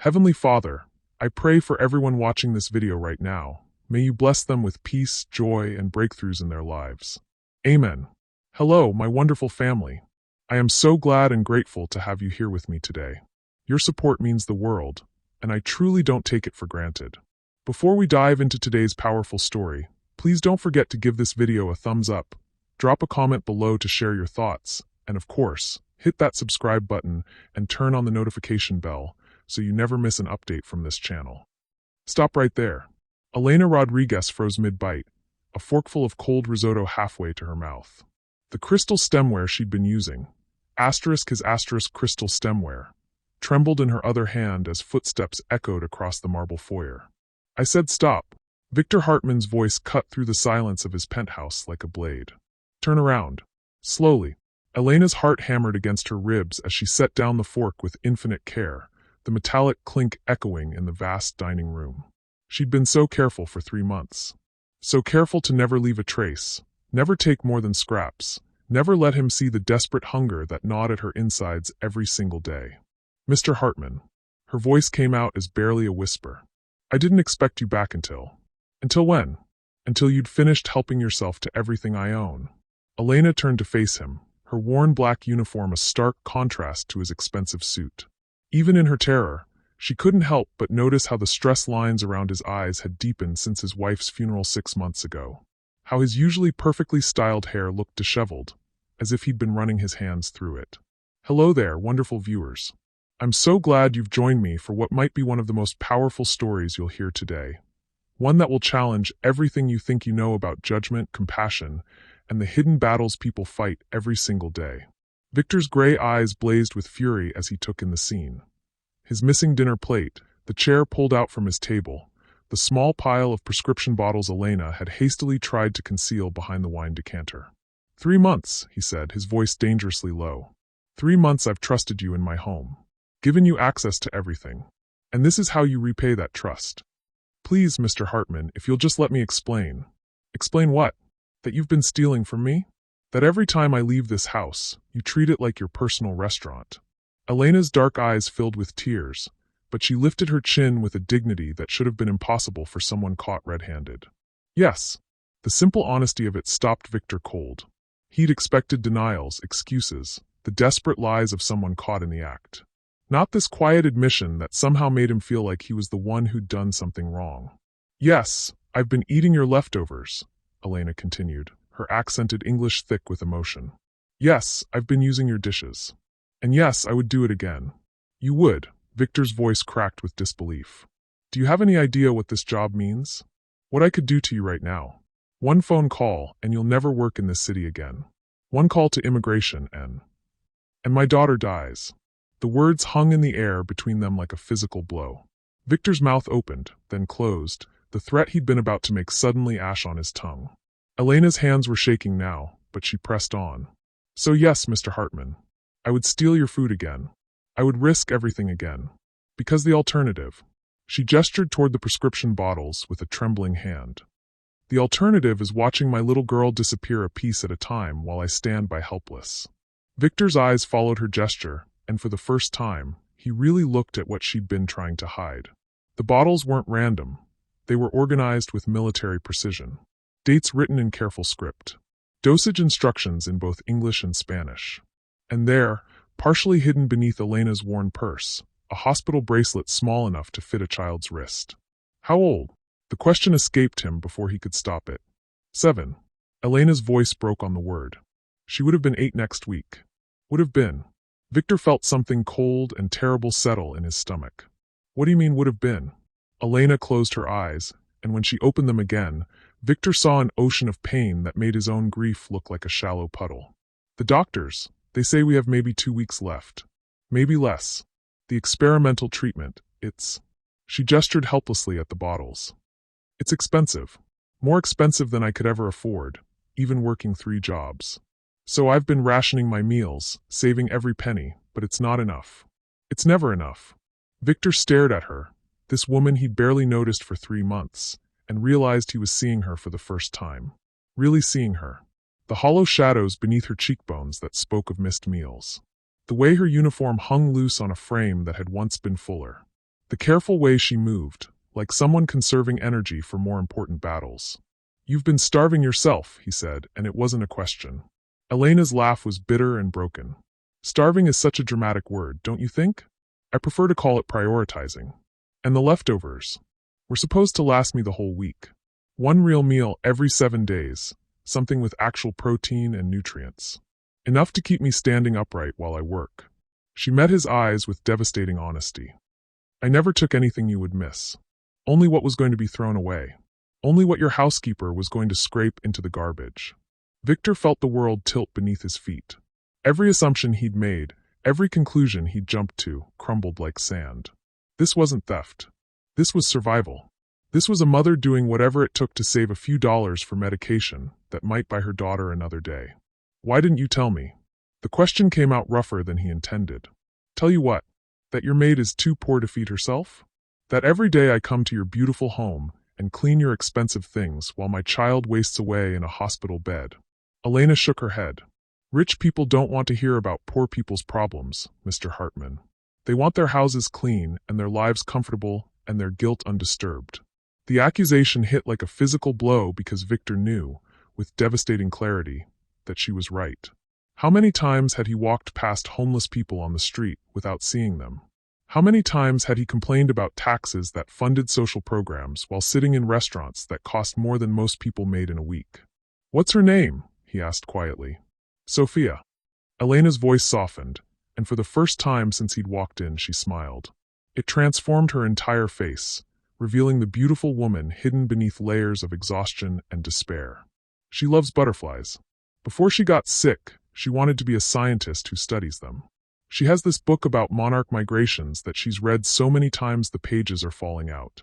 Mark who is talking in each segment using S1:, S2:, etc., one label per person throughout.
S1: Heavenly Father, I pray for everyone watching this video right now. May you bless them with peace, joy, and breakthroughs in their lives. Amen. Hello, my wonderful family. I am so glad and grateful to have you here with me today. Your support means the world, and I truly don't take it for granted. Before we dive into today's powerful story, please don't forget to give this video a thumbs up, drop a comment below to share your thoughts, and of course, hit that subscribe button and turn on the notification bell so you never miss an update from this channel. Stop right there. Elena Rodriguez froze mid-bite, a forkful of cold risotto halfway to her mouth. The crystal stemware she'd been using, crystal stemware, trembled in her other hand as footsteps echoed across the marble foyer. I said stop. Victor Hartman's voice cut through the silence of his penthouse like a blade. Turn around. Slowly. Elena's heart hammered against her ribs as she set down the fork with infinite care, the metallic clink echoing in the vast dining room. She'd been so careful for 3 months. So careful to never leave a trace, never take more than scraps, never let him see the desperate hunger that gnawed at her insides every single day. Mr. Hartman. Her voice came out as barely a whisper. I didn't expect you back until... Until when? Until you'd finished helping yourself to everything I own. Elena turned to face him, her worn black uniform a stark contrast to his expensive suit. Even in her terror, she couldn't help but notice how the stress lines around his eyes had deepened since his wife's funeral 6 months ago. How his usually perfectly styled hair looked disheveled, as if he'd been running his hands through it. Hello there, wonderful viewers. I'm so glad you've joined me for what might be one of the most powerful stories you'll hear today. One that will challenge everything you think you know about judgment, compassion, and the hidden battles people fight every single day. Victor's gray eyes blazed with fury as he took in the scene. His missing dinner plate, the chair pulled out from his table, the small pile of prescription bottles Elena had hastily tried to conceal behind the wine decanter. 3 months, he said, his voice dangerously low. 3 months I've trusted you in my home, given you access to everything. And this is how you repay that trust. Please, Mr. Hartman, if you'll just let me explain. Explain what? That you've been stealing from me? That every time I leave this house, you treat it like your personal restaurant. Elena's dark eyes filled with tears, but she lifted her chin with a dignity that should have been impossible for someone caught red-handed. Yes. The simple honesty of it stopped Victor cold. He'd expected denials, excuses, the desperate lies of someone caught in the act. Not this quiet admission that somehow made him feel like he was the one who'd done something wrong. Yes, I've been eating your leftovers, Elena continued, her accented English thick with emotion. Yes, I've been using your dishes. And yes, I would do it again. You would, Victor's voice cracked with disbelief. Do you have any idea what this job means? What I could do to you right now? 1 phone call, and you'll never work in this city again. 1 call to immigration, and my daughter dies. The words hung in the air between them like a physical blow. Victor's mouth opened, then closed, the threat he'd been about to make suddenly ash on his tongue. Elena's hands were shaking now, but she pressed on. So yes, Mr. Hartman, I would steal your food again. I would risk everything again. Because the alternative. She gestured toward the prescription bottles with a trembling hand. The alternative is watching my little girl disappear a piece at a time while I stand by helpless. Victor's eyes followed her gesture, and for the first time, he really looked at what she'd been trying to hide. The bottles weren't random. They were organized with military precision. Dates written in careful script. Dosage instructions in both English and Spanish. And there, partially hidden beneath Elena's worn purse, a hospital bracelet small enough to fit a child's wrist. How old? The question escaped him before he could stop it. 7. Elena's voice broke on the word. She would have been 8 next week. Would have been. Victor felt something cold and terrible settle in his stomach. What do you mean would have been? Elena closed her eyes, and when she opened them again, Victor saw an ocean of pain that made his own grief look like a shallow puddle. The doctors, they say we have maybe 2 weeks left. Maybe less. The experimental treatment, it's... She gestured helplessly at the bottles. It's expensive. More expensive than I could ever afford, even working 3 jobs. So I've been rationing my meals, saving every penny, but it's not enough. It's never enough. Victor stared at her, this woman he'd barely noticed for 3 months, and realized he was seeing her for the first time. Really seeing her. The hollow shadows beneath her cheekbones that spoke of missed meals. The way her uniform hung loose on a frame that had once been fuller. The careful way she moved, like someone conserving energy for more important battles. "You've been starving yourself," he said, and it wasn't a question. Elena's laugh was bitter and broken. "Starving is such a dramatic word, don't you think? I prefer to call it prioritizing. And the leftovers were supposed to last me the whole week. One real meal every 7 days, something with actual protein and nutrients. Enough to keep me standing upright while I work." She met his eyes with devastating honesty. "I never took anything you would miss. Only what was going to be thrown away. Only what your housekeeper was going to scrape into the garbage." Victor felt the world tilt beneath his feet. Every assumption he'd made, every conclusion he'd jumped to, crumbled like sand. This wasn't theft. This was survival. This was a mother doing whatever it took to save a few dollars for medication that might buy her daughter another day. "Why didn't you tell me?" The question came out rougher than he intended. "Tell you what? That your maid is too poor to feed herself? That every day I come to your beautiful home and clean your expensive things while my child wastes away in a hospital bed?" Elena shook her head. "Rich people don't want to hear about poor people's problems, Mr. Hartman. They want their houses clean and their lives comfortable and their guilt undisturbed." The accusation hit like a physical blow because Victor knew, with devastating clarity, that she was right. How many times had he walked past homeless people on the street without seeing them? How many times had he complained about taxes that funded social programs while sitting in restaurants that cost more than most people made in a week? "What's her name?" he asked quietly. "Sophia." Elena's voice softened, and for the first time since he'd walked in, she smiled. It transformed her entire face, revealing the beautiful woman hidden beneath layers of exhaustion and despair. "She loves butterflies. Before she got sick, she wanted to be a scientist who studies them. She has this book about monarch migrations that she's read so many times the pages are falling out."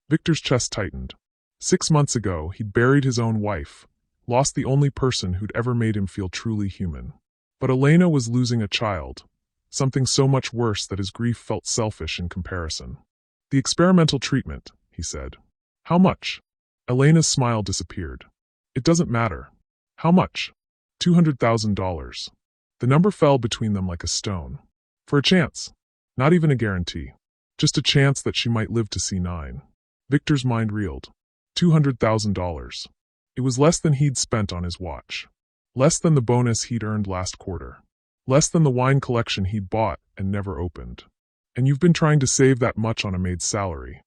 S1: Victor's chest tightened. 6 months ago, he'd buried his own wife, lost the only person who'd ever made him feel truly human. But Elena was losing a child, something so much worse that his grief felt selfish in comparison. "The experimental treatment," he said. "How much?" Elena's smile disappeared. "It doesn't matter." "How much?" $200,000. The number fell between them like a stone. For a chance. Not even a guarantee. Just a chance that she might live to see 9. Victor's mind reeled. $200,000. It was less than he'd spent on his watch. Less than the bonus he'd earned last quarter. Less than the wine collection he'd bought and never opened. "And you've been trying to save that much on a maid's salary."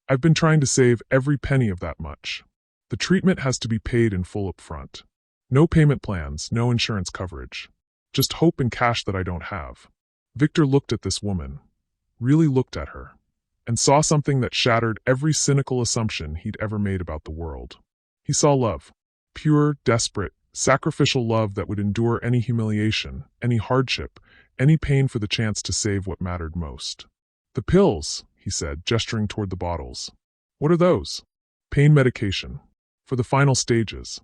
S1: "I've been trying to save every penny of that much. The treatment has to be paid in full up front. No payment plans, no insurance coverage. Just hope and cash that I don't have." Victor looked at this woman, really looked at her, and saw something that shattered every cynical assumption he'd ever made about the world. He saw love. Pure, desperate, sacrificial love that would endure any humiliation, any hardship, any pain for the chance to save what mattered most. "The pills," he said, gesturing toward the bottles. "What are those?" "Pain medication. For the final stages."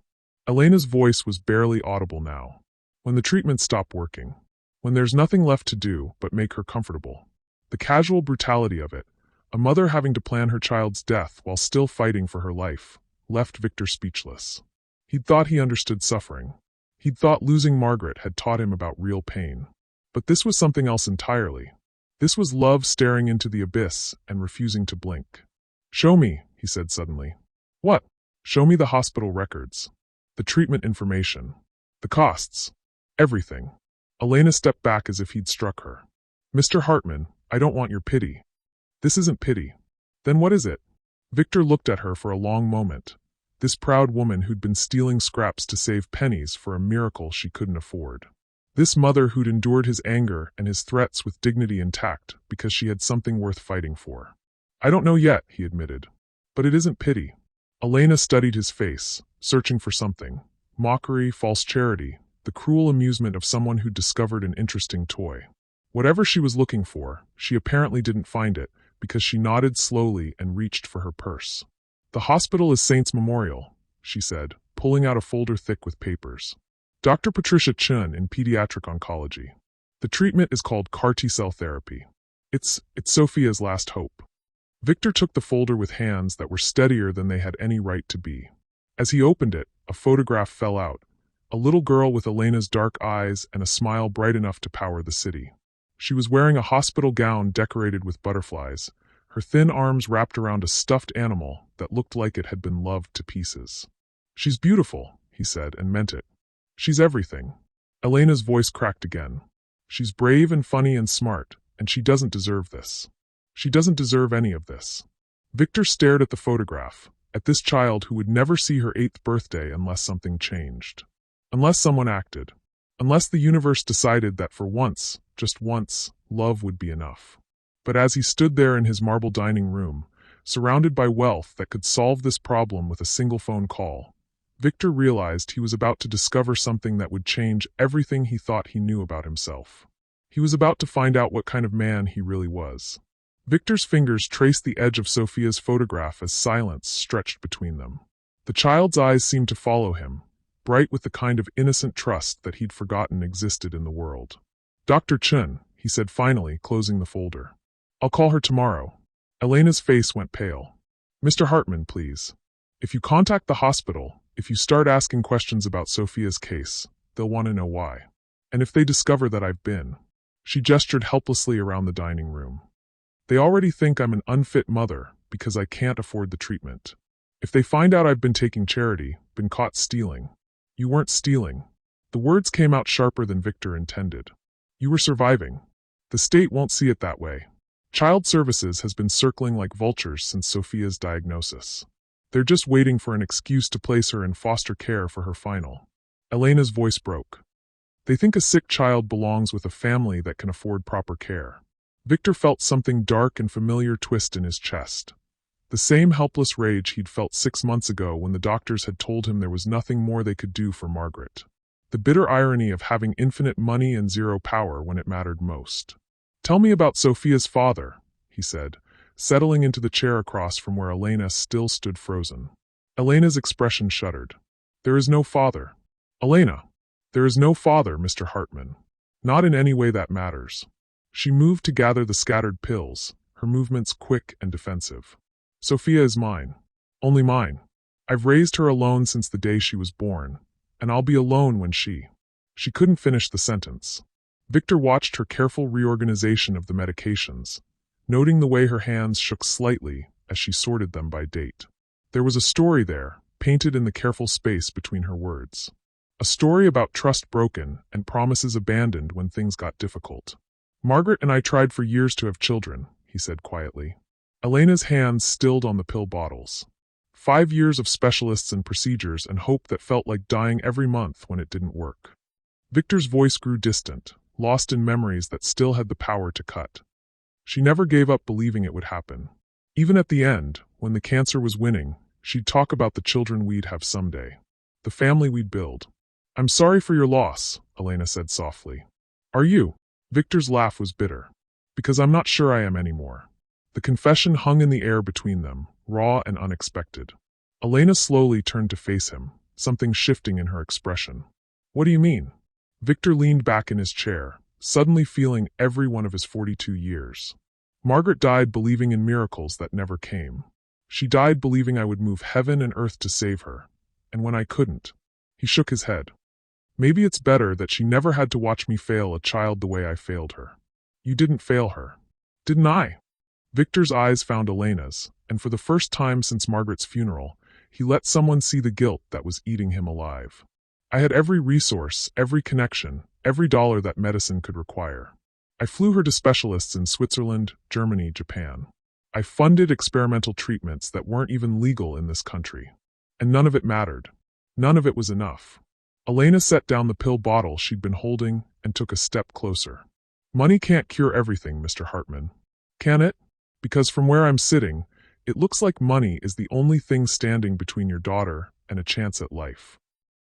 S1: Elena's voice was barely audible now. "When the treatments stop working. When there's nothing left to do but make her comfortable." The casual brutality of it, a mother having to plan her child's death while still fighting for her life, left Victor speechless. He'd thought he understood suffering. He'd thought losing Margaret had taught him about real pain. But this was something else entirely. This was love staring into the abyss and refusing to blink. "Show me," he said suddenly. "What?" "Show me the hospital records. The treatment information. The costs. Everything." Elena stepped back as if he'd struck her. "Mr. Hartman, I don't want your pity." "This isn't pity." "Then what is it?" Victor looked at her for a long moment. This proud woman who'd been stealing scraps to save pennies for a miracle she couldn't afford. This mother who'd endured his anger and his threats with dignity intact because she had something worth fighting for. "I don't know yet," he admitted. "But it isn't pity." Elena studied his face, searching for something. Mockery, false charity, the cruel amusement of someone who'd discovered an interesting toy. Whatever she was looking for, she apparently didn't find it because she nodded slowly and reached for her purse. "The hospital is Saints Memorial," she said, pulling out a folder thick with papers. "Dr. Patricia Chun in pediatric oncology. The treatment is called CAR T-cell therapy. It's Sophia's last hope." Victor took the folder with hands that were steadier than they had any right to be. As he opened it, a photograph fell out. A little girl with Elena's dark eyes and a smile bright enough to power the city. She was wearing a hospital gown decorated with butterflies, her thin arms wrapped around a stuffed animal that looked like it had been loved to pieces. "She's beautiful," he said, and meant it. "She's everything." Elena's voice cracked again. "She's brave and funny and smart, and she doesn't deserve this. She doesn't deserve any of this." Victor stared at the photograph, at this child who would never see her 8th birthday unless something changed. Unless someone acted. Unless the universe decided that for once, just once, love would be enough. But as he stood there in his marble dining room, surrounded by wealth that could solve this problem with a single phone call, Victor realized he was about to discover something that would change everything he thought he knew about himself. He was about to find out what kind of man he really was. Victor's fingers traced the edge of Sophia's photograph as silence stretched between them. The child's eyes seemed to follow him, bright with the kind of innocent trust that he'd forgotten existed in the world. "Dr. Chun," he said finally, closing the folder. "I'll call her tomorrow." Elena's face went pale. "Mr. Hartman, please. If you contact the hospital, if you start asking questions about Sophia's case, they'll want to know why. And if they discover that I've been..." She gestured helplessly around the dining room. "They already think I'm an unfit mother because I can't afford the treatment. If they find out I've been taking charity, been caught stealing..." "You weren't stealing." The words came out sharper than Victor intended. "You were surviving. The state won't see it that way. Child Services has been circling like vultures since Sophia's diagnosis. They're just waiting for an excuse to place her in foster care for her final..." Elena's voice broke. "They think a sick child belongs with a family that can afford proper care." Victor felt something dark and familiar twist in his chest. The same helpless rage he'd felt 6 months ago when the doctors had told him there was nothing more they could do for Margaret. The bitter irony of having infinite money and zero power when it mattered most. "Tell me about Sophia's father," he said, settling into the chair across from where Elena still stood frozen. Elena's expression shuddered. "There is no father." "Elena, there is no father, Mr. Hartman. Not in any way that matters." She moved to gather the scattered pills, her movements quick and defensive. "Sophia is mine. Only mine. I've raised her alone since the day she was born, and I'll be alone when she..." She couldn't finish the sentence. Victor watched her careful reorganization of the medications, noting the way her hands shook slightly as she sorted them by date. There was a story there, painted in the careful space between her words. A story about trust broken and promises abandoned when things got difficult. "Margaret and I tried for years to have children," he said quietly. Elena's hands stilled on the pill bottles. 5 years of specialists and procedures and hope that felt like dying every month when it didn't work. Victor's voice grew distant, lost in memories that still had the power to cut. She never gave up believing it would happen. Even at the end, when the cancer was winning, she'd talk about the children we'd have someday. The family we'd build. "I'm sorry for your loss," Elena said softly. "Are you?" Victor's laugh was bitter. "Because I'm not sure I am anymore." The confession hung in the air between them, raw and unexpected. Elena slowly turned to face him, something shifting in her expression. "What do you mean?" Victor leaned back in his chair, suddenly feeling every one of his 42 years. "Margaret died believing in miracles that never came. She died believing I would move heaven and earth to save her. And when I couldn't..." He shook his head. "Maybe it's better that she never had to watch me fail a child the way I failed her." "You didn't fail her." "Didn't I?" Victor's eyes found Elena's, and for the first time since Margaret's funeral, he let someone see the guilt that was eating him alive. "I had every resource, every connection, every dollar that medicine could require. I flew her to specialists in Switzerland, Germany, Japan. I funded experimental treatments that weren't even legal in this country. And none of it mattered. None of it was enough." Elena set down the pill bottle she'd been holding and took a step closer. "Money can't cure everything, Mr. Hartman. Can it? Because from where I'm sitting, it looks like money is the only thing standing between your daughter and a chance at life."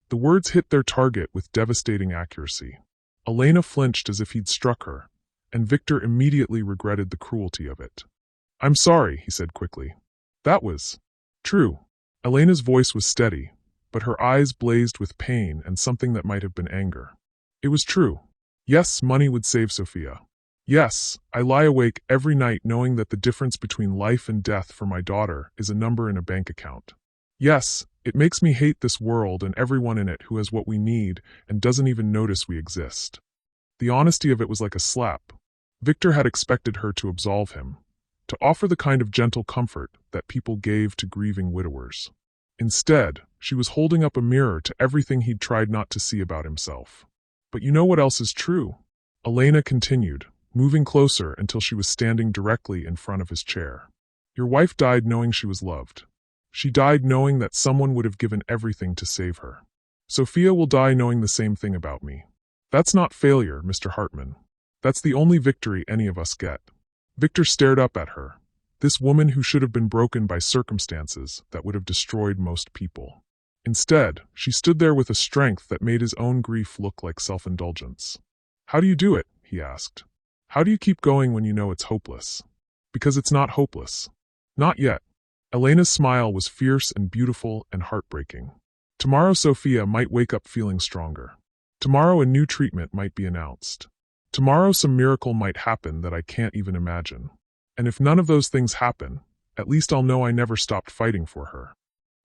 S1: The words hit their target with devastating accuracy. Elena flinched as if he'd struck her, and Victor immediately regretted the cruelty of it. "I'm sorry," he said quickly. "That was..." "True." Elena's voice was steady, but her eyes blazed with pain and something that might have been anger. "It was true. Yes, money would save Sophia. Yes, I lie awake every night knowing that the difference between life and death for my daughter is a number in a bank account. Yes, it makes me hate this world and everyone in it who has what we need and doesn't even notice we exist." The honesty of it was like a slap. Victor had expected her to absolve him, to offer the kind of gentle comfort that people gave to grieving widowers. Instead, she was holding up a mirror to everything he'd tried not to see about himself. But you know what else is true? Elena continued, moving closer until she was standing directly in front of his chair. Your wife died knowing she was loved. She died knowing that someone would have given everything to save her. Sophia will die knowing the same thing about me. That's not failure, Mr. Hartman. That's the only victory any of us get. Victor stared up at her, this woman who should have been broken by circumstances that would have destroyed most people. Instead, she stood there with a strength that made his own grief look like self-indulgence. How do you do it? He asked. How do you keep going when you know it's hopeless? Because it's not hopeless. Not yet. Elena's smile was fierce and beautiful and heartbreaking. Tomorrow Sophia might wake up feeling stronger. Tomorrow a new treatment might be announced. Tomorrow some miracle might happen that I can't even imagine. And if none of those things happen, at least I'll know I never stopped fighting for her.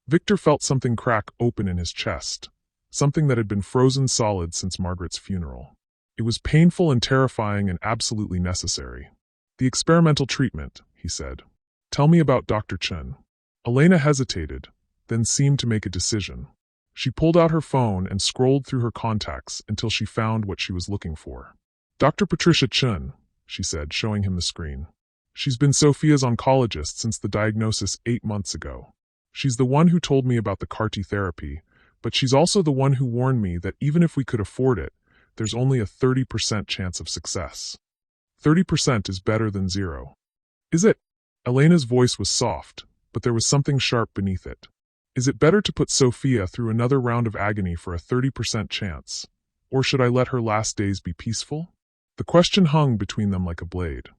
S1: Victor felt something crack open in his chest, something that had been frozen solid since Margaret's funeral. It was painful and terrifying and absolutely necessary. The experimental treatment, he said. Tell me about Dr. Chen. Elena hesitated, then seemed to make a decision. She pulled out her phone and scrolled through her contacts until she found what she was looking for. Dr. Patricia Chen, she said, showing him the screen. She's been Sophia's oncologist since the diagnosis 8 months ago. She's the one who told me about the CAR-T therapy, but she's also the one who warned me that even if we could afford it, there's only a 30% chance of success. 30% is better than 0. Is it? Elena's voice was soft, but there was something sharp beneath it. Is it better to put Sophia through another round of agony for a 30% chance, or should I let her last days be peaceful? The question hung between them like a blade.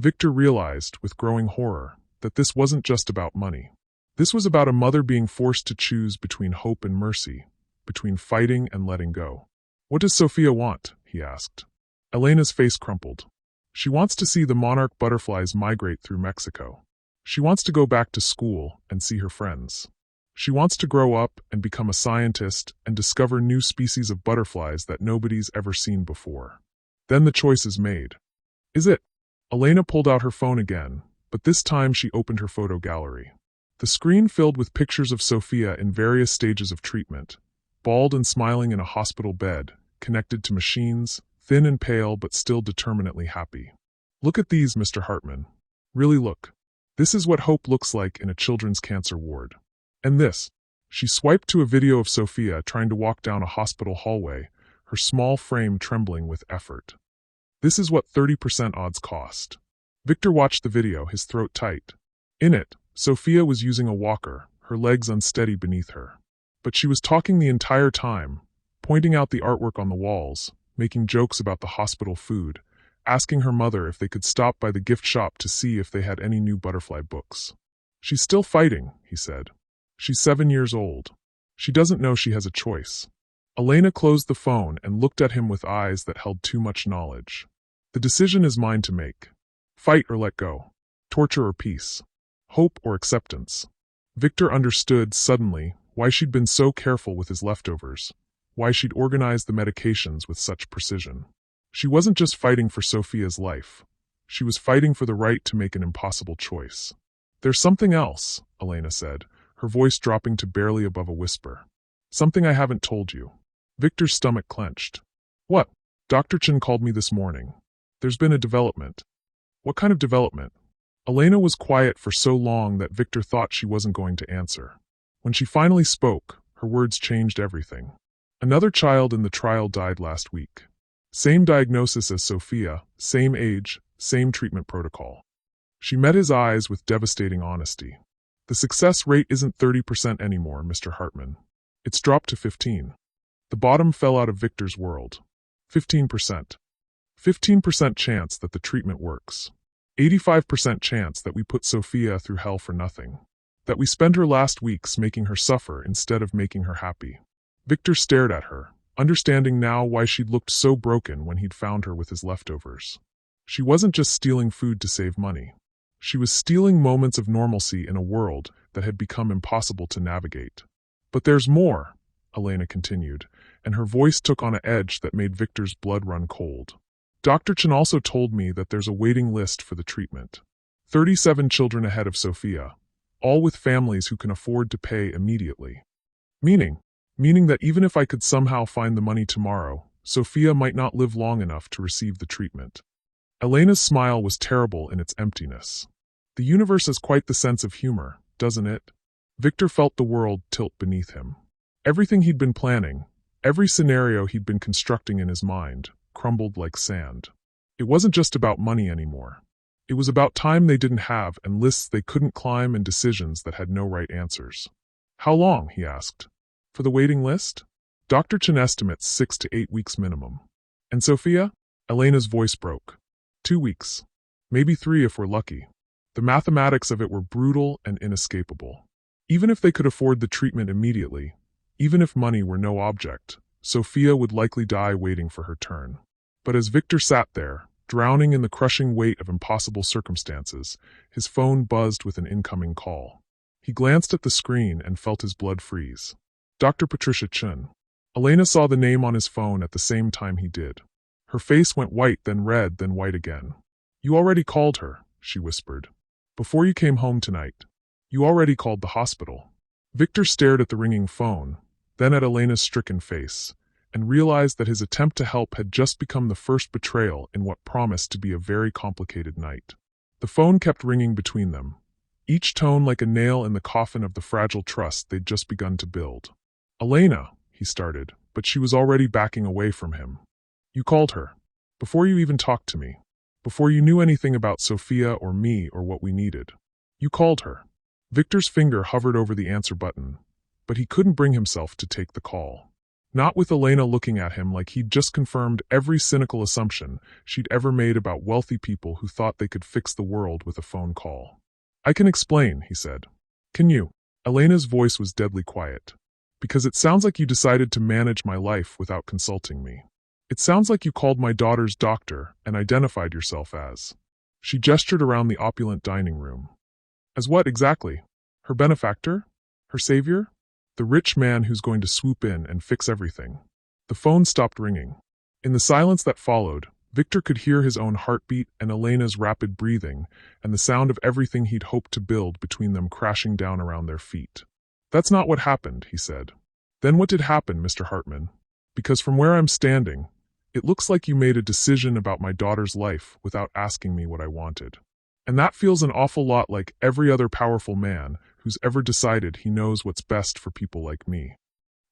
S1: Victor realized, with growing horror, that this wasn't just about money. This was about a mother being forced to choose between hope and mercy, between fighting and letting go. What does Sophia want? He asked. Elena's face crumpled. She wants to see the monarch butterflies migrate through Mexico. She wants to go back to school and see her friends. She wants to grow up and become a scientist and discover new species of butterflies that nobody's ever seen before. Then the choice is made. Is it? Elena pulled out her phone again, but this time she opened her photo gallery. The screen filled with pictures of Sophia in various stages of treatment, bald and smiling in a hospital bed, connected to machines, thin and pale but still determinately happy. Look at these, Mr. Hartman. Really look. This is what hope looks like in a children's cancer ward. And this. She swiped to a video of Sophia trying to walk down a hospital hallway, her small frame trembling with effort. This is what 30% odds cost. Victor watched the video, his throat tight. In it, Sophia was using a walker, her legs unsteady beneath her. But she was talking the entire time, pointing out the artwork on the walls, making jokes about the hospital food, asking her mother if they could stop by the gift shop to see if they had any new butterfly books. She's still fighting, he said. She's 7 years old. She doesn't know she has a choice. Elena closed the phone and looked at him with eyes that held too much knowledge. The decision is mine to make. Fight or let go. Torture or peace. Hope or acceptance. Victor understood, suddenly, why she'd been so careful with his leftovers, why she'd organized the medications with such precision. She wasn't just fighting for Sophia's life. She was fighting for the right to make an impossible choice. There's something else, Elena said, her voice dropping to barely above a whisper. Something I haven't told you. Victor's stomach clenched. What? Dr. Chen called me this morning. There's been a development. What kind of development? Elena was quiet for so long that Victor thought she wasn't going to answer. When she finally spoke, her words changed everything. Another child in the trial died last week. Same diagnosis as Sophia, same age, same treatment protocol. She met his eyes with devastating honesty. The success rate isn't 30% anymore, Mr. Hartman. It's dropped to 15%. The bottom fell out of Victor's world. 15%. 15% chance that the treatment works. 85% chance that we put Sophia through hell for nothing. That we spend her last weeks making her suffer instead of making her happy. Victor stared at her, understanding now why she'd looked so broken when he'd found her with his leftovers. She wasn't just stealing food to save money. She was stealing moments of normalcy in a world that had become impossible to navigate. But there's more, Elena continued, and her voice took on an edge that made Victor's blood run cold. Dr. Chen also told me that there's a waiting list for the treatment. 37 children ahead of Sophia, all with families who can afford to pay immediately. Meaning that even if I could somehow find the money tomorrow, Sophia might not live long enough to receive the treatment. Elena's smile was terrible in its emptiness. The universe has quite the sense of humor, doesn't it? Victor felt the world tilt beneath him. Everything he'd been planning, every scenario he'd been constructing in his mind, crumbled like sand. It wasn't just about money anymore. It was about time they didn't have and lists they couldn't climb and decisions that had no right answers. How long, he asked. For the waiting list? Dr. Chen estimates 6 to 8 weeks minimum. And Sophia? Elena's voice broke. 2 weeks. Maybe 3 if we're lucky. The mathematics of it were brutal and inescapable. Even if they could afford the treatment immediately, even if money were no object, Sophia would likely die waiting for her turn. But as Victor sat there, drowning in the crushing weight of impossible circumstances, his phone buzzed with an incoming call. He glanced at the screen and felt his blood freeze. Dr. Patricia Chen. Elena saw the name on his phone at the same time he did. Her face went white, then red, then white again. You already called her, she whispered. Before you came home tonight. You already called the hospital. Victor stared at the ringing phone, then at Elena's stricken face, and realized that his attempt to help had just become the first betrayal in what promised to be a very complicated night. The phone kept ringing between them, each tone like a nail in the coffin of the fragile trust they'd just begun to build. Elena, he started, but she was already backing away from him. You called her. Before you even talked to me. Before you knew anything about Sophia or me or what we needed. You called her. Victor's finger hovered over the answer button, but he couldn't bring himself to take the call. Not with Elena looking at him like he'd just confirmed every cynical assumption she'd ever made about wealthy people who thought they could fix the world with a phone call. I can explain, he said. Can you? Elena's voice was deadly quiet. Because it sounds like you decided to manage my life without consulting me. It sounds like you called my daughter's doctor and identified yourself as. She gestured around the opulent dining room. As what exactly? Her benefactor? Her savior? The rich man who's going to swoop in and fix everything. The phone stopped ringing. In the silence that followed, Victor could hear his own heartbeat and Elena's rapid breathing and the sound of everything he'd hoped to build between them crashing down around their feet. That's not what happened, he said. Then what did happen, Mr. Hartman? Because from where I'm standing, it looks like you made a decision about my daughter's life without asking me what I wanted. And that feels an awful lot like every other powerful man who's ever decided he knows what's best for people like me.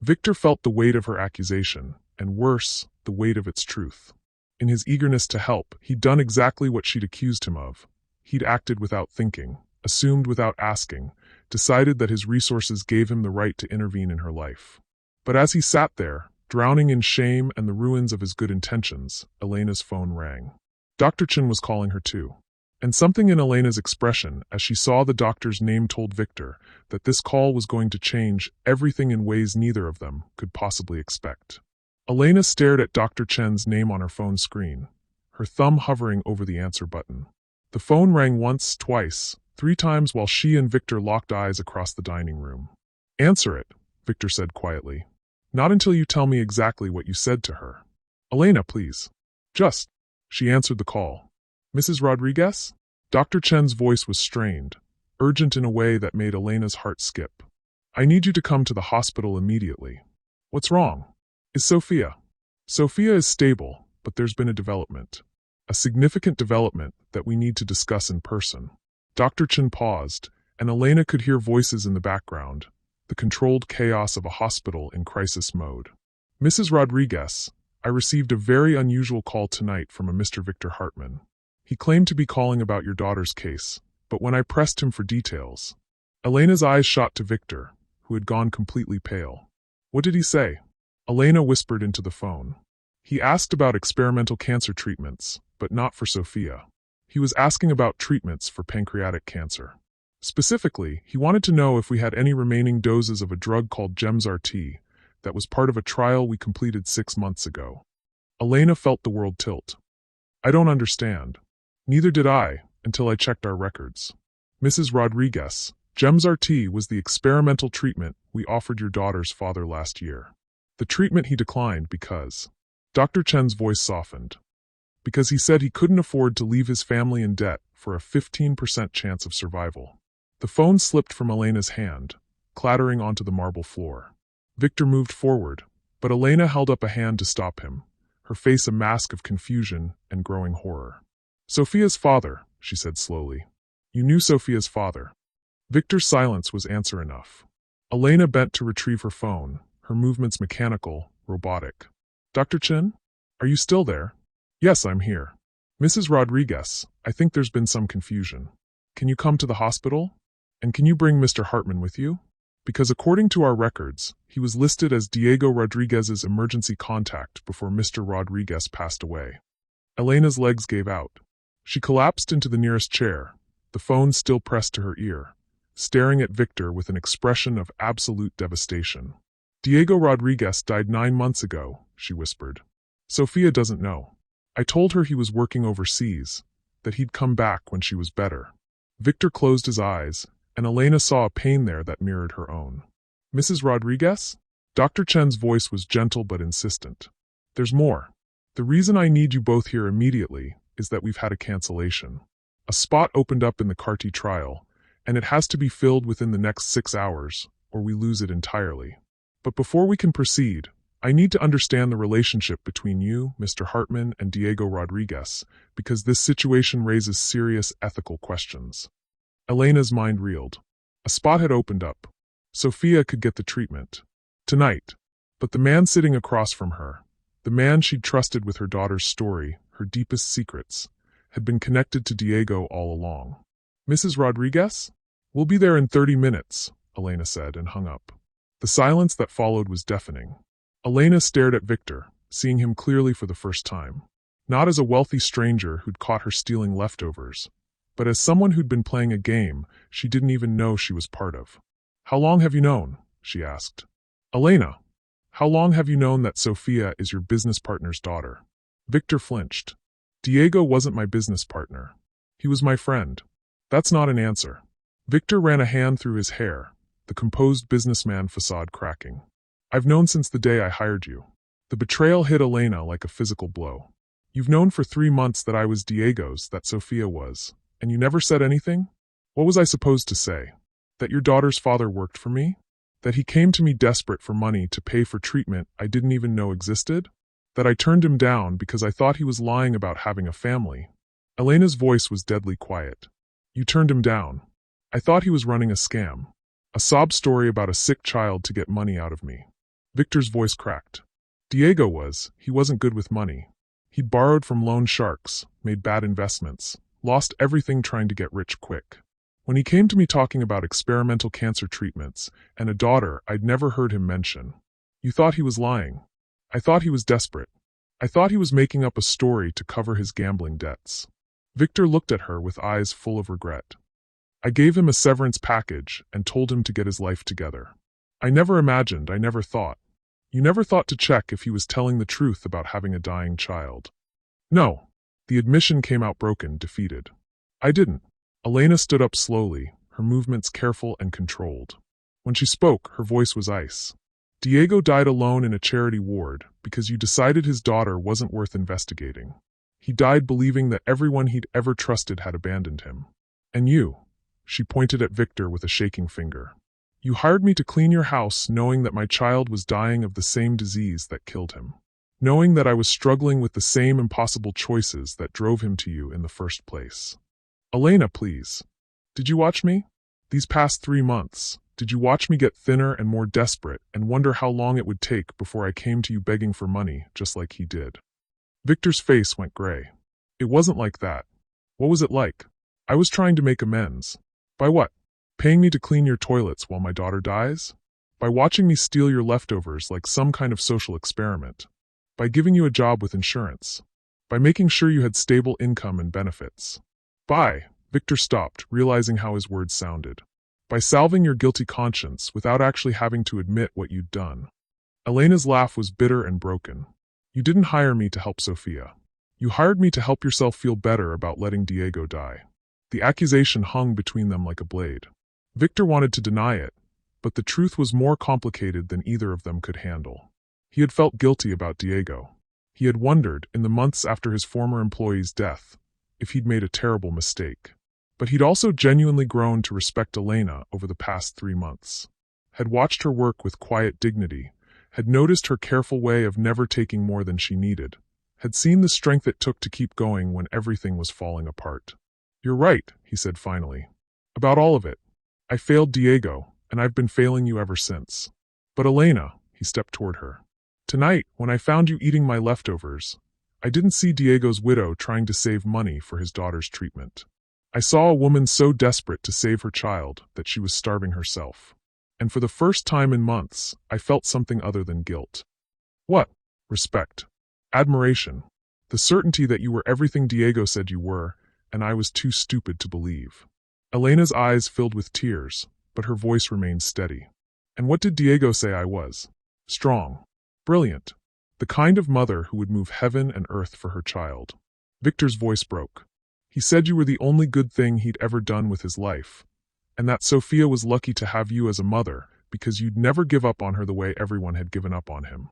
S1: Victor felt the weight of her accusation, and worse, the weight of its truth. In his eagerness to help, he'd done exactly what she'd accused him of. He'd acted without thinking, assumed without asking, decided that his resources gave him the right to intervene in her life. But as he sat there, drowning in shame and the ruins of his good intentions, Elena's phone rang. Dr. Chen was calling her too. And something in Elena's expression as she saw the doctor's name told Victor that this call was going to change everything in ways neither of them could possibly expect. Elena stared at Dr. Chen's name on her phone screen, her thumb hovering over the answer button. The phone rang once, twice, 3 times while she and Victor locked eyes across the dining room. Answer it, Victor said quietly. Not until you tell me exactly what you said to her. Elena, please. Just. She answered the call. Mrs. Rodriguez? Dr. Chen's voice was strained, urgent in a way that made Elena's heart skip. I need you to come to the hospital immediately. What's wrong? Is Sophia? Sophia is stable, but there's been a development. A significant development that we need to discuss in person. Dr. Chen paused, and Elena could hear voices in the background, the controlled chaos of a hospital in crisis mode. Mrs. Rodriguez, I received a very unusual call tonight from a Mr. Victor Hartman. He claimed to be calling about your daughter's case, but when I pressed him for details, Elena's eyes shot to Victor, who had gone completely pale. What did he say? Elena whispered into the phone. He asked about experimental cancer treatments, but not for Sophia. He was asking about treatments for pancreatic cancer. Specifically, he wanted to know if we had any remaining doses of a drug called GEMS-RT that was part of a trial we completed 6 months ago. Elena felt the world tilt. I don't understand. Neither did I, until I checked our records. Mrs. Rodriguez, GEMS-RT was the experimental treatment we offered your daughter's father last year. The treatment he declined because... Dr. Chen's voice softened. because he said he couldn't afford to leave his family in debt for a 15% chance of survival. The phone slipped from Elena's hand, clattering onto the marble floor. Victor moved forward, but Elena held up a hand to stop him, her face a mask of confusion and growing horror. "Sophia's father," she said slowly. "You knew Sophia's father." Victor's silence was answer enough. Elena bent to retrieve her phone, her movements mechanical, robotic. "Dr. Chin? Are you still there?" "Yes, I'm here. Mrs. Rodriguez, I think there's been some confusion. Can you come to the hospital? And can you bring Mr. Hartman with you? Because according to our records, he was listed as Diego Rodriguez's emergency contact before Mr. Rodriguez passed away." Elena's legs gave out. She collapsed into the nearest chair, the phone still pressed to her ear, staring at Victor with an expression of absolute devastation. "Diego Rodriguez died 9 months ago," she whispered. "Sophia doesn't know. I told her he was working overseas, that he'd come back when she was better." Victor closed his eyes, and Elena saw a pain there that mirrored her own. "Mrs. Rodriguez?" Dr. Chen's voice was gentle but insistent. "There's more. The reason I need you both here immediately is that we've had a cancellation. A spot opened up in the CAR-T trial, and it has to be filled within the next 6 hours, or we lose it entirely. But before we can proceed, I need to understand the relationship between you, Mr. Hartman, and Diego Rodriguez, because this situation raises serious ethical questions." Elena's mind reeled. A spot had opened up. Sophia could get the treatment. Tonight. But the man sitting across from her, the man she'd trusted with her daughter's story, her deepest secrets, had been connected to Diego all along. "Mrs. Rodriguez? We'll be there in 30 minutes, Elena said and hung up. The silence that followed was deafening. Elena stared at Victor, seeing him clearly for the first time. Not as a wealthy stranger who'd caught her stealing leftovers, but as someone who'd been playing a game she didn't even know she was part of. "How long have you known?" she asked. "Elena, how long have you known that Sophia is your business partner's daughter?" Victor flinched. "Diego wasn't my business partner. He was my friend." "That's not an answer." Victor ran a hand through his hair, the composed businessman facade cracking. "I've known since the day I hired you." The betrayal hit Elena like a physical blow. "You've known for 3 months that I was Diego's, that Sophia was, and you never said anything? What was I supposed to say? That your daughter's father worked for me? That he came to me desperate for money to pay for treatment I didn't even know existed? That I turned him down because I thought he was lying about having a family?" Elena's voice was deadly quiet. "You turned him down. I thought he was running a scam. A sob story about a sick child to get money out of me." Victor's voice cracked. "Diego he wasn't good with money. He borrowed from loan sharks, made bad investments, lost everything trying to get rich quick. When he came to me talking about experimental cancer treatments and a daughter I'd never heard him mention. You thought he was lying. I thought he was desperate. I thought he was making up a story to cover his gambling debts." Victor looked at her with eyes full of regret. "I gave him a severance package and told him to get his life together. I never imagined, I never thought. You never thought to check if he was telling the truth about having a dying child?" "No." The admission came out broken, defeated. "I didn't." Elena stood up slowly, her movements careful and controlled. When she spoke, her voice was ice. "Diego died alone in a charity ward because you decided his daughter wasn't worth investigating. He died believing that everyone he'd ever trusted had abandoned him. And you," she pointed at Victor with a shaking finger, "you hired me to clean your house knowing that my child was dying of the same disease that killed him. Knowing that I was struggling with the same impossible choices that drove him to you in the first place. Elena, please. Did you watch me? These past 3 months, did you watch me get thinner and more desperate and wonder how long it would take before I came to you begging for money just like he did?" Victor's face went gray. "It wasn't like that. What was it like? I was trying to make amends. By what? Paying me to clean your toilets while my daughter dies? By watching me steal your leftovers like some kind of social experiment? By giving you a job with insurance? By making sure you had stable income and benefits? By," Victor stopped, realizing how his words sounded, "by salving your guilty conscience without actually having to admit what you'd done." Elena's laugh was bitter and broken. "You didn't hire me to help Sophia. You hired me to help yourself feel better about letting Diego die." The accusation hung between them like a blade. Victor wanted to deny it, but the truth was more complicated than either of them could handle. He had felt guilty about Diego. He had wondered, in the months after his former employee's death, if he'd made a terrible mistake. But he'd also genuinely grown to respect Elena over the past 3 months. Had watched her work with quiet dignity, had noticed her careful way of never taking more than she needed, had seen the strength it took to keep going when everything was falling apart. "You're right," he said finally. "About all of it. I failed Diego, and I've been failing you ever since. But Elena," he stepped toward her. "Tonight, when I found you eating my leftovers, I didn't see Diego's widow trying to save money for his daughter's treatment. I saw a woman so desperate to save her child that she was starving herself. And for the first time in months, I felt something other than guilt." "What?" "Respect. Admiration. The certainty that you were everything Diego said you were, and I was too stupid to believe." Elena's eyes filled with tears, but her voice remained steady. "And what did Diego say I was?" "Strong. Brilliant. The kind of mother who would move heaven and earth for her child." Victor's voice broke. "He said you were the only good thing he'd ever done with his life, and that Sophia was lucky to have you as a mother because you'd never give up on her the way everyone had given up on him."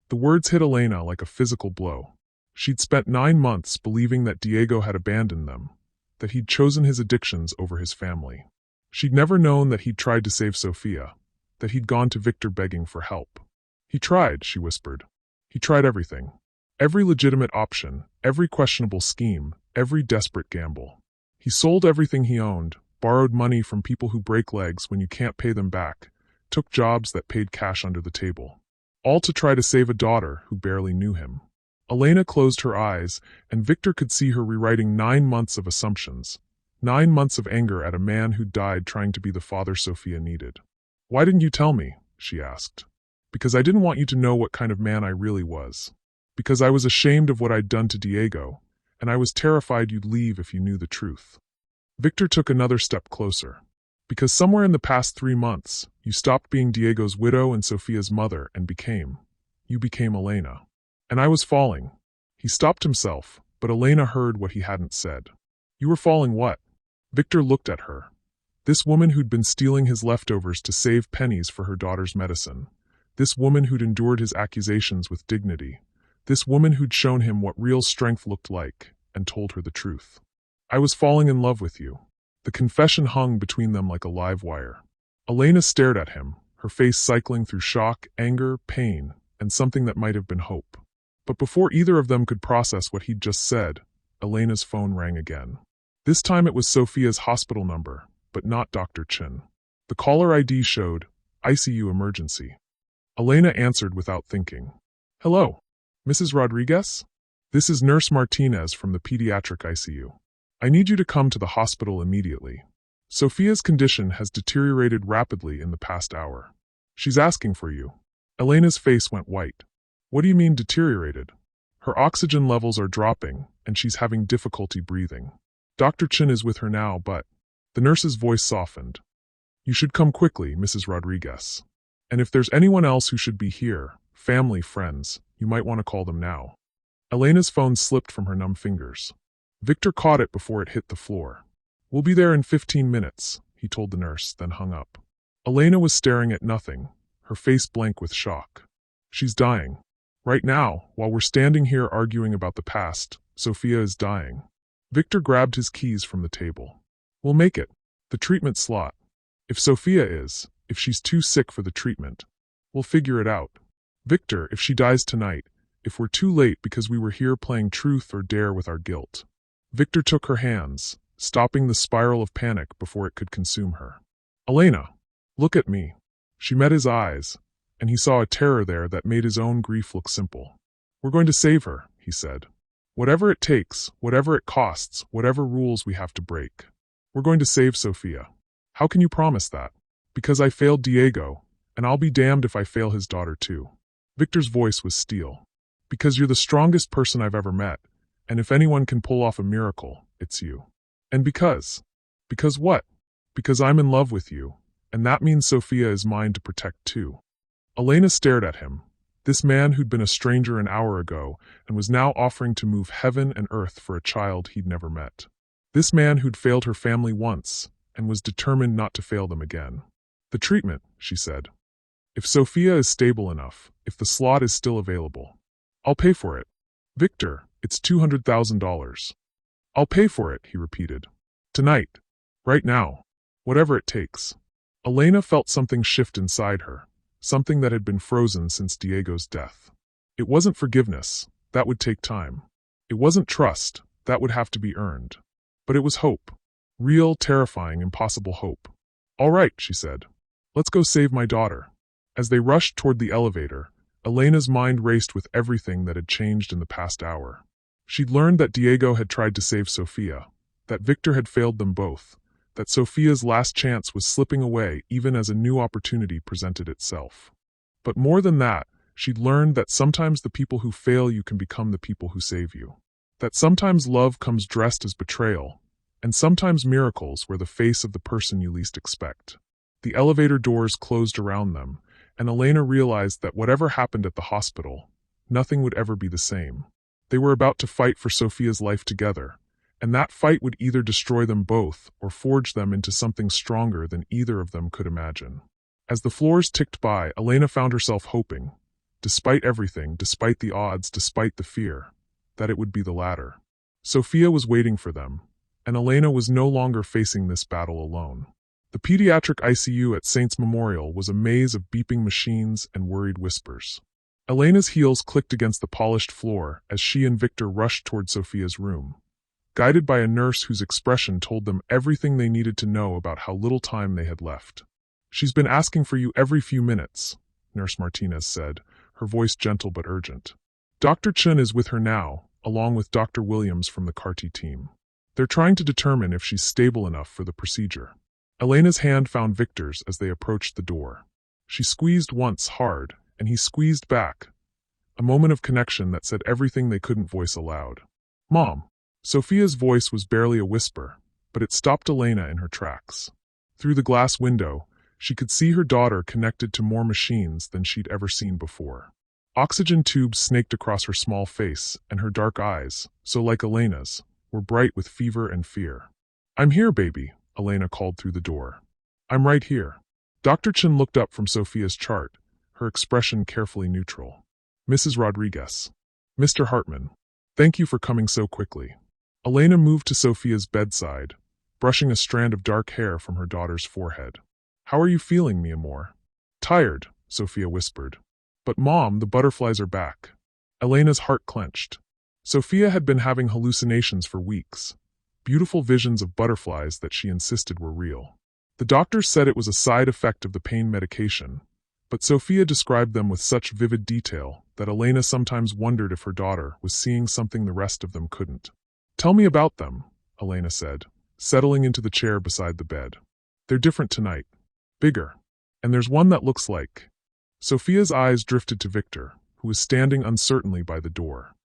S1: The words hit Elena like a physical blow. She'd spent 9 months believing that Diego had abandoned them, that he'd chosen his addictions over his family. She'd never known that he'd tried to save Sophia, that he'd gone to Victor begging for help. "He tried," she whispered. "He tried everything. Every legitimate option, every questionable scheme, every desperate gamble. He sold everything he owned, borrowed money from people who break legs when you can't pay them back, took jobs that paid cash under the table. All to try to save a daughter who barely knew him." Elena closed her eyes, and Victor could see her rewriting 9 months of assumptions, 9 months of anger at a man who died trying to be the father Sophia needed. "Why didn't you tell me?" she asked. "Because I didn't want you to know what kind of man I really was. Because I was ashamed of what I'd done to Diego, and I was terrified you'd leave if you knew the truth." Victor took another step closer. "Because somewhere in the past 3 months, you stopped being Diego's widow and Sophia's mother and you became Elena. And I was falling." He stopped himself, but Elena heard what he hadn't said. "You were falling what?" Victor looked at her. This woman who'd been stealing his leftovers to save pennies for her daughter's medicine. This woman who'd endured his accusations with dignity. This woman who'd shown him what real strength looked like and told her the truth. "I was falling in love with you." The confession hung between them like a live wire. Elena stared at him, her face cycling through shock, anger, pain, and something that might have been hope. But before either of them could process what he'd just said, Elena's phone rang again. This time it was Sophia's hospital number, but not Dr. Chin. The caller ID showed, "ICU emergency." Elena answered without thinking. "Hello, Mrs. Rodriguez? This is Nurse Martinez from the pediatric ICU. I need you to come to the hospital immediately. Sophia's condition has deteriorated rapidly in the past hour. She's asking for you." Elena's face went white. "What do you mean deteriorated?" "Her oxygen levels are dropping, and she's having difficulty breathing. Dr. Chin is with her now, but..." The nurse's voice softened. "You should come quickly, Mrs. Rodriguez. And if there's anyone else who should be here, family, friends, you might want to call them now." Elena's phone slipped from her numb fingers. Victor caught it before it hit the floor. "We'll be there in 15 minutes, he told the nurse, then hung up. Elena was staring at nothing, her face blank with shock. "She's dying. Right now, while we're standing here arguing about the past, Sophia is dying." Victor grabbed his keys from the table. "We'll make it. The treatment slot. If she's too sick for the treatment, we'll figure it out. Victor, if she dies tonight, if we're too late because we were here playing truth or dare with our guilt." Victor took her hands, stopping the spiral of panic before it could consume her. "Elena, look at me." She met his eyes, and he saw a terror there that made his own grief look simple. "We're going to save her," he said. "Whatever it takes, whatever it costs, whatever rules we have to break. We're going to save Sophia." "How can you promise that?" "Because I failed Diego, and I'll be damned if I fail his daughter too." Victor's voice was steel. "Because you're the strongest person I've ever met, and if anyone can pull off a miracle, it's you. And because what? Because I'm in love with you, and that means Sophia is mine to protect too." Elena stared at him, this man who'd been a stranger an hour ago and was now offering to move heaven and earth for a child he'd never met. This man who'd failed her family once and was determined not to fail them again. "The treatment," she said. "If Sophia is stable enough, if the slot is still available, I'll pay for it. Victor, it's $200,000. I'll pay for it, he repeated. Tonight. Right now. Whatever it takes. Elena felt something shift inside her, something that had been frozen since Diego's death. It wasn't forgiveness, that would take time. It wasn't trust, that would have to be earned. But it was hope. Real, terrifying, impossible hope. All right, she said. Let's go save my daughter. As they rushed toward the elevator, Elena's mind raced with everything that had changed in the past hour. She'd learned that Diego had tried to save Sofia, that Victor had failed them both, that Sofia's last chance was slipping away even as a new opportunity presented itself. But more than that, she'd learned that sometimes the people who fail you can become the people who save you. That sometimes love comes dressed as betrayal, and sometimes miracles wear the face of the person you least expect. The elevator doors closed around them, and Elena realized that whatever happened at the hospital, nothing would ever be the same. They were about to fight for Sofia's life together, and that fight would either destroy them both or forge them into something stronger than either of them could imagine. As the floors ticked by, Elena found herself hoping, despite everything, despite the odds, despite the fear, that it would be the latter. Sofia was waiting for them, and Elena was no longer facing this battle alone. The pediatric ICU at Saints Memorial was a maze of beeping machines and worried whispers. Elena's heels clicked against the polished floor as she and Victor rushed toward Sofia's room, guided by a nurse whose expression told them everything they needed to know about how little time they had left. "She's been asking for you every few minutes," Nurse Martinez said, her voice gentle but urgent. "Dr. Chen is with her now, along with Dr. Williams from the CAR-T team. They're trying to determine if she's stable enough for the procedure." Elena's hand found Victor's as they approached the door. She squeezed once hard, and he squeezed back, a moment of connection that said everything they couldn't voice aloud. "Mom." Sofia's voice was barely a whisper, but it stopped Elena in her tracks. Through the glass window, she could see her daughter connected to more machines than she'd ever seen before. Oxygen tubes snaked across her small face, and her dark eyes, so like Elena's, were bright with fever and fear. "I'm here, baby," Elena called through the door. "I'm right here." Dr. Chen looked up from Sofia's chart, her expression carefully neutral. "Mrs. Rodriguez." "Mr. Hartman. Thank you for coming so quickly." Elena moved to Sofia's bedside, brushing a strand of dark hair from her daughter's forehead. "How are you feeling, mi amor?" "Tired," Sofia whispered. "But Mom, the butterflies are back." Elena's heart clenched. Sofia had been having hallucinations for weeks, beautiful visions of butterflies that she insisted were real. The doctors said it was a side effect of the pain medication, but Sofia described them with such vivid detail that Elena sometimes wondered if her daughter was seeing something the rest of them couldn't. "Tell me about them," Elena said, settling into the chair beside the bed. "They're different tonight. Bigger. And there's one that looks like..." Sofia's eyes drifted to Victor, who was standing uncertainly by the door.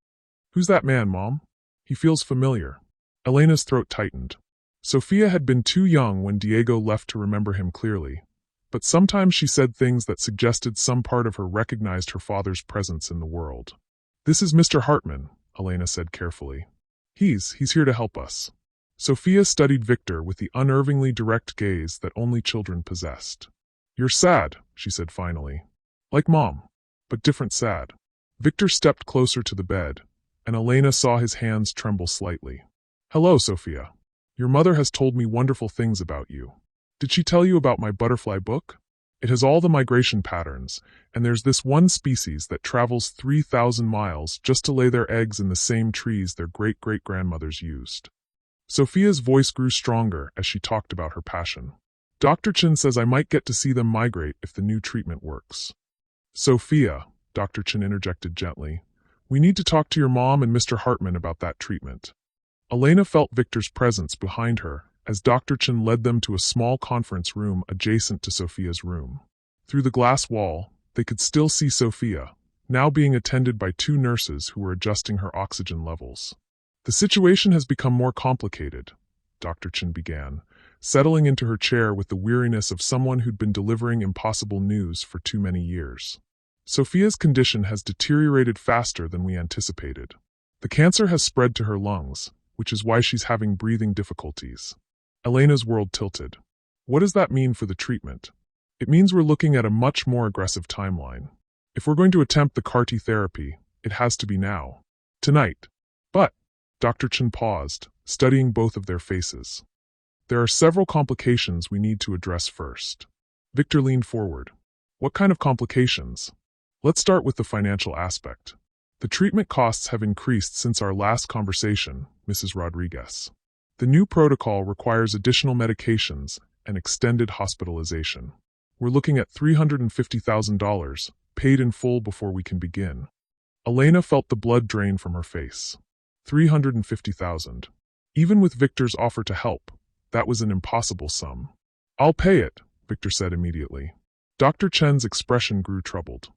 S1: "Who's that man, Mom? He feels familiar." Elena's throat tightened. Sofia had been too young when Diego left to remember him clearly, but sometimes she said things that suggested some part of her recognized her father's presence in the world. "This is Mr. Hartman," Elena said carefully. He's here to help us." Sofia studied Victor with the unnervingly direct gaze that only children possessed. "You're sad," she said finally. "Like Mom, but different sad." Victor stepped closer to the bed, and Elena saw his hands tremble slightly. "Hello, Sofia. Your mother has told me wonderful things about you. Did she tell you about my butterfly book? It has all the migration patterns, and there's this one species that travels 3,000 miles just to lay their eggs in the same trees their great-great-grandmothers used." Sofia's voice grew stronger as she talked about her passion. "Dr. Chen says I might get to see them migrate if the new treatment works." "Sofia," Dr. Chen interjected gently, "we need to talk to your mom and Mr. Hartman about that treatment." Elena felt Victor's presence behind her as Dr. Chen led them to a small conference room adjacent to Sofia's room. Through the glass wall, they could still see Sofia, now being attended by two nurses who were adjusting her oxygen levels. "The situation has become more complicated," Dr. Chen began, settling into her chair with the weariness of someone who'd been delivering impossible news for too many years. "Sofia's condition has deteriorated faster than we anticipated. The cancer has spread to her lungs, which is why she's having breathing difficulties." Elena's world tilted. "What does that mean for the treatment?" "It means we're looking at a much more aggressive timeline. If we're going to attempt the CAR-T therapy, it has to be now." Tonight. But, Dr. Chen paused, studying both of their faces. There are several complications we need to address first. Victor leaned forward. What kind of complications? Let's start with the financial aspect. The treatment costs have increased since our last conversation, Mrs. Rodriguez. The new protocol requires additional medications and extended hospitalization. We're looking at $350,000, paid in full before we can begin. Elena felt the blood drain from her face. $350,000. Even with Victor's offer to help, that was an impossible sum. I'll pay it, Victor said immediately. Dr. Chen's expression grew troubled.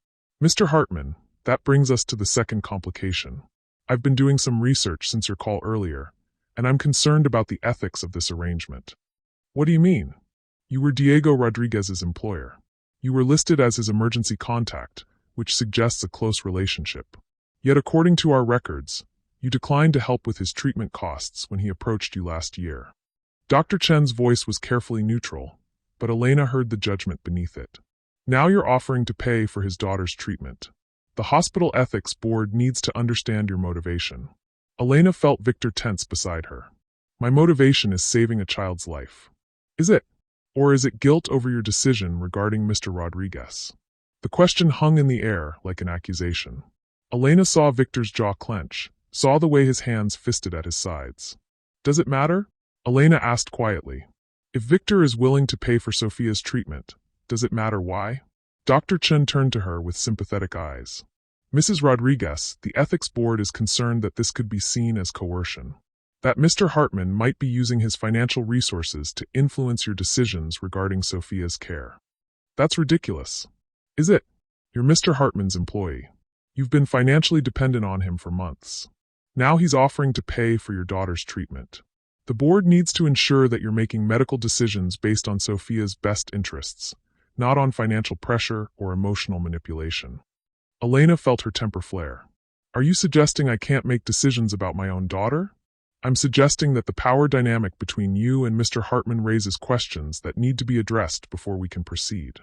S1: Mr. Hartman, that brings us to the second complication. I've been doing some research since your call earlier, and I'm concerned about the ethics of this arrangement. What do you mean? You were Diego Rodriguez's employer. You were listed as his emergency contact, which suggests a close relationship. Yet according to our records, you declined to help with his treatment costs when he approached you last year. Dr. Chen's voice was carefully neutral, but Elena heard the judgment beneath it. Now you're offering to pay for his daughter's treatment. The Hospital Ethics Board needs to understand your motivation. Elena felt Victor tense beside her. My motivation is saving a child's life. Is it? Or is it guilt over your decision regarding Mr. Rodriguez? The question hung in the air like an accusation. Elena saw Victor's jaw clench, saw the way his hands fisted at his sides. Does it matter? Elena asked quietly. If Victor is willing to pay for Sophia's treatment, does it matter why? Dr. Chen turned to her with sympathetic eyes. Mrs. Rodriguez, the ethics board is concerned that this could be seen as coercion. That Mr. Hartman might be using his financial resources to influence your decisions regarding Sophia's care. That's ridiculous. Is it? You're Mr. Hartman's employee. You've been financially dependent on him for months. Now he's offering to pay for your daughter's treatment. The board needs to ensure that you're making medical decisions based on Sophia's best interests, not on financial pressure or emotional manipulation. Elena felt her temper flare. Are you suggesting I can't make decisions about my own daughter? I'm suggesting that the power dynamic between you and Mr. Hartman raises questions that need to be addressed before we can proceed.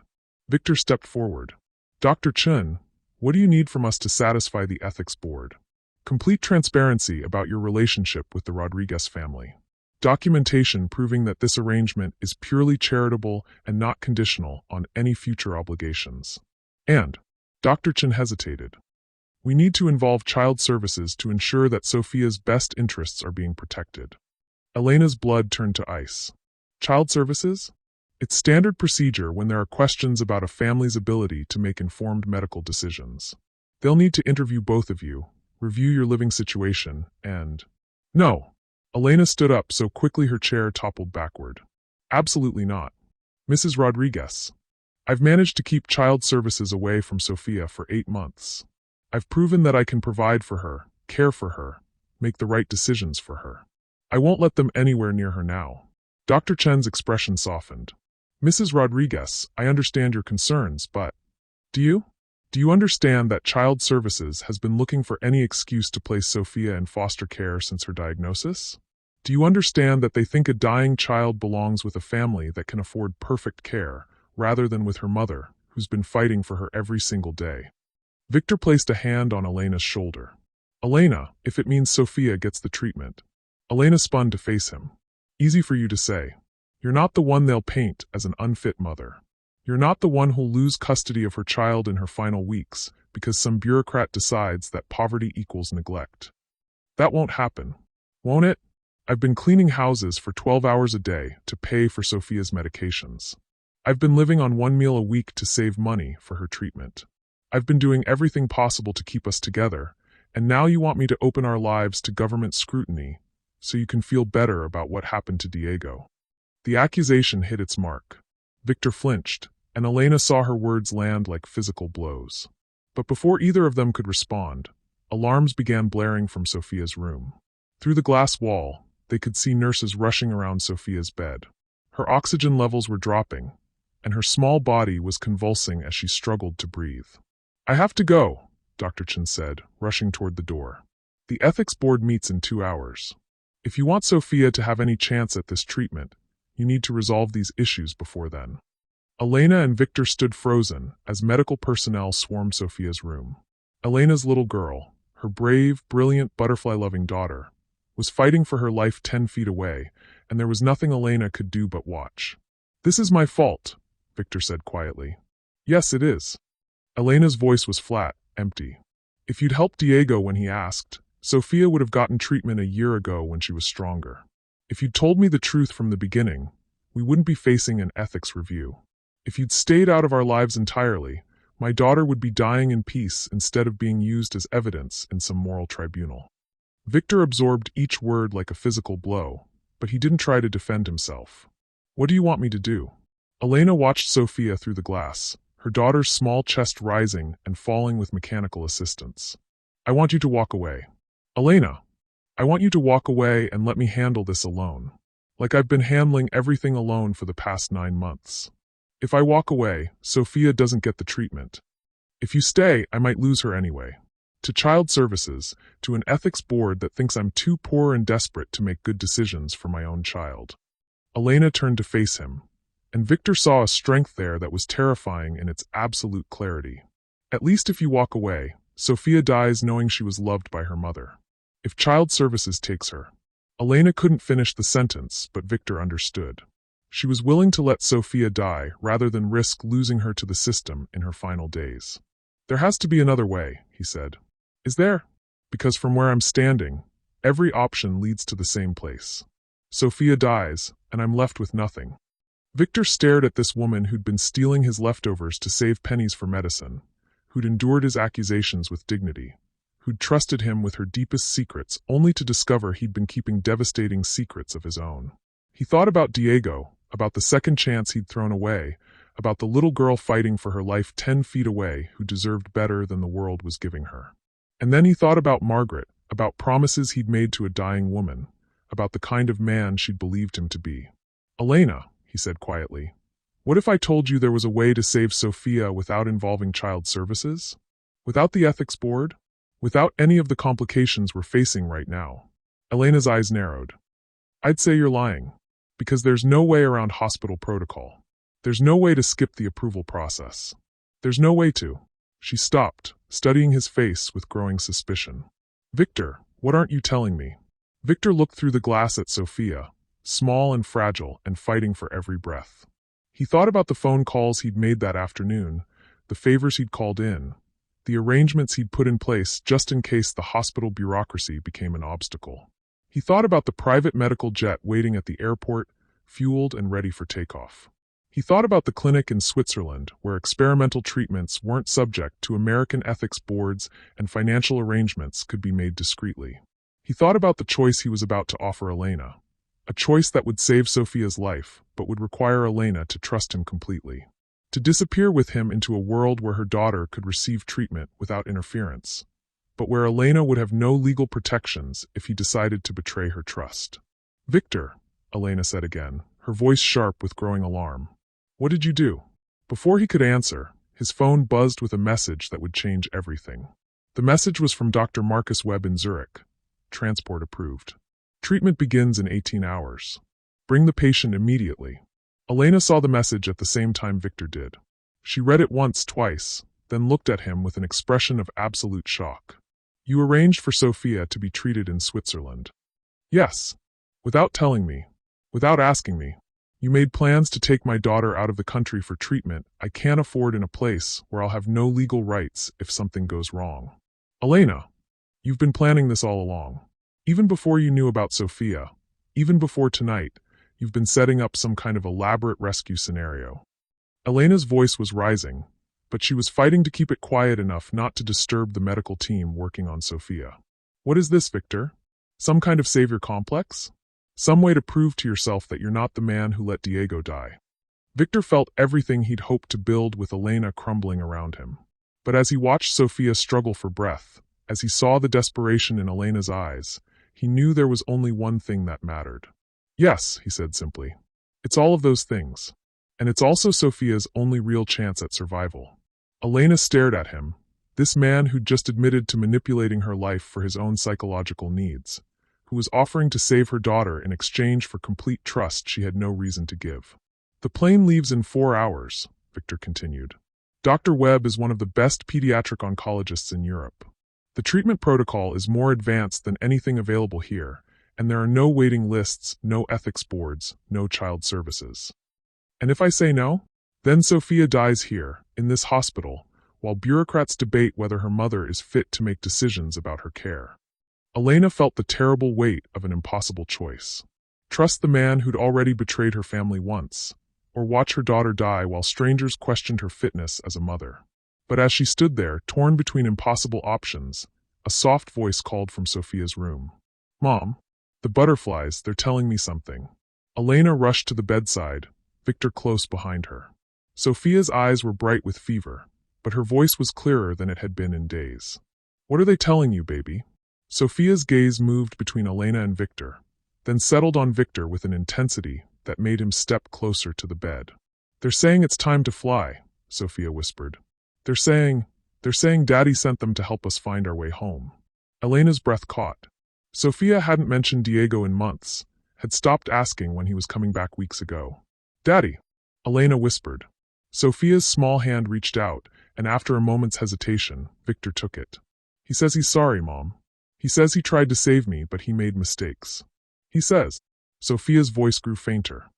S1: Victor stepped forward. Dr. Chen, what do you need from us to satisfy the ethics board? Complete transparency about your relationship with the Rodriguez family. Documentation proving that this arrangement is purely charitable and not conditional on any future obligations. And, Dr. Chen hesitated. We need to involve child services to ensure that Sophia's best interests are being protected. Elena's blood turned to ice. Child services? It's standard procedure when there are questions about a family's ability to make informed medical decisions. They'll need to interview both of you, review your living situation, and... No! Elena stood up so quickly her chair toppled backward. Absolutely not. Mrs. Rodriguez. I've managed to keep child services away from Sophia for 8 months. I've proven that I can provide for her, care for her, make the right decisions for her. I won't let them anywhere near her now. Dr. Chen's expression softened. Mrs. Rodriguez, I understand your concerns, but... Do you understand that child services has been looking for any excuse to place Sophia in foster care since her diagnosis? Do you understand that they think a dying child belongs with a family that can afford perfect care, rather than with her mother, who's been fighting for her every single day? Victor placed a hand on Elena's shoulder. Elena, if it means Sophia gets the treatment. Elena spun to face him. Easy for you to say. You're not the one they'll paint as an unfit mother. You're not the one who'll lose custody of her child in her final weeks because some bureaucrat decides that poverty equals neglect. That won't happen, won't it? I've been cleaning houses for 12 hours a day to pay for Sophia's medications. I've been living on 1 meal a week to save money for her treatment. I've been doing everything possible to keep us together, and now you want me to open our lives to government scrutiny so you can feel better about what happened to Diego. The accusation hit its mark. Victor flinched, and Elena saw her words land like physical blows. But before either of them could respond, alarms began blaring from Sophia's room. Through the glass wall, they could see nurses rushing around Sophia's bed. Her oxygen levels were dropping, and her small body was convulsing as she struggled to breathe. I have to go, Dr. Chen said, rushing toward the door. The ethics board meets in 2 hours. If you want Sophia to have any chance at this treatment, you need to resolve these issues before then. Elena and Victor stood frozen as medical personnel swarmed Sophia's room. Elena's little girl, her brave, brilliant, butterfly-loving daughter, was fighting for her life 10 feet away, and there was nothing Elena could do but watch. "This is my fault," Victor said quietly. "Yes, it is." Elena's voice was flat, empty. "If you'd helped Diego when he asked, Sophia would have gotten treatment a year ago when she was stronger. If you'd told me the truth from the beginning, we wouldn't be facing an ethics review. If you'd stayed out of our lives entirely, my daughter would be dying in peace instead of being used as evidence in some moral tribunal." Victor absorbed each word like a physical blow, but he didn't try to defend himself. "What do you want me to do?" Elena watched Sophia through the glass, her daughter's small chest rising and falling with mechanical assistance. "I want you to walk away. Elena, I want you to walk away and let me handle this alone. Like I've been handling everything alone for the past 9 months. If I walk away, Sophia doesn't get the treatment. If you stay, I might lose her anyway. To child services, to an ethics board that thinks I'm too poor and desperate to make good decisions for my own child." Elena turned to face him, and Victor saw a strength there that was terrifying in its absolute clarity. "At least if you walk away, Sophia dies knowing she was loved by her mother. If child services takes her." Elena couldn't finish the sentence, but Victor understood. She was willing to let Sophia die rather than risk losing her to the system in her final days. "There has to be another way," he said. "Is there? Because from where I'm standing, every option leads to the same place. Sophia dies, and I'm left with nothing." Victor stared at this woman who'd been stealing his leftovers to save pennies for medicine, who'd endured his accusations with dignity, who'd trusted him with her deepest secrets only to discover he'd been keeping devastating secrets of his own. He thought about Diego, about the second chance he'd thrown away, about the little girl fighting for her life 10 feet away who deserved better than the world was giving her. And then he thought about Margaret, about promises he'd made to a dying woman, about the kind of man she'd believed him to be. "Elena," he said quietly, "what if I told you there was a way to save Sophia without involving child services? Without the ethics board? Without any of the complications we're facing right now?" Elena's eyes narrowed. "I'd say you're lying. Because there's no way around hospital protocol. There's no way to skip the approval process. There's no way to." She stopped, studying his face with growing suspicion. "Victor, what aren't you telling me?" Victor looked through the glass at Sophia, small and fragile and fighting for every breath. He thought about the phone calls he'd made that afternoon, the favors he'd called in, the arrangements he'd put in place just in case the hospital bureaucracy became an obstacle. He thought about the private medical jet waiting at the airport, fueled and ready for takeoff. He thought about the clinic in Switzerland where experimental treatments weren't subject to American ethics boards and financial arrangements could be made discreetly. He thought about the choice he was about to offer Elena, a choice that would save Sophia's life but would require Elena to trust him completely, to disappear with him into a world where her daughter could receive treatment without interference, but where Elena would have no legal protections if he decided to betray her trust. "Victor," Elena said again, her voice sharp with growing alarm. "What did you do?" Before he could answer, his phone buzzed with a message that would change everything. The message was from Dr. Marcus Webb in Zurich. Transport approved. Treatment begins in 18 hours. Bring the patient immediately. Elena saw the message at the same time Victor did. She read it once, twice, then looked at him with an expression of absolute shock. "You arranged for Sophia to be treated in Switzerland?" "Yes. Without telling me. Without asking me. You made plans to take my daughter out of the country for treatment I can't afford in a place where I'll have no legal rights if something goes wrong. Elena, you've been planning this all along. Even before you knew about Sophia, even before tonight, you've been setting up some kind of elaborate rescue scenario." Elena's voice was rising, but she was fighting to keep it quiet enough not to disturb the medical team working on Sophia. "What is this, Victor? Some kind of savior complex? Some way to prove to yourself that you're not the man who let Diego die?" Victor felt everything he'd hoped to build with Elena crumbling around him. But as he watched Sophia struggle for breath, as he saw the desperation in Elena's eyes, he knew there was only one thing that mattered. "Yes," he said simply. "It's all of those things. And it's also Sophia's only real chance at survival." Elena stared at him, this man who'd just admitted to manipulating her life for his own psychological needs, who was offering to save her daughter in exchange for complete trust she had no reason to give. "The plane leaves in 4 hours, Victor continued. "Dr. Webb is one of the best pediatric oncologists in Europe. The treatment protocol is more advanced than anything available here, and there are no waiting lists, no ethics boards, no child services. And if I say no? Then Sophia dies here, in this hospital, while bureaucrats debate whether her mother is fit to make decisions about her care. Elena felt the terrible weight of an impossible choice. Trust the man who'd already betrayed her family once, or watch her daughter die while strangers questioned her fitness as a mother. But as she stood there, torn between impossible options, a soft voice called from Sophia's room. "Mom, the butterflies, they're telling me something." Elena rushed to the bedside, Victor close behind her. Sophia's eyes were bright with fever, but her voice was clearer than it had been in days. "What are they telling you, baby?" Sophia's gaze moved between Elena and Victor, then settled on Victor with an intensity that made him step closer to the bed. "They're saying it's time to fly," Sophia whispered. They're saying Daddy sent them to help us find our way home." Elena's breath caught. Sophia hadn't mentioned Diego in months, had stopped asking when he was coming back weeks ago. "Daddy," Elena whispered. Sophia's small hand reached out, and after a moment's hesitation, Victor took it. "He says he's sorry, Mom. He says he tried to save me, but he made mistakes. He says," Sophia's voice grew fainter,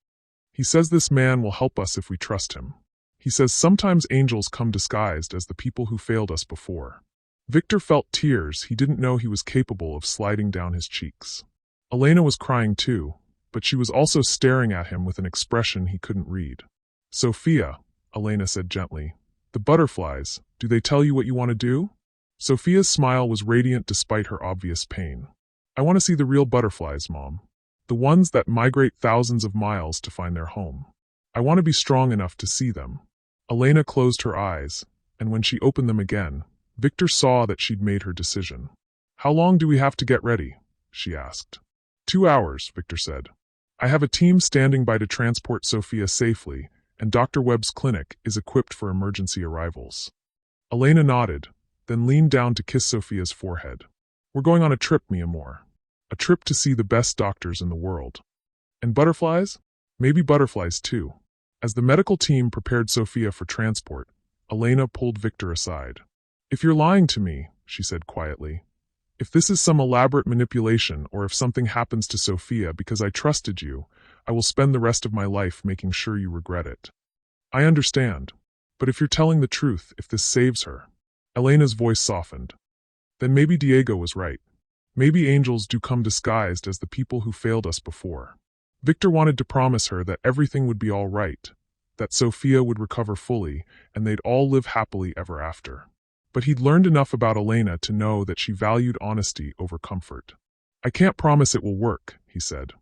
S1: "he says this man will help us if we trust him. He says sometimes angels come disguised as the people who failed us before." Victor felt tears he didn't know he was capable of sliding down his cheeks. Elena was crying too, but she was also staring at him with an expression he couldn't read. "Sophia," Elena said gently, "the butterflies, do they tell you what you want to do?" Sophia's smile was radiant despite her obvious pain. "I want to see the real butterflies, Mom. The ones that migrate thousands of miles to find their home. I want to be strong enough to see them." Elena closed her eyes, and when she opened them again, Victor saw that she'd made her decision. "How long do we have to get ready?" she asked. 2 hours, Victor said. "I have a team standing by to transport Sophia safely, and Dr. Webb's clinic is equipped for emergency arrivals." Elena nodded, then leaned down to kiss Sophia's forehead. "We're going on a trip, mi amor. A trip to see the best doctors in the world. And butterflies? Maybe butterflies too." As the medical team prepared Sophia for transport, Elena pulled Victor aside. "If you're lying to me," she said quietly, "if this is some elaborate manipulation or if something happens to Sophia because I trusted you, I will spend the rest of my life making sure you regret it." "I understand. But if you're telling the truth, if this saves her..." Elena's voice softened. "Then maybe Diego was right. Maybe angels do come disguised as the people who failed us before." Victor wanted to promise her that everything would be all right, that Sophia would recover fully, and they'd all live happily ever after. But he'd learned enough about Elena to know that she valued honesty over comfort. "I can't promise it will work," he said.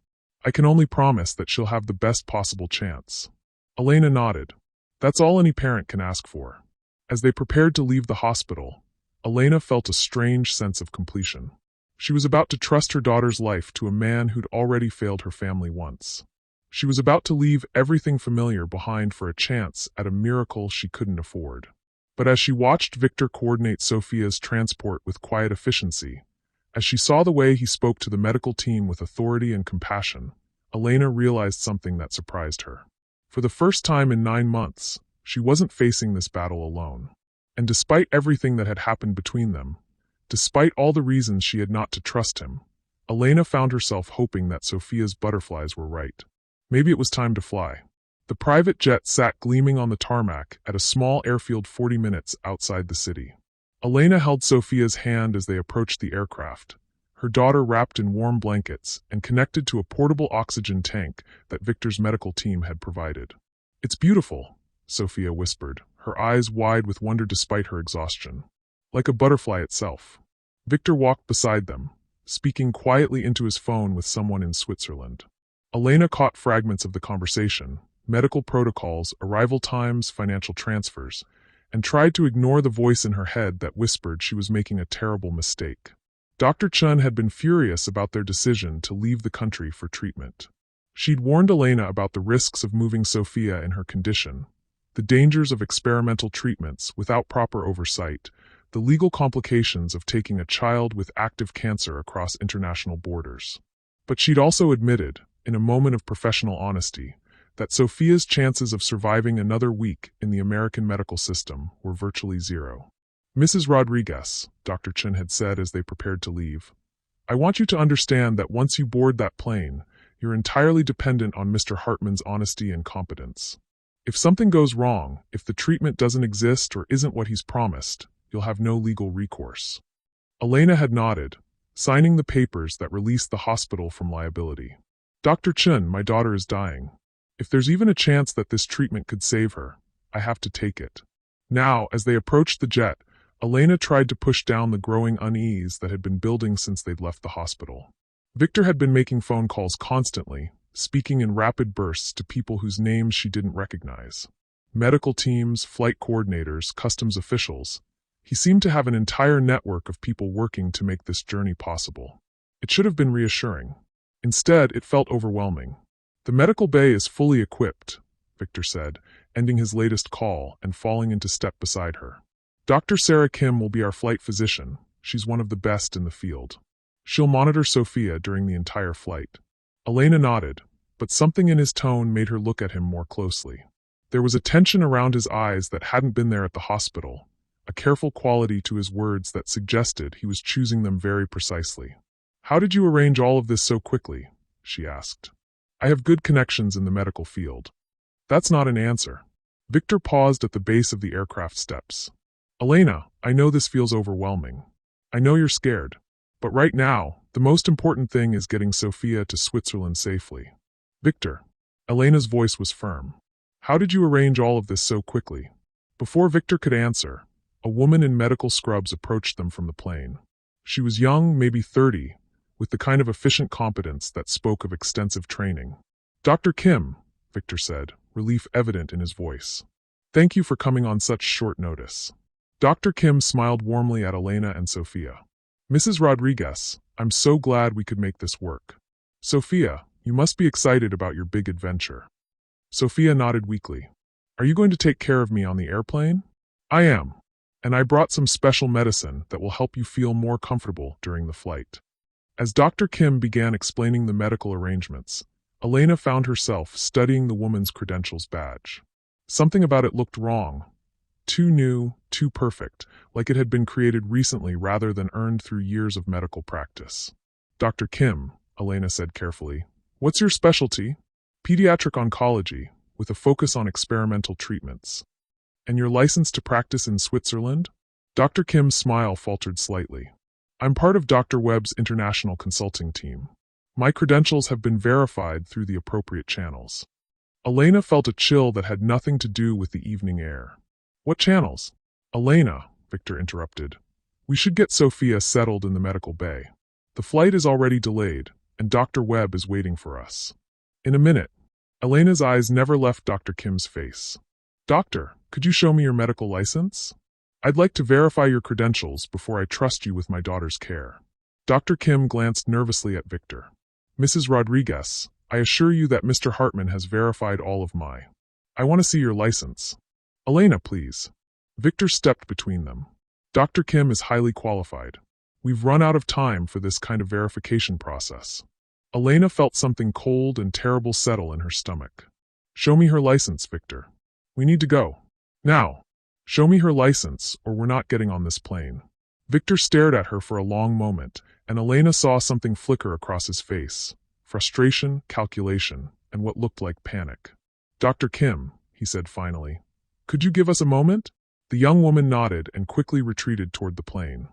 S1: "I can only promise that she'll have the best possible chance." Elena nodded. That's all any parent can ask for. As they prepared to leave the hospital, Elena felt a strange sense of completion. She was about to trust her daughter's life to a man who'd already failed her family once. She was about to leave everything familiar behind for a chance at a miracle she couldn't afford. But as she watched Victor coordinate Sophia's transport with quiet efficiency, as she saw the way he spoke to the medical team with authority and compassion, Elena realized something that surprised her. For the first time in 9 months, she wasn't facing this battle alone. And despite everything that had happened between them, despite all the reasons she had not to trust him, Elena found herself hoping that Sophia's butterflies were right. Maybe it was time to fly. The private jet sat gleaming on the tarmac at a small airfield 40 minutes outside the city. Elena held Sophia's hand as they approached the aircraft, her daughter wrapped in warm blankets and connected to a portable oxygen tank that Victor's medical team had provided. "It's beautiful," Sophia whispered, her eyes wide with wonder despite her exhaustion. "Like a butterfly itself." Victor walked beside them, speaking quietly into his phone with someone in Switzerland. Elena caught fragments of the conversation, medical protocols, arrival times, financial transfers, and tried to ignore the voice in her head that whispered she was making a terrible mistake. Dr. Chun had been furious about their decision to leave the country for treatment. She'd warned Elena about the risks of moving Sophia in her condition, the dangers of experimental treatments without proper oversight, the legal complications of taking a child with active cancer across international borders. But she'd also admitted, in a moment of professional honesty, that Sophia's chances of surviving another week in the American medical system were virtually zero. Mrs. Rodriguez, Dr. Chen had said as they prepared to leave, I want you to understand that once you board that plane, you're entirely dependent on Mr. Hartman's honesty and competence. If something goes wrong, if the treatment doesn't exist or isn't what he's promised, you'll have no legal recourse. Elena had nodded, signing the papers that released the hospital from liability. Dr. Chen, my daughter is dying. If there's even a chance that this treatment could save her, I have to take it. Now, as they approached the jet, Elena tried to push down the growing unease that had been building since they'd left the hospital. Victor had been making phone calls constantly, speaking in rapid bursts to people whose names she didn't recognize. Medical teams, flight coordinators, customs officials. He seemed to have an entire network of people working to make this journey possible. It should have been reassuring. Instead, it felt overwhelming. The medical bay is fully equipped, Victor said, ending his latest call and falling into step beside her. Dr. Sarah Kim will be our flight physician. She's one of the best in the field. She'll monitor Sophia during the entire flight. Elena nodded, but something in his tone made her look at him more closely. There was a tension around his eyes that hadn't been there at the hospital, a careful quality to his words that suggested he was choosing them very precisely. How did you arrange all of this so quickly? She asked. I have good connections in the medical field. That's not an answer. Victor paused at the base of the aircraft steps. Elena, I know this feels overwhelming. I know you're scared. But right now, the most important thing is getting Sophia to Switzerland safely. Victor. Elena's voice was firm. How did you arrange all of this so quickly? Before Victor could answer, a woman in medical scrubs approached them from the plane. She was young, maybe 30, with the kind of efficient competence that spoke of extensive training. Dr. Kim, Victor said, relief evident in his voice. Thank you for coming on such short notice. Dr. Kim smiled warmly at Elena and Sophia. Mrs. Rodriguez, I'm so glad we could make this work. Sophia, you must be excited about your big adventure. Sophia nodded weakly. Are you going to take care of me on the airplane? I am. And I brought some special medicine that will help you feel more comfortable during the flight. As Dr. Kim began explaining the medical arrangements, Elena found herself studying the woman's credentials badge. Something about it looked wrong. Too new, too perfect, like it had been created recently rather than earned through years of medical practice. Dr. Kim, Elena said carefully, what's your specialty? Pediatric oncology, with a focus on experimental treatments. And you're licensed to practice in Switzerland? Dr. Kim's smile faltered slightly. I'm part of Dr. Webb's international consulting team. My credentials have been verified through the appropriate channels. Elena felt a chill that had nothing to do with the evening air. What channels? Elena, Victor interrupted. We should get Sophia settled in the medical bay. The flight is already delayed, and Dr. Webb is waiting for us. In a minute. Elena's eyes never left Dr. Kim's face. Doctor, could you show me your medical license? I'd like to verify your credentials before I trust you with my daughter's care. Dr. Kim glanced nervously at Victor. Mrs. Rodriguez, I assure you that Mr. Hartman has verified all of my. I want to see your license. Elena, please. Victor stepped between them. Dr. Kim is highly qualified. We've run out of time for this kind of verification process. Elena felt something cold and terrible settle in her stomach. Show me her license, Victor. We need to go. Now. Show me her license, or we're not getting on this plane. Victor stared at her for a long moment, and Elena saw something flicker across his face. Frustration, calculation, and what looked like panic. Dr. Kim, he said finally, could you give us a moment? The young woman nodded and quickly retreated toward the plane.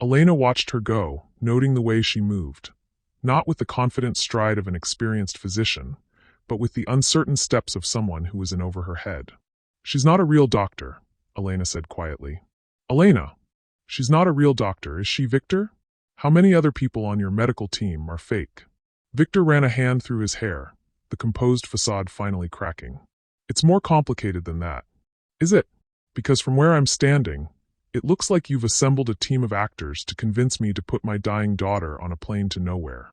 S1: Elena watched her go, noting the way she moved. Not with the confident stride of an experienced physician, but with the uncertain steps of someone who was in over her head. She's not a real doctor, Elena said quietly. Elena, she's not a real doctor, is she, Victor? How many other people on your medical team are fake? Victor ran a hand through his hair, the composed facade finally cracking. It's more complicated than that. Is it? Because from where I'm standing, it looks like you've assembled a team of actors to convince me to put my dying daughter on a plane to nowhere.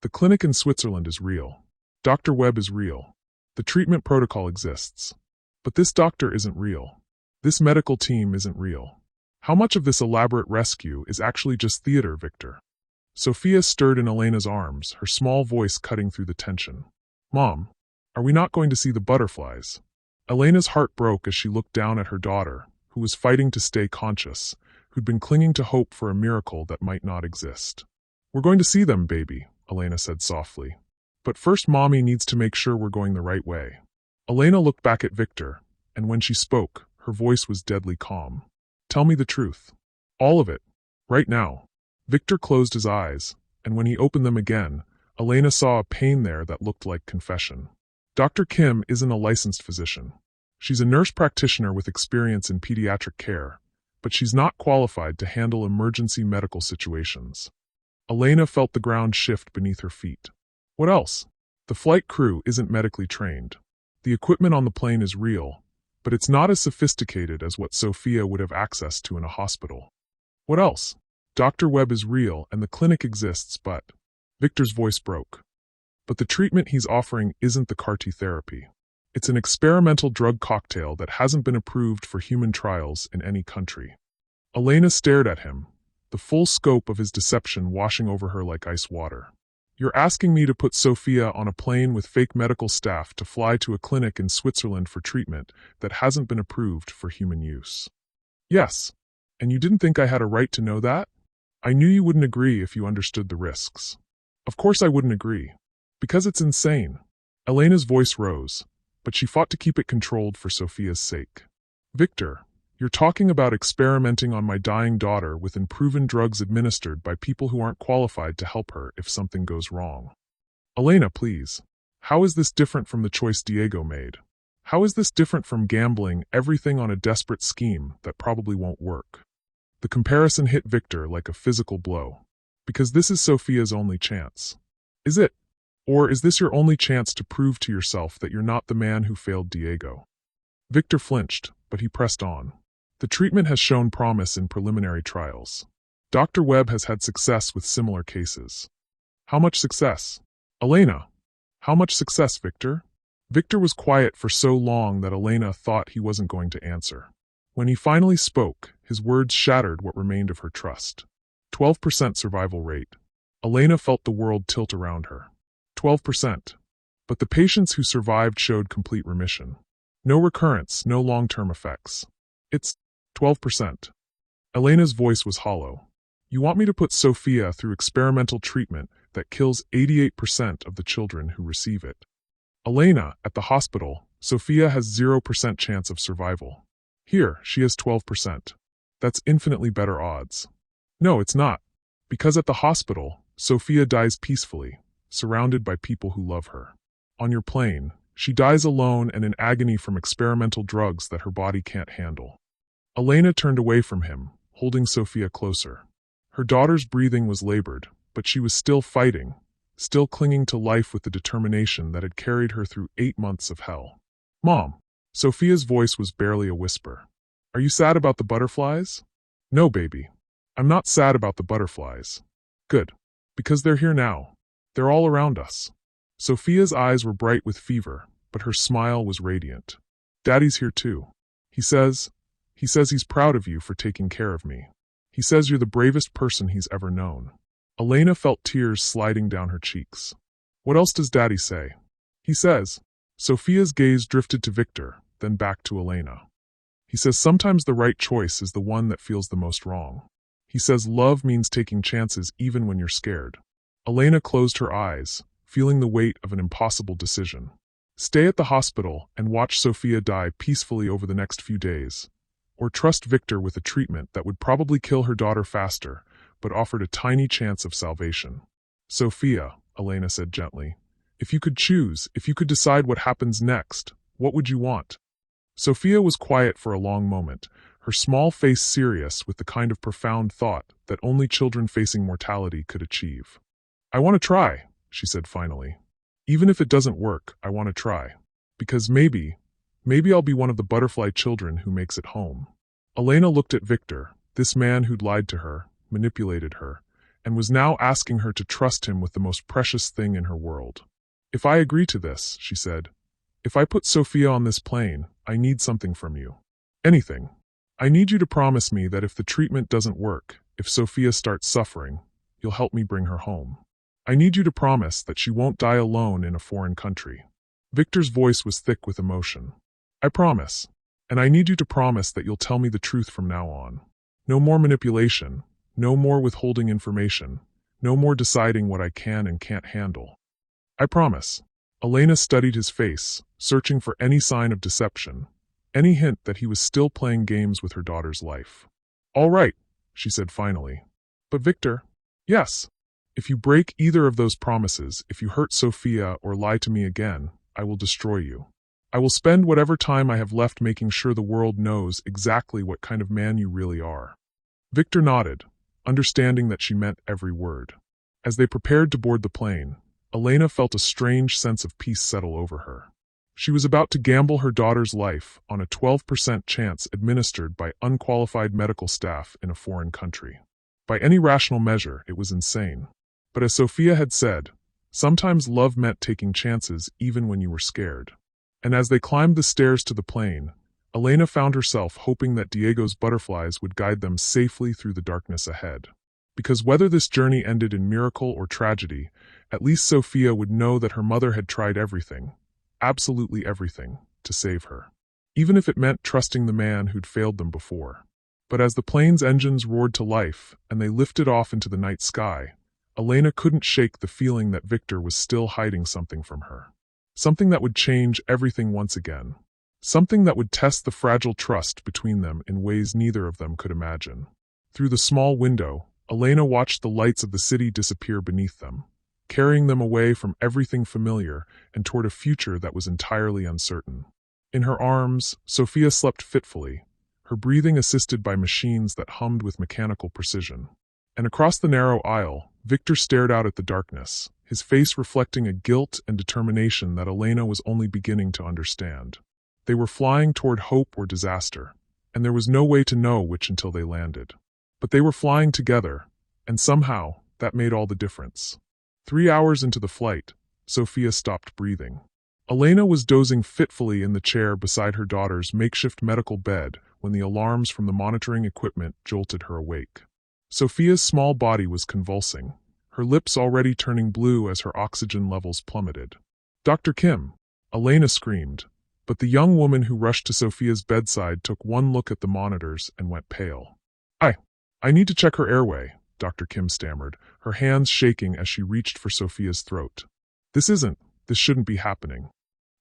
S1: The clinic in Switzerland is real. Dr. Webb is real. The treatment protocol exists. But this doctor isn't real. This medical team isn't real. How much of this elaborate rescue is actually just theater, Victor? Sophia stirred in Elena's arms, her small voice cutting through the tension. Mom, are we not going to see the butterflies? Elena's heart broke as she looked down at her daughter, who was fighting to stay conscious, who'd been clinging to hope for a miracle that might not exist. "We're going to see them, baby," Elena said softly. "But first Mommy needs to make sure we're going the right way." Elena looked back at Victor, and when she spoke, her voice was deadly calm. "Tell me the truth. All of it. Right now." Victor closed his eyes, and when he opened them again, Elena saw a pain there that looked like confession. Dr. Kim isn't a licensed physician. She's a nurse practitioner with experience in pediatric care, but she's not qualified to handle emergency medical situations. Elena felt the ground shift beneath her feet. What else? The flight crew isn't medically trained. The equipment on the plane is real, but it's not as sophisticated as what Sophia would have access to in a hospital. What else? Dr. Webb is real and the clinic exists, but... Victor's voice broke. But the treatment he's offering isn't the CAR-T therapy. It's an experimental drug cocktail that hasn't been approved for human trials in any country. Elena stared at him, the full scope of his deception washing over her like ice water. "You're asking me to put Sophia on a plane with fake medical staff to fly to a clinic in Switzerland for treatment that hasn't been approved for human use." "Yes. And you didn't think I had a right to know that? I knew you wouldn't agree if you understood the risks." "Of course I wouldn't agree. Because it's insane." Elena's voice rose, but she fought to keep it controlled for Sophia's sake. "Victor, you're talking about experimenting on my dying daughter with unproven drugs administered by people who aren't qualified to help her if something goes wrong. Elena, please. How is this different from the choice Diego made? How is this different from gambling everything on a desperate scheme that probably won't work?" The comparison hit Victor like a physical blow. "Because this is Sophia's only chance." "Is it? Or is this your only chance to prove to yourself that you're not the man who failed Diego?" Victor flinched, but he pressed on. "The treatment has shown promise in preliminary trials. Dr. Webb has had success with similar cases." "How much success?" "Elena, how much success, Victor?" Victor was quiet for so long that Elena thought he wasn't going to answer. When he finally spoke, his words shattered what remained of her trust. 12% survival rate. Elena felt the world tilt around her. 12%. But the patients who survived showed complete remission. No recurrence, no long-term effects. It's 12%. Elena's voice was hollow. "You want me to put Sophia through experimental treatment that kills 88% of the children who receive it? Elena, at the hospital, Sophia has 0% chance of survival. Here, she has 12%. That's infinitely better odds." "No, it's not. Because at the hospital, Sophia dies peacefully, surrounded by people who love her. On your plane, she dies alone and in agony from experimental drugs that her body can't handle." Elena turned away from him, holding Sophia closer. Her daughter's breathing was labored, but she was still fighting, still clinging to life with the determination that had carried her through 8 months of hell. "Mom." Sophia's voice was barely a whisper. "Are you sad about the butterflies?" "No, baby. I'm not sad about the butterflies." "Good. Because they're here now. They're all around us." Sophia's eyes were bright with fever, but her smile was radiant. "Daddy's here too. He says he's proud of you for taking care of me. He says you're the bravest person he's ever known." Elena felt tears sliding down her cheeks. "What else does Daddy say?" "He says..." Sophia's gaze drifted to Victor, then back to Elena. "He says sometimes the right choice is the one that feels the most wrong. He says love means taking chances even when you're scared." Elena closed her eyes, feeling the weight of an impossible decision. Stay at the hospital and watch Sophia die peacefully over the next few days, or trust Victor with a treatment that would probably kill her daughter faster, but offered a tiny chance of salvation. "Sophia," Elena said gently, if you could choose, if you could decide what happens next, what would you want?" Sophia was quiet for a long moment, her small face serious with the kind of profound thought that only children facing mortality could achieve. "I want to try," she said finally. "Even if it doesn't work, I want to try. Because maybe I'll be one of the butterfly children who makes it home." Elena looked at Victor, this man who'd lied to her, manipulated her, and was now asking her to trust him with the most precious thing in her world. "If I agree to this," she said, "if I put Sophia on this plane, I need something from you. Anything. I need you to promise me that if the treatment doesn't work, if Sophia starts suffering, you'll help me bring her home. I need you to promise that she won't die alone in a foreign country." Victor's voice was thick with emotion. "I promise. And I need you to promise that you'll tell me the truth from now on." No more manipulation. No more withholding information. No more deciding what I can and can't handle. I promise. Elena studied his face, searching for any sign of deception, any hint that he was still playing games with her daughter's life. All right, she said finally. But Victor? Yes. If you break either of those promises, if you hurt Sophia or lie to me again, I will destroy you. I will spend whatever time I have left making sure the world knows exactly what kind of man you really are. Victor nodded, understanding that she meant every word. As they prepared to board the plane, Elena felt a strange sense of peace settle over her. She was about to gamble her daughter's life on a 12% chance administered by unqualified medical staff in a foreign country. By any rational measure, it was insane. But as Sophia had said, sometimes love meant taking chances even when you were scared. And as they climbed the stairs to the plane, Elena found herself hoping that Diego's butterflies would guide them safely through the darkness ahead. Because whether this journey ended in miracle or tragedy, at least Sophia would know that her mother had tried everything, absolutely everything, to save her. Even if it meant trusting the man who'd failed them before. But as the plane's engines roared to life and they lifted off into the night sky, Elena couldn't shake the feeling that Victor was still hiding something from her. Something that would change everything once again. Something that would test the fragile trust between them in ways neither of them could imagine. Through the small window, Elena watched the lights of the city disappear beneath them, carrying them away from everything familiar and toward a future that was entirely uncertain. In her arms, Sophia slept fitfully, her breathing assisted by machines that hummed with mechanical precision. And across the narrow aisle, Victor stared out at the darkness, his face reflecting a guilt and determination that Elena was only beginning to understand. They were flying toward hope or disaster, and there was no way to know which until they landed. But they were flying together, and somehow, that made all the difference. 3 hours into the flight, Sophia stopped breathing. Elena was dozing fitfully in the chair beside her daughter's makeshift medical bed when the alarms from the monitoring equipment jolted her awake. Sophia's small body was convulsing, her lips already turning blue as her oxygen levels plummeted. "Dr. Kim!" Elena screamed, but the young woman who rushed to Sophia's bedside took one look at the monitors and went pale. I need to check her airway," Dr. Kim stammered, her hands shaking as she reached for Sophia's throat. This shouldn't be happening."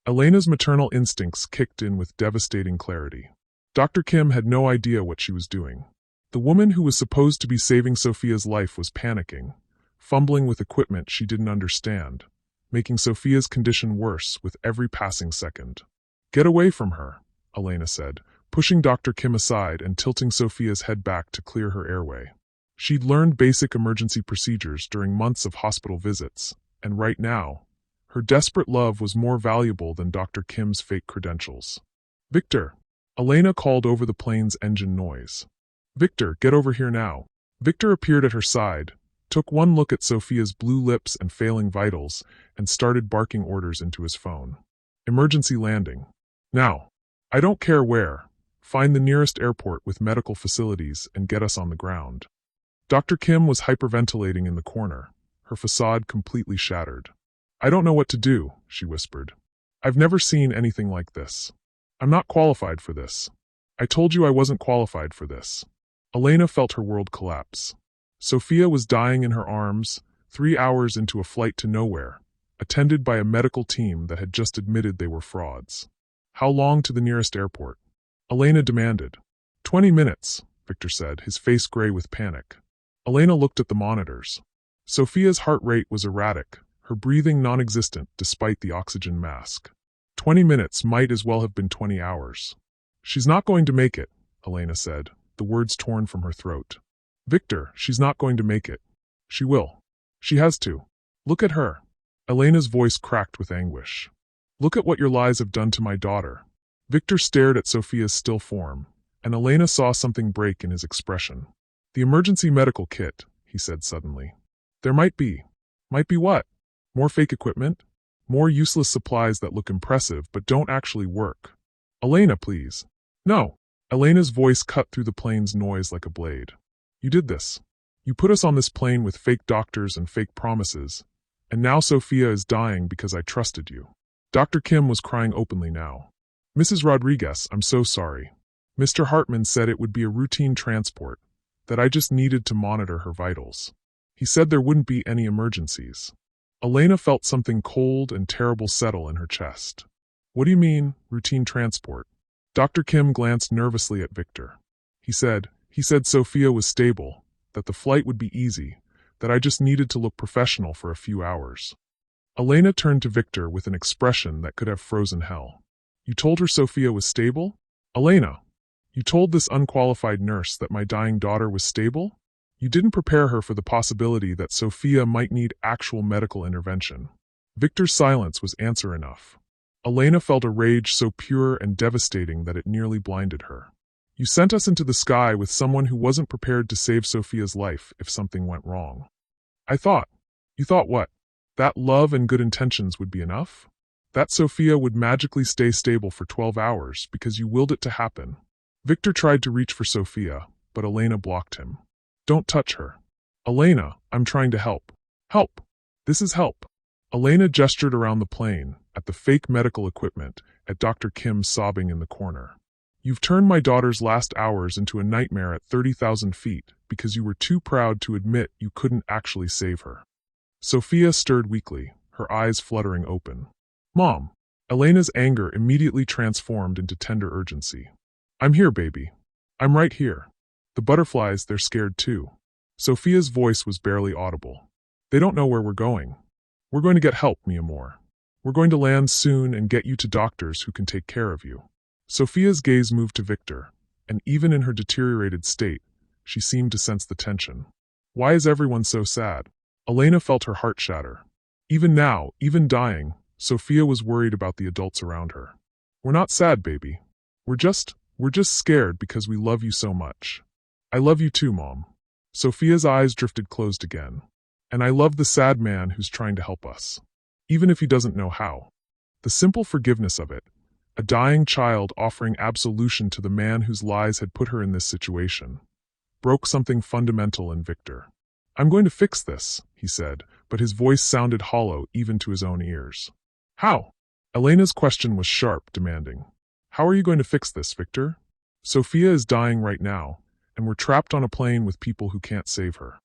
S1: Elena's maternal instincts kicked in with devastating clarity. Dr. Kim had no idea what she was doing. The woman who was supposed to be saving Sophia's life was panicking, fumbling with equipment she didn't understand, making Sophia's condition worse with every passing second. "Get away from her," Elena said, pushing Dr. Kim aside and tilting Sophia's head back to clear her airway. She'd learned basic emergency procedures during months of hospital visits, and right now, her desperate love was more valuable than Dr. Kim's fake credentials. "Victor!" Elena called over the plane's engine noise. "Victor, get over here now." Victor appeared at her side, took one look at Sophia's blue lips and failing vitals, and started barking orders into his phone. "Emergency landing. Now. I don't care where. Find the nearest airport with medical facilities and get us on the ground." Dr. Kim was hyperventilating in the corner, her facade completely shattered. "I don't know what to do," she whispered. "I've never seen anything like this. I'm not qualified for this. I told you I wasn't qualified for this." Elena felt her world collapse. Sophia was dying in her arms, 3 hours into a flight to nowhere, attended by a medical team that had just admitted they were frauds. "How long to the nearest airport?" Elena demanded. 20 minutes, Victor said, his face gray with panic. Elena looked at the monitors. Sophia's heart rate was erratic, her breathing non-existent despite the oxygen mask. 20 minutes might as well have been 20 hours. "She's not going to make it," Elena said, the words torn from her throat. "Victor, she's not going to make it. She will. She has to. Look at her." Elena's voice cracked with anguish. "Look at what your lies have done to my daughter." Victor stared at Sophia's still form, and Elena saw something break in his expression. "The emergency medical kit," he said suddenly. "There might be." "Might be what? More fake equipment? More useless supplies that look impressive but don't actually work. Elena, please." "No." Elena's voice cut through the plane's noise like a blade. "You did this. You put us on this plane with fake doctors and fake promises, and now Sophia is dying because I trusted you." Dr. Kim was crying openly now. "Mrs. Rodriguez, I'm so sorry. Mr. Hartman said it would be a routine transport, that I just needed to monitor her vitals. He said there wouldn't be any emergencies. Elena felt something cold and terrible settle in her chest. What do you mean, routine transport? Dr. Kim glanced nervously at Victor. He said Sophia was stable, that the flight would be easy, that I just needed to look professional for a few hours. Elena turned to Victor with an expression that could have frozen hell. You told her Sophia was stable? Elena, you told this unqualified nurse that my dying daughter was stable? You didn't prepare her for the possibility that Sophia might need actual medical intervention. Victor's silence was answer enough. Elena felt a rage so pure and devastating that it nearly blinded her. You sent us into the sky with someone who wasn't prepared to save Sophia's life if something went wrong. You thought what? That love and good intentions would be enough? That Sophia would magically stay stable for 12 hours because you willed it to happen. Victor tried to reach for Sophia, but Elena blocked him. Don't touch her. Elena, I'm trying to help. Help! This is help. Elena gestured around the plane, at the fake medical equipment, at Dr. Kim sobbing in the corner. You've turned my daughter's last hours into a nightmare at 30,000 feet because you were too proud to admit you couldn't actually save her. Sophia stirred weakly, her eyes fluttering open. Mom! Elena's anger immediately transformed into tender urgency. I'm here, baby. I'm right here. The butterflies, they're scared too. Sophia's voice was barely audible. They don't know where we're going. We're going to get help, mi amor. We're going to land soon and get you to doctors who can take care of you. Sophia's gaze moved to Victor, and even in her deteriorated state, she seemed to sense the tension. Why is everyone so sad? Elena felt her heart shatter. Even now, even dying, Sophia was worried about the adults around her. We're not sad, baby. We're just scared because we love you so much. I love you too, Mom. Sophia's eyes drifted closed again. And I love the sad man who's trying to help us. Even if he doesn't know how. The simple forgiveness of it. A dying child offering absolution to the man whose lies had put her in this situation. Broke something fundamental in Victor. I'm going to fix this, he said, but his voice sounded hollow even to his own ears. How? Elena's question was sharp, demanding. How are you going to fix this, Victor? Sophia is dying right now, and we're trapped on a plane with people who can't save her.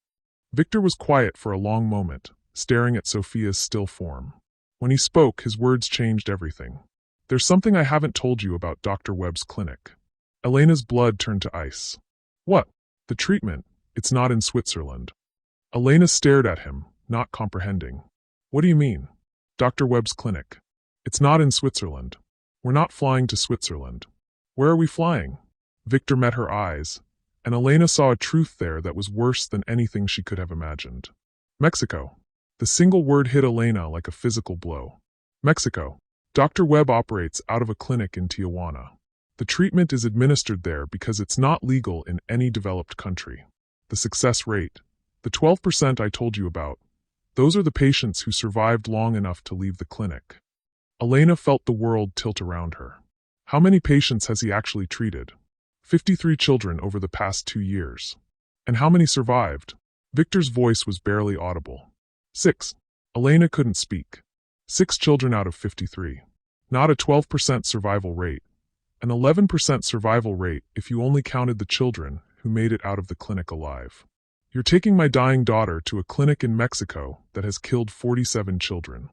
S1: Victor was quiet for a long moment, staring at Sophia's still form. When he spoke, his words changed everything. There's something I haven't told you about Dr. Webb's clinic. Elena's blood turned to ice. What? The treatment. It's not in Switzerland. Elena stared at him, not comprehending. What do you mean? Dr. Webb's clinic. It's not in Switzerland. We're not flying to Switzerland. Where are we flying? Victor met her eyes, and Elena saw a truth there that was worse than anything she could have imagined. Mexico. The single word hit Elena like a physical blow. Mexico. Dr. Webb operates out of a clinic in Tijuana. The treatment is administered there because it's not legal in any developed country. The success rate, the 12% I told you about, those are the patients who survived long enough to leave the clinic. Elena felt the world tilt around her. How many patients has he actually treated? 53 children over the past 2 years. And how many survived? Victor's voice was barely audible. 6. Elena couldn't speak. 6 children out of 53. Not a 12% survival rate. An 11% survival rate if you only counted the children who made it out of the clinic alive. You're taking my dying daughter to a clinic in Mexico that has killed 47 children.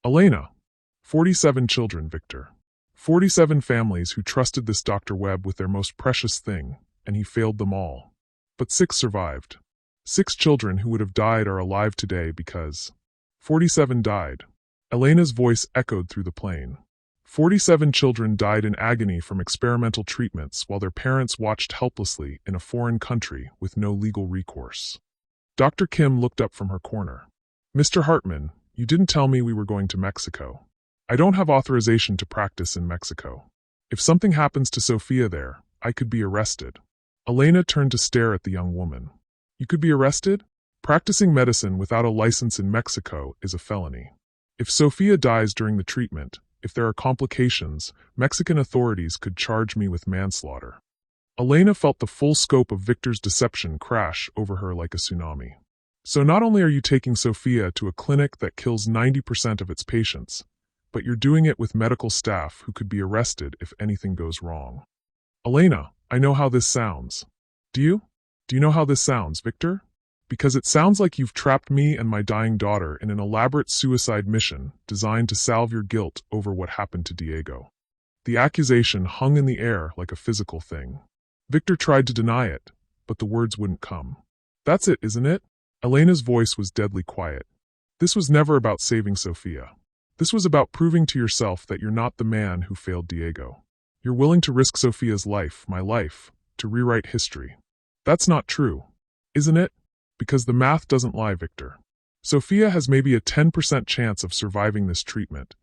S1: Elena. 47 children, Victor. 47 families who trusted this Dr. Webb with their most precious thing, and he failed them all. But 6 survived. 6 children who would have died are alive today because 47 died. Elena's voice echoed through the plane. 47 children died in agony from experimental treatments while their parents watched helplessly in a foreign country with no legal recourse. Dr. Kim looked up from her corner. Mr. Hartman, you didn't tell me we were going to Mexico. I don't have authorization to practice in Mexico. If something happens to Sophia there, I could be arrested. Elena turned to stare at the young woman. You could be arrested? Practicing medicine without a license in Mexico is a felony. If Sophia dies during the treatment, if there are complications, Mexican authorities could charge me with manslaughter. Elena felt the full scope of Victor's deception crash over her like a tsunami. So not only are you taking Sophia to a clinic that kills 90% of its patients, but you're doing it with medical staff who could be arrested if anything goes wrong. Elena, I know how this sounds. Do you? Do you know how this sounds, Victor? Because it sounds like you've trapped me and my dying daughter in an elaborate suicide mission designed to salve your guilt over what happened to Diego. The accusation hung in the air like a physical thing. Victor tried to deny it, but the words wouldn't come. That's it, isn't it? Elena's voice was deadly quiet. This was never about saving Sofia. This was about proving to yourself that you're not the man who failed Diego. You're willing to risk Sofia's life, my life, to rewrite history. That's not true, isn't it? Because the math doesn't lie, Victor. Sofia has maybe a 10% chance of surviving this treatment,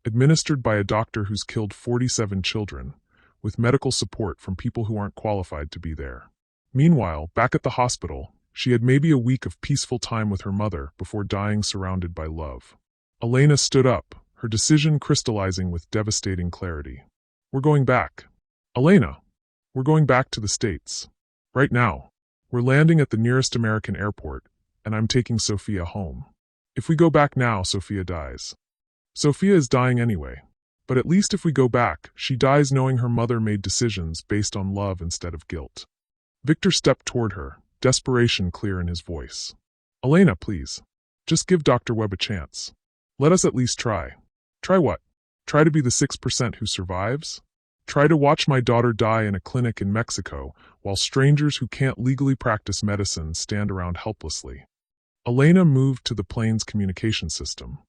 S1: administered by a doctor who's killed 47 children, with medical support from people who aren't qualified to be there. Meanwhile, back at the hospital, she had maybe a week of peaceful time with her mother before dying surrounded by love. Elena stood up, her decision crystallizing with devastating clarity. We're going back. Elena, we're going back to the States. Right now. We're landing at the nearest American airport, and I'm taking Sofia home. If we go back now, Sofia dies. Sofia is dying anyway. But at least if we go back, she dies knowing her mother made decisions based on love instead of guilt. Victor stepped toward her, desperation clear in his voice. Elena, please. Just give Dr. Webb a chance. Let us at least try. Try what? Try to be the 6% who survives? Try to watch my daughter die in a clinic in Mexico while strangers who can't legally practice medicine stand around helplessly. Elena moved to the plane's communication system.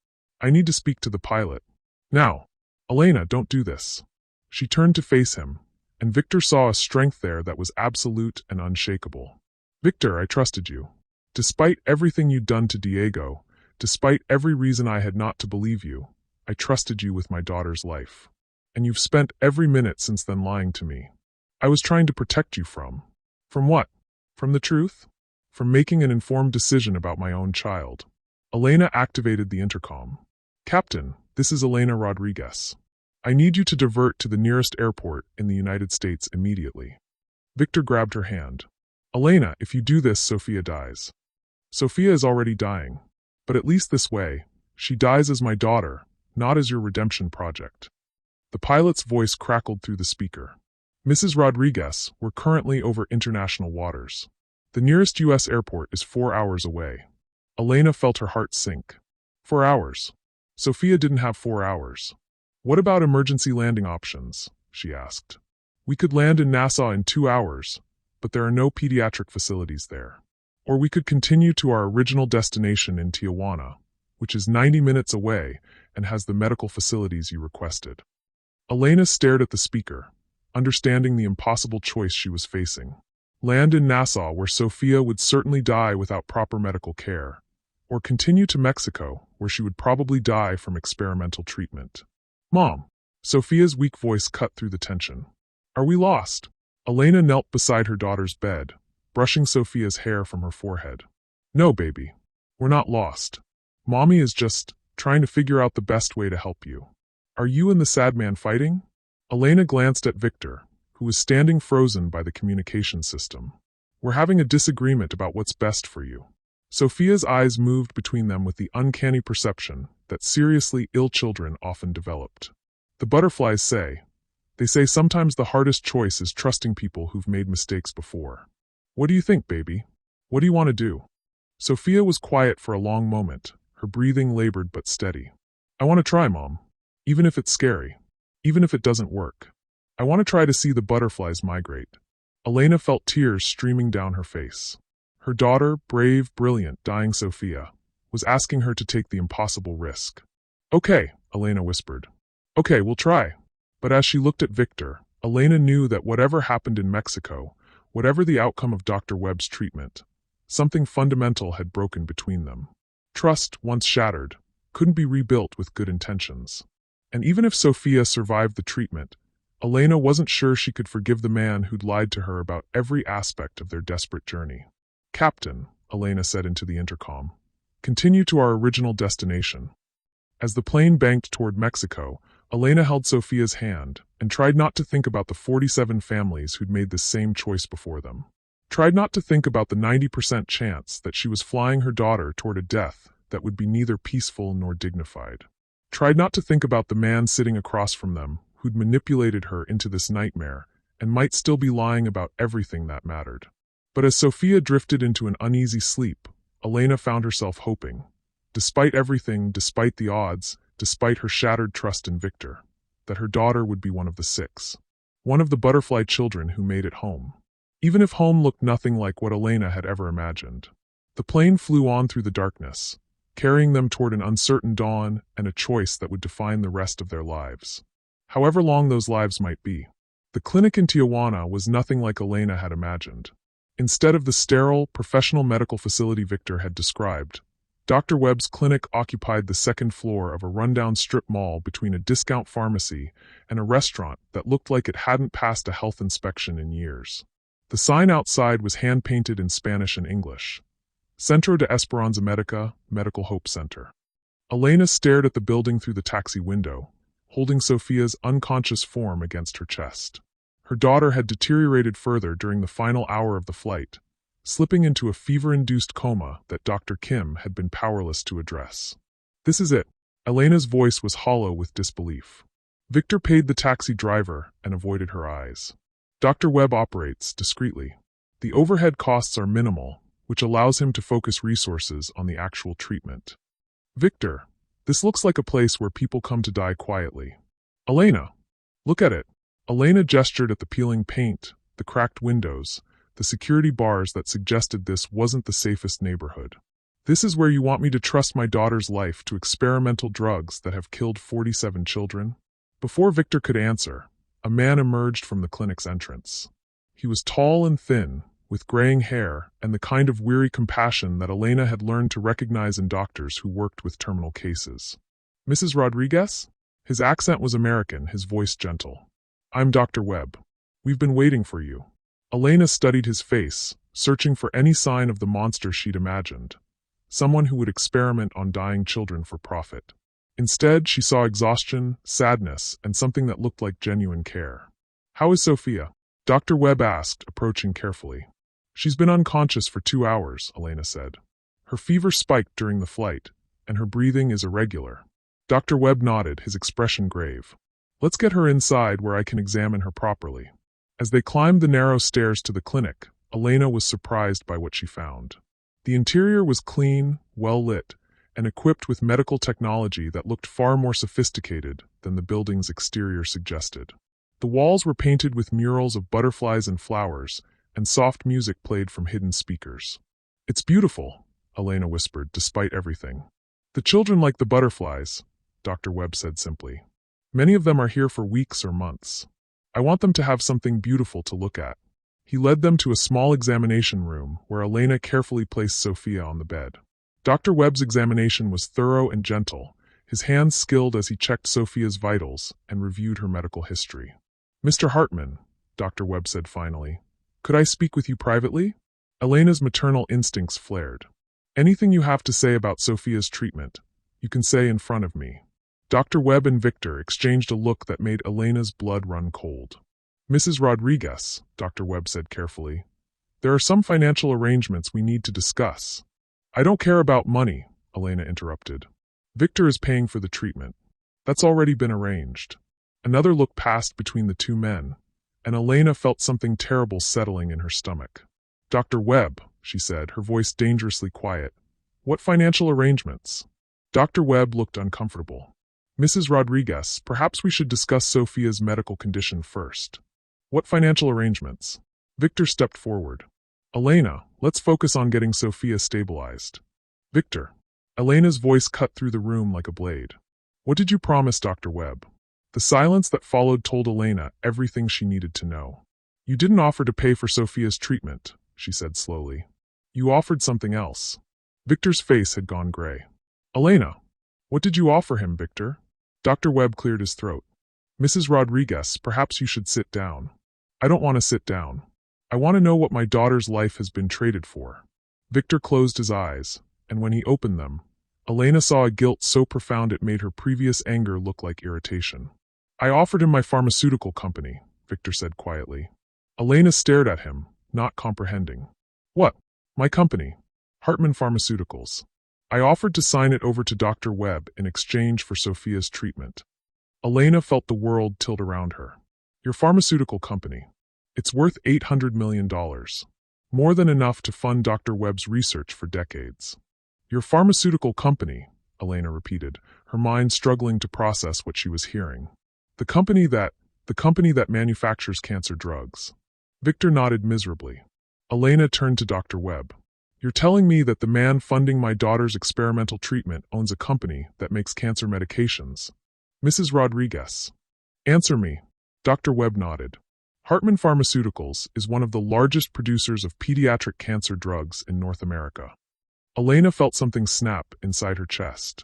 S1: I need to speak to the pilot. Now. Elena, don't do this. She turned to face him, and Victor saw a strength there that was absolute and unshakable. Victor, I trusted you. Despite everything you'd done to Diego, despite every reason I had not to believe you, I trusted you with my daughter's life. And you've spent every minute since then lying to me. I was trying to protect you from. From what? From the truth? From making an informed decision about my own child. Elena activated the intercom. Captain, this is Elena Rodriguez. I need you to divert to the nearest airport in the United States immediately. Victor grabbed her hand. Elena, if you do this, Sofia dies. Sofia is already dying. But at least this way, she dies as my daughter, not as your redemption project. The pilot's voice crackled through the speaker. Mrs. Rodriguez, we're currently over international waters. The nearest U.S. airport is 4 hours away. Elena felt her heart sink. 4 hours. Sofia didn't have 4 hours. What about emergency landing options? She asked. We could land in Nassau in 2 hours, but there are no pediatric facilities there. Or we could continue to our original destination in Tijuana, which is 90 minutes away and has the medical facilities you requested. Elena stared at the speaker, understanding the impossible choice she was facing. Land in Nassau, where Sofia would certainly die without proper medical care, or continue to Mexico, where she would probably die from experimental treatment. Mom! Sofia's weak voice cut through the tension. Are we lost? Elena knelt beside her daughter's bed, brushing Sofia's hair from her forehead. No, baby. We're not lost. Mommy is just trying to figure out the best way to help you. Are you and the sad man fighting? Elena glanced at Victor, who was standing frozen by the communication system. We're having a disagreement about what's best for you. Sofia's eyes moved between them with the uncanny perception that seriously ill children often developed. The butterflies say, sometimes the hardest choice is trusting people who've made mistakes before. What do you think, baby? What do you want to do? Sofia was quiet for a long moment, her breathing labored but steady. I want to try, Mom. Even if it's scary. Even if it doesn't work. I want to try to see the butterflies migrate. Elena felt tears streaming down her face. Her daughter, brave, brilliant, dying Sofia, was asking her to take the impossible risk. Okay, Elena whispered. Okay, we'll try. But as she looked at Victor, Elena knew that whatever happened in Mexico, whatever the outcome of Dr. Webb's treatment, something fundamental had broken between them. Trust, once shattered, couldn't be rebuilt with good intentions. And even if Sofia survived the treatment, Elena wasn't sure she could forgive the man who'd lied to her about every aspect of their desperate journey. Captain, Elena said into the intercom, continue to our original destination. As the plane banked toward Mexico, Elena held Sofia's hand and tried not to think about the 47 families who'd made the same choice before them. Tried not to think about the 90% chance that she was flying her daughter toward a death that would be neither peaceful nor dignified. Tried not to think about the man sitting across from them who'd manipulated her into this nightmare and might still be lying about everything that mattered. But as Sophia drifted into an uneasy sleep, Elena found herself hoping, despite everything, despite the odds, despite her shattered trust in Victor, that her daughter would be one of the 6. One of the butterfly children who made it home. Even if home looked nothing like what Elena had ever imagined. The plane flew on through the darkness, carrying them toward an uncertain dawn and a choice that would define the rest of their lives. However long those lives might be. The clinic in Tijuana was nothing like Elena had imagined. Instead of the sterile, professional medical facility Victor had described, Dr. Webb's clinic occupied the second floor of a rundown strip mall between a discount pharmacy and a restaurant that looked like it hadn't passed a health inspection in years. The sign outside was hand-painted in Spanish and English. Centro de Esperanza Medica, Medical Hope Center. Elena stared at the building through the taxi window, holding Sophia's unconscious form against her chest. Her daughter had deteriorated further during the final hour of the flight, slipping into a fever-induced coma that Dr. Kim had been powerless to address. This is it. Elena's voice was hollow with disbelief. Victor paid the taxi driver and avoided her eyes. Dr. Webb operates discreetly. The overhead costs are minimal, which allows him to focus resources on the actual treatment. Victor, this looks like a place where people come to die quietly. Elena, look at it. Elena gestured at the peeling paint, the cracked windows, the security bars that suggested this wasn't the safest neighborhood. This is where you want me to trust my daughter's life to experimental drugs that have killed 47 children? Before Victor could answer, a man emerged from the clinic's entrance. He was tall and thin, with graying hair and the kind of weary compassion that Elena had learned to recognize in doctors who worked with terminal cases. Mrs. Rodriguez? His accent was American, his voice gentle. I'm Dr. Webb. We've been waiting for you. Elena studied his face, searching for any sign of the monster she'd imagined. Someone who would experiment on dying children for profit. Instead, she saw exhaustion, sadness, and something that looked like genuine care. How is Sophia? Dr. Webb asked, approaching carefully. She's been unconscious for 2 hours, Elena said. Her fever spiked during the flight, and her breathing is irregular. Dr. Webb nodded, his expression grave. Let's get her inside where I can examine her properly. As they climbed the narrow stairs to the clinic, Elena was surprised by what she found. The interior was clean, well-lit, and equipped with medical technology that looked far more sophisticated than the building's exterior suggested. The walls were painted with murals of butterflies and flowers, and soft music played from hidden speakers. It's beautiful, Elena whispered, despite everything. The children like the butterflies, Dr. Webb said simply. Many of them are here for weeks or months. I want them to have something beautiful to look at. He led them to a small examination room where Elena carefully placed Sophia on the bed. Dr. Webb's examination was thorough and gentle, his hands skilled as he checked Sophia's vitals and reviewed her medical history. Mr. Hartman, Dr. Webb said finally, could I speak with you privately? Elena's maternal instincts flared. Anything you have to say about Sophia's treatment, you can say in front of me. Dr. Webb and Victor exchanged a look that made Elena's blood run cold. Mrs. Rodriguez, Dr. Webb said carefully, there are some financial arrangements we need to discuss. I don't care about money, Elena interrupted. Victor is paying for the treatment. That's already been arranged. Another look passed between the two men, and Elena felt something terrible settling in her stomach. Dr. Webb, she said, her voice dangerously quiet. What financial arrangements? Dr. Webb looked uncomfortable. Mrs. Rodriguez, perhaps we should discuss Sophia's medical condition first. What financial arrangements? Victor stepped forward. Elena, let's focus on getting Sophia stabilized. Victor. Elena's voice cut through the room like a blade. What did you promise, Dr. Webb? The silence that followed told Elena everything she needed to know. You didn't offer to pay for Sophia's treatment, she said slowly. You offered something else. Victor's face had gone gray. Elena, what did you offer him, Victor? Dr. Webb cleared his throat. Mrs. Rodriguez, perhaps you should sit down. I don't want to sit down. I want to know what my daughter's life has been traded for. Victor closed his eyes, and when he opened them, Elena saw a guilt so profound it made her previous anger look like irritation. I offered him my pharmaceutical company, Victor said quietly. Elena stared at him, not comprehending. What? My company? Hartman Pharmaceuticals. I offered to sign it over to Dr. Webb in exchange for Sophia's treatment. Elena felt the world tilt around her. Your pharmaceutical company. It's worth $800 million. More than enough to fund Dr. Webb's research for decades. Your pharmaceutical company, Elena repeated, her mind struggling to process what she was hearing. The company that manufactures cancer drugs. Victor nodded miserably. Elena turned to Dr. Webb. You're telling me that the man funding my daughter's experimental treatment owns a company that makes cancer medications? Mrs. Rodriguez. Answer me. Dr. Webb nodded. Hartman Pharmaceuticals is one of the largest producers of pediatric cancer drugs in North America. Elena felt something snap inside her chest.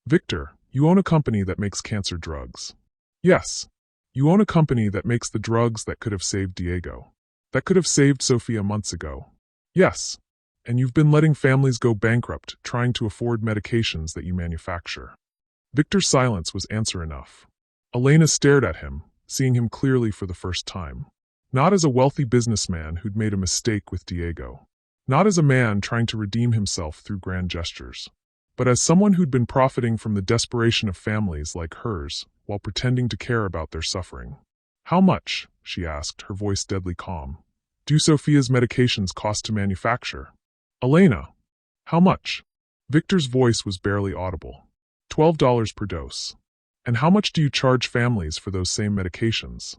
S1: Victor, you own a company that makes cancer drugs. Yes. You own a company that makes the drugs that could have saved Diego. That could have saved Sophia months ago. Yes. And you've been letting families go bankrupt trying to afford medications that you manufacture. Victor's silence was answer enough. Elena stared at him, seeing him clearly for the first time. Not as a wealthy businessman who'd made a mistake with Diego. Not as a man trying to redeem himself through grand gestures. But as someone who'd been profiting from the desperation of families like hers while pretending to care about their suffering. How much, she asked, her voice deadly calm, do Sophia's medications cost to manufacture? Elena, how much? Victor's voice was barely audible. $12 per dose. And how much do you charge families for those same medications?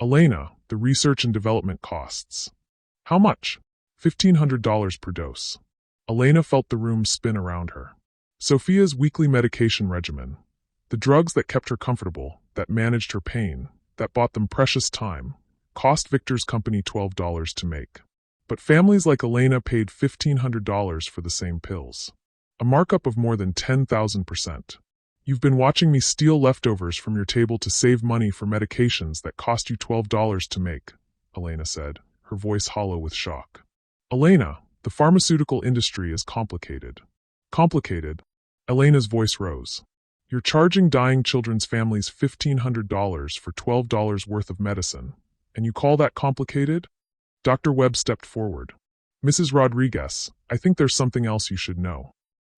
S1: Elena, the research and development costs. How much? $1,500 per dose. Elena felt the room spin around her. Sophia's weekly medication regimen. The drugs that kept her comfortable, that managed her pain, that bought them precious time, cost Victor's company $12 to make. But families like Elena paid $1,500 for the same pills. A markup of more than 10,000%. You've been watching me steal leftovers from your table to save money for medications that cost you $12 to make, Elena said, her voice hollow with shock. Elena, the pharmaceutical industry is complicated. Complicated? Elena's voice rose. You're charging dying children's families $1,500 for $12 worth of medicine, and you call that complicated? Dr. Webb stepped forward. Mrs. Rodriguez, I think there's something else you should know.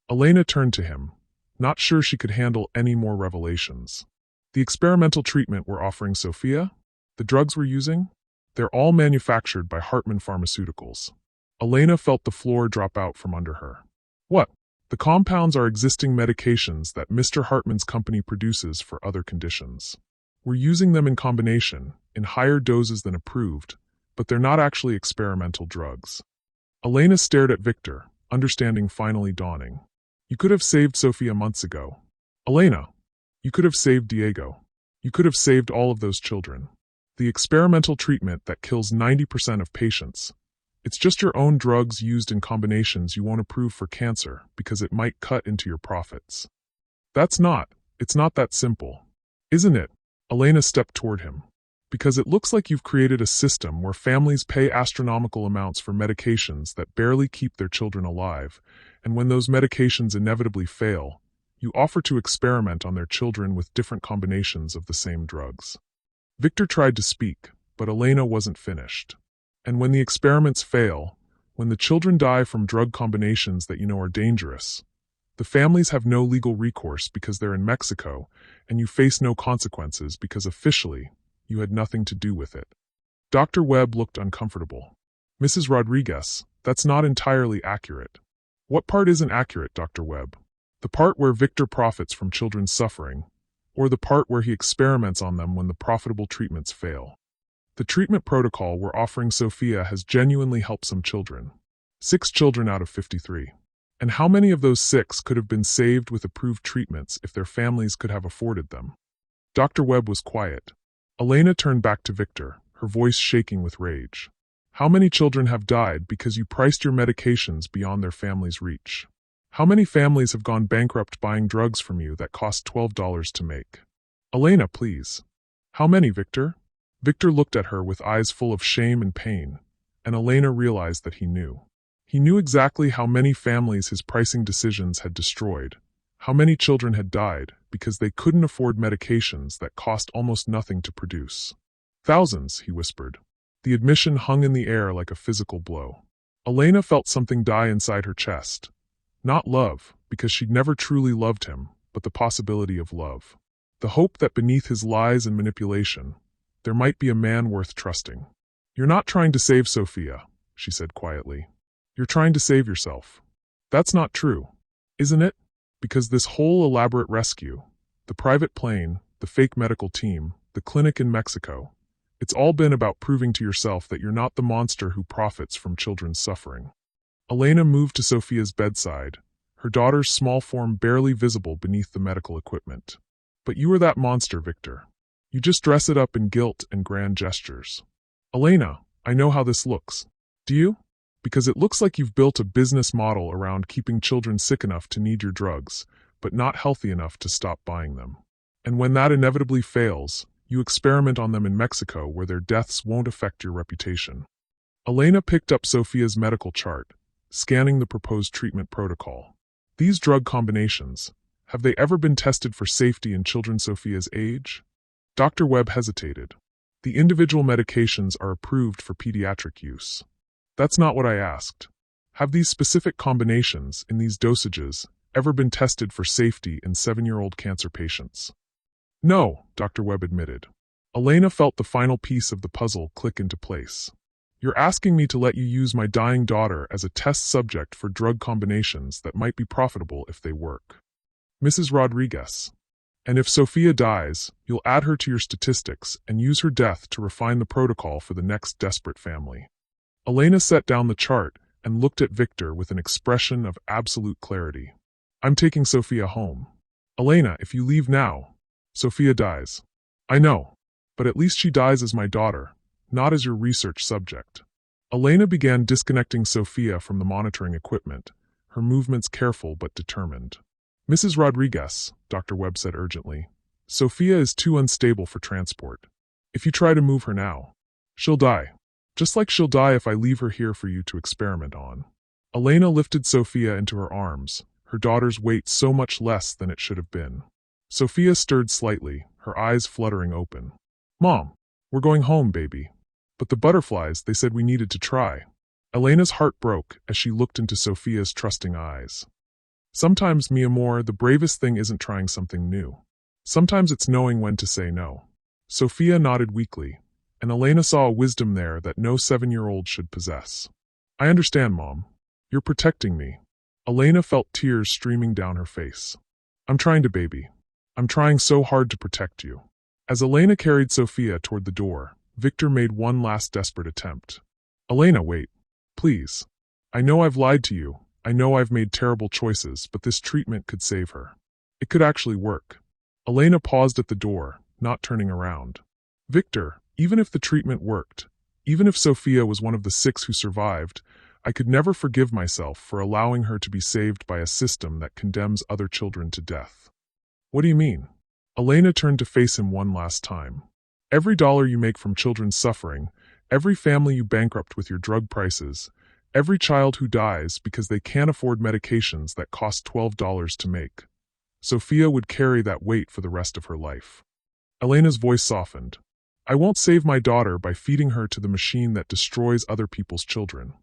S1: Elena turned to him, not sure she could handle any more revelations. The experimental treatment we're offering Sophia? The drugs we're using? They're all manufactured by Hartman Pharmaceuticals. Elena felt the floor drop out from under her. What? The compounds are existing medications that Mr. Hartman's company produces for other conditions. We're using them in combination, in higher doses than approved, but they're not actually experimental drugs. Elena stared at Victor, understanding finally dawning. You could have saved Sophia months ago. Elena, you could have saved Diego. You could have saved all of those children. The experimental treatment that kills 90% of patients. It's just your own drugs used in combinations you won't approve for cancer because it might cut into your profits. It's not that simple. Isn't it? Elena stepped toward him. Because it looks like you've created a system where families pay astronomical amounts for medications that barely keep their children alive, and when those medications inevitably fail, you offer to experiment on their children with different combinations of the same drugs. Victor tried to speak, but Elena wasn't finished. And when the experiments fail, when the children die from drug combinations that you know are dangerous, the families have no legal recourse because they're in Mexico, and you face no consequences because officially, you had nothing to do with it. Dr. Webb looked uncomfortable. Mrs. Rodriguez, that's not entirely accurate. What part isn't accurate, Dr. Webb? The part where Victor profits from children's suffering, or the part where he experiments on them when the profitable treatments fail? The treatment protocol we're offering Sophia has genuinely helped some children. 6 children out of 53. And how many of those 6 could have been saved with approved treatments if their families could have afforded them? Dr. Webb was quiet. Elena turned back to Victor, her voice shaking with rage. How many children have died because you priced your medications beyond their family's reach? How many families have gone bankrupt buying drugs from you that cost $12 to make? Elena, please. How many, Victor? Victor looked at her with eyes full of shame and pain, and Elena realized that he knew. He knew exactly how many families his pricing decisions had destroyed, how many children had died because they couldn't afford medications that cost almost nothing to produce. Thousands, he whispered. The admission hung in the air like a physical blow. Elena felt something die inside her chest. Not love, because she'd never truly loved him, but the possibility of love. The hope that beneath his lies and manipulation, there might be a man worth trusting. You're not trying to save Sophia, she said quietly. You're trying to save yourself. That's not true, isn't it? Because this whole elaborate rescue, the private plane, the fake medical team, the clinic in Mexico, it's all been about proving to yourself that you're not the monster who profits from children's suffering. Elena moved to Sophia's bedside, her daughter's small form barely visible beneath the medical equipment. But you are that monster, Victor. You just dress it up in guilt and grand gestures. Elena, I know how this looks. Do you? Because it looks like you've built a business model around keeping children sick enough to need your drugs, but not healthy enough to stop buying them. And when that inevitably fails, you experiment on them in Mexico where their deaths won't affect your reputation. Elena picked up Sophia's medical chart, scanning the proposed treatment protocol. These drug combinations, have they ever been tested for safety in children Sophia's age? Dr. Webb hesitated. The individual medications are approved for pediatric use. That's not what I asked. Have these specific combinations, in these dosages, ever been tested for safety in 7-year-old cancer patients? No, Dr. Webb admitted. Elena felt the final piece of the puzzle click into place. You're asking me to let you use my dying daughter as a test subject for drug combinations that might be profitable if they work. Mrs. Rodriguez. And if Sophia dies, you'll add her to your statistics and use her death to refine the protocol for the next desperate family. Elena set down the chart and looked at Victor with an expression of absolute clarity. I'm taking Sophia home. Elena, if you leave now, Sophia dies. I know, but at least she dies as my daughter, not as your research subject. Elena began disconnecting Sophia from the monitoring equipment, her movements careful but determined. Mrs. Rodriguez, Dr. Webb said urgently, Sophia is too unstable for transport. If you try to move her now, she'll die. Just like she'll die if I leave her here for you to experiment on. Elena lifted Sophia into her arms, her daughter's weight so much less than it should have been. Sophia stirred slightly, her eyes fluttering open. Mom, we're going home, baby. But the butterflies, they said we needed to try. Elena's heart broke as she looked into Sophia's trusting eyes. Sometimes, mi amor, the bravest thing isn't trying something new. Sometimes it's knowing when to say no. Sophia nodded weakly, and Elena saw a wisdom there that no 7-year-old should possess. I understand, Mom. You're protecting me. Elena felt tears streaming down her face. I'm trying to, baby. I'm trying so hard to protect you. As Elena carried Sophia toward the door, Victor made one last desperate attempt. Elena, wait. Please. I know I've lied to you. I know I've made terrible choices, but this treatment could save her. It could actually work. Elena paused at the door, not turning around. Victor, even if the treatment worked, even if Sophia was one of the 6 who survived, I could never forgive myself for allowing her to be saved by a system that condemns other children to death. What do you mean? Elena turned to face him one last time. Every dollar you make from children's suffering, every family you bankrupt with your drug prices, every child who dies because they can't afford medications that cost $12 to make. Sophia would carry that weight for the rest of her life. Elena's voice softened. I won't save my daughter by feeding her to the machine that destroys other people's children.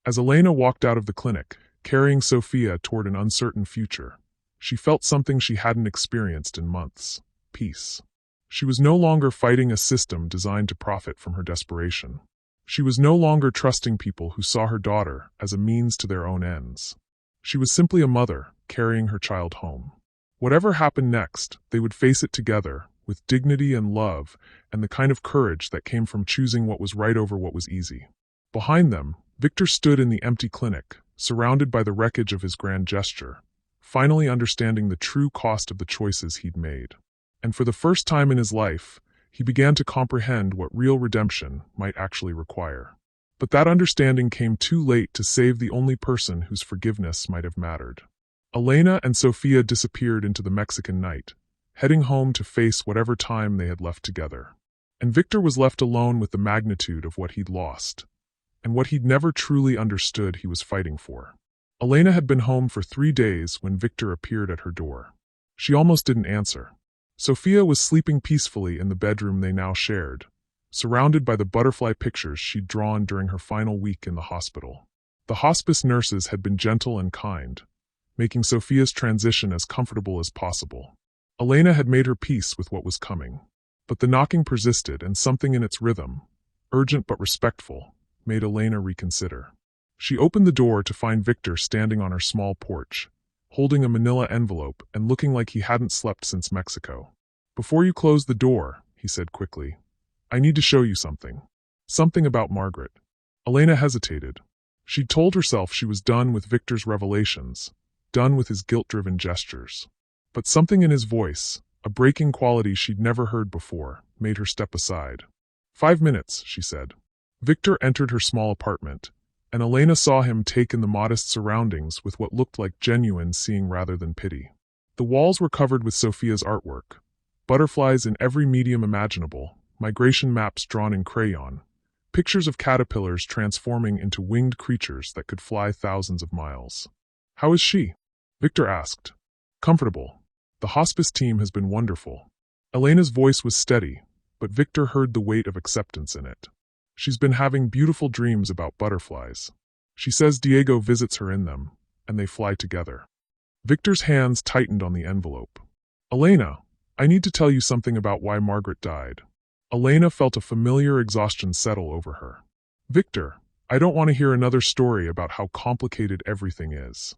S1: As Elena walked out of the clinic, carrying Sophia toward an uncertain future, she felt something she hadn't experienced in months: peace. She was no longer fighting a system designed to profit from her desperation. She was no longer trusting people who saw her daughter as a means to their own ends. She was simply a mother carrying her child home. Whatever happened next, they would face it together, with dignity and love, and the kind of courage that came from choosing what was right over what was easy. Behind them, Victor stood in the empty clinic, surrounded by the wreckage of his grand gesture, finally understanding the true cost of the choices he'd made. And for the first time in his life, he began to comprehend what real redemption might actually require. But that understanding came too late to save the only person whose forgiveness might have mattered. Elena and Sophia disappeared into the Mexican night, heading home to face whatever time they had left together. And Victor was left alone with the magnitude of what he'd lost, and what he'd never truly understood he was fighting for. Elena had been home for 3 days when Victor appeared at her door. She almost didn't answer. Sophia was sleeping peacefully in the bedroom they now shared, surrounded by the butterfly pictures she'd drawn during her final week in the hospital. The hospice nurses had been gentle and kind, making Sophia's transition as comfortable as possible. Elena had made her peace with what was coming. But the knocking persisted, and something in its rhythm, urgent but respectful, made Elena reconsider. She opened the door to find Victor standing on her small porch, holding a manila envelope and looking like he hadn't slept since Mexico. "Before you close the door," he said quickly, "I need to show you something. Something about Margaret." Elena hesitated. She'd told herself she was done with Victor's revelations, done with his guilt-driven gestures. But something in his voice, a breaking quality she'd never heard before, made her step aside. "5 minutes," she said. Victor entered her small apartment, and Elena saw him take in the modest surroundings with what looked like genuine seeing rather than pity. The walls were covered with Sophia's artwork, butterflies in every medium imaginable, migration maps drawn in crayon, pictures of caterpillars transforming into winged creatures that could fly thousands of miles. "How is she?" Victor asked. "Comfortable. The hospice team has been wonderful." Elena's voice was steady, but Victor heard the weight of acceptance in it. "She's been having beautiful dreams about butterflies. She says Diego visits her in them, and they fly together." Victor's hands tightened on the envelope. "Elena, I need to tell you something about why Margaret died." Elena felt a familiar exhaustion settle over her. "Victor, I don't want to hear another story about how complicated everything is.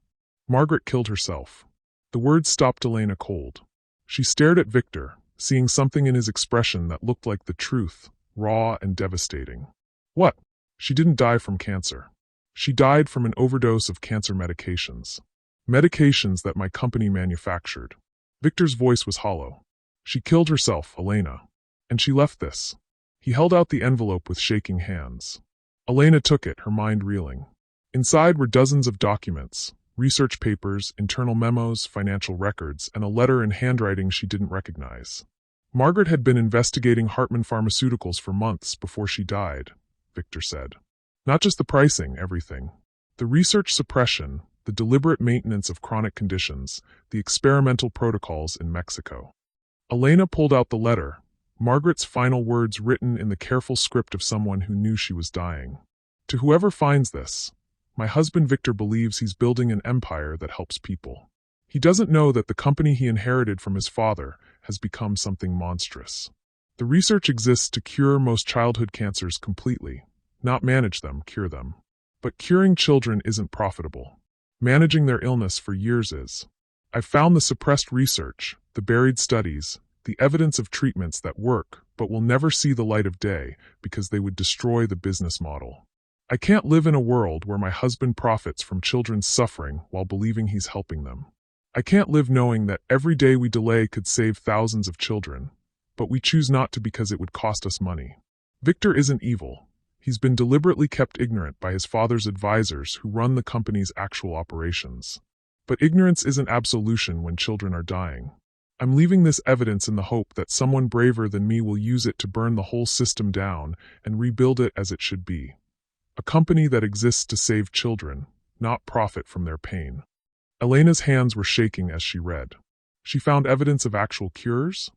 S1: Margaret killed herself." The words stopped Elena cold. She stared at Victor, seeing something in his expression that looked like the truth, raw and devastating. "What? She didn't die from cancer. She died from an overdose of cancer medications. Medications that my company manufactured." Victor's voice was hollow. "She killed herself, Elena. And she left this." He held out the envelope with shaking hands. Elena took it, her mind reeling. Inside were dozens of documents, research papers, internal memos, financial records, and a letter in handwriting she didn't recognize. Margaret had been investigating Hartman Pharmaceuticals for months before she died, Victor said. Not just the pricing, everything. The research suppression, the deliberate maintenance of chronic conditions, the experimental protocols in Mexico. Elena pulled out the letter, Margaret's final words written in the careful script of someone who knew she was dying. "To whoever finds this, my husband Victor believes he's building an empire that helps people. He doesn't know that the company he inherited from his father has become something monstrous. The research exists to cure most childhood cancers completely, not manage them, cure them. But curing children isn't profitable. Managing their illness for years is. I've found the suppressed research, the buried studies, the evidence of treatments that work but will never see the light of day because they would destroy the business model. I can't live in a world where my husband profits from children's suffering while believing he's helping them. I can't live knowing that every day we delay could save thousands of children, but we choose not to because it would cost us money. Victor isn't evil. He's been deliberately kept ignorant by his father's advisors who run the company's actual operations. But ignorance isn't absolution when children are dying. I'm leaving this evidence in the hope that someone braver than me will use it to burn the whole system down and rebuild it as it should be. A company that exists to save children, not profit from their pain." Elena's hands were shaking as she read. She found evidence of actual cures?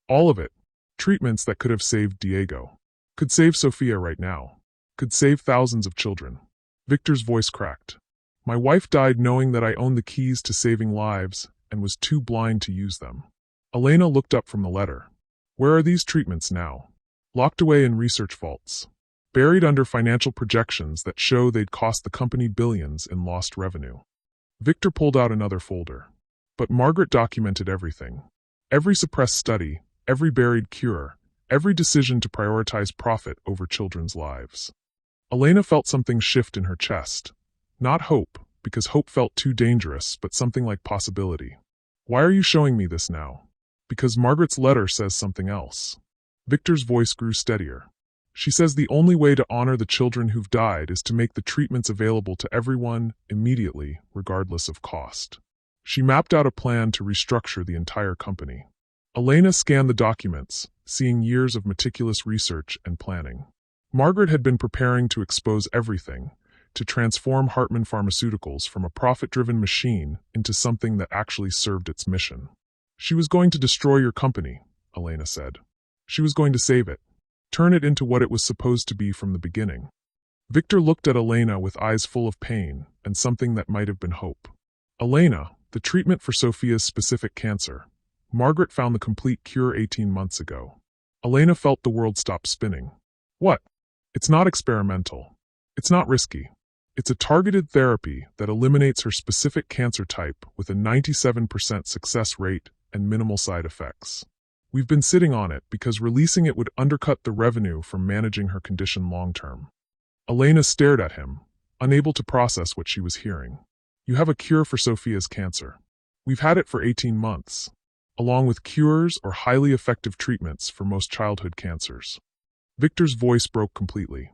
S1: All of it. Treatments that could have saved Diego. Could save Sophia right now. Could save thousands of children. Victor's voice cracked. "My wife died knowing that I owned the keys to saving lives and was too blind to use them." Elena looked up from the letter. "Where are these treatments now?" "Locked away in research vaults. Buried under financial projections that show they'd cost the company billions in lost revenue." Victor pulled out another folder. But Margaret documented everything. Every suppressed study, every buried cure, every decision to prioritize profit over children's lives. Elena felt something shift in her chest. Not hope, because hope felt too dangerous, but something like possibility. "Why are you showing me this now?" "Because Margaret's letter says something else." Victor's voice grew steadier. "She says the only way to honor the children who've died is to make the treatments available to everyone, immediately, regardless of cost. She mapped out a plan to restructure the entire company." Elena scanned the documents, seeing years of meticulous research and planning. Margaret had been preparing to expose everything, to transform Hartman Pharmaceuticals from a profit-driven machine into something that actually served its mission. "She was going to destroy your company," Elena said. "She was going to save it. Turn it into what it was supposed to be from the beginning." Victor looked at Elena with eyes full of pain and something that might have been hope. "Elena, the treatment for Sophia's specific cancer. Margaret found the complete cure 18 months ago." Elena felt the world stop spinning. "What? It's not experimental. It's not risky. It's a targeted therapy that eliminates her specific cancer type with a 97% success rate and minimal side effects. We've been sitting on it because releasing it would undercut the revenue from managing her condition long-term. Elena stared at him, unable to process what she was hearing. You have a cure for Sophia's cancer. We've had it for 18 months, along with cures or highly effective treatments for most childhood cancers. Victor's voice broke completely.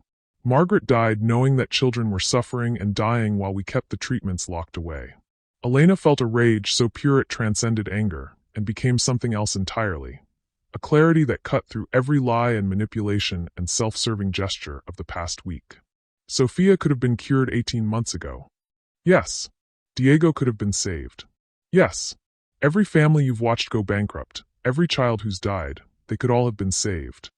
S1: Margaret died knowing that children were suffering and dying while we kept the treatments locked away. Elena felt a rage so pure it transcended anger and became something else entirely, a clarity that cut through every lie and manipulation and self-serving gesture of the past week. Sophia could have been cured 18 months ago. Yes. Diego could have been saved. Yes. Every family you've watched go bankrupt, every child who's died, they could all have been saved.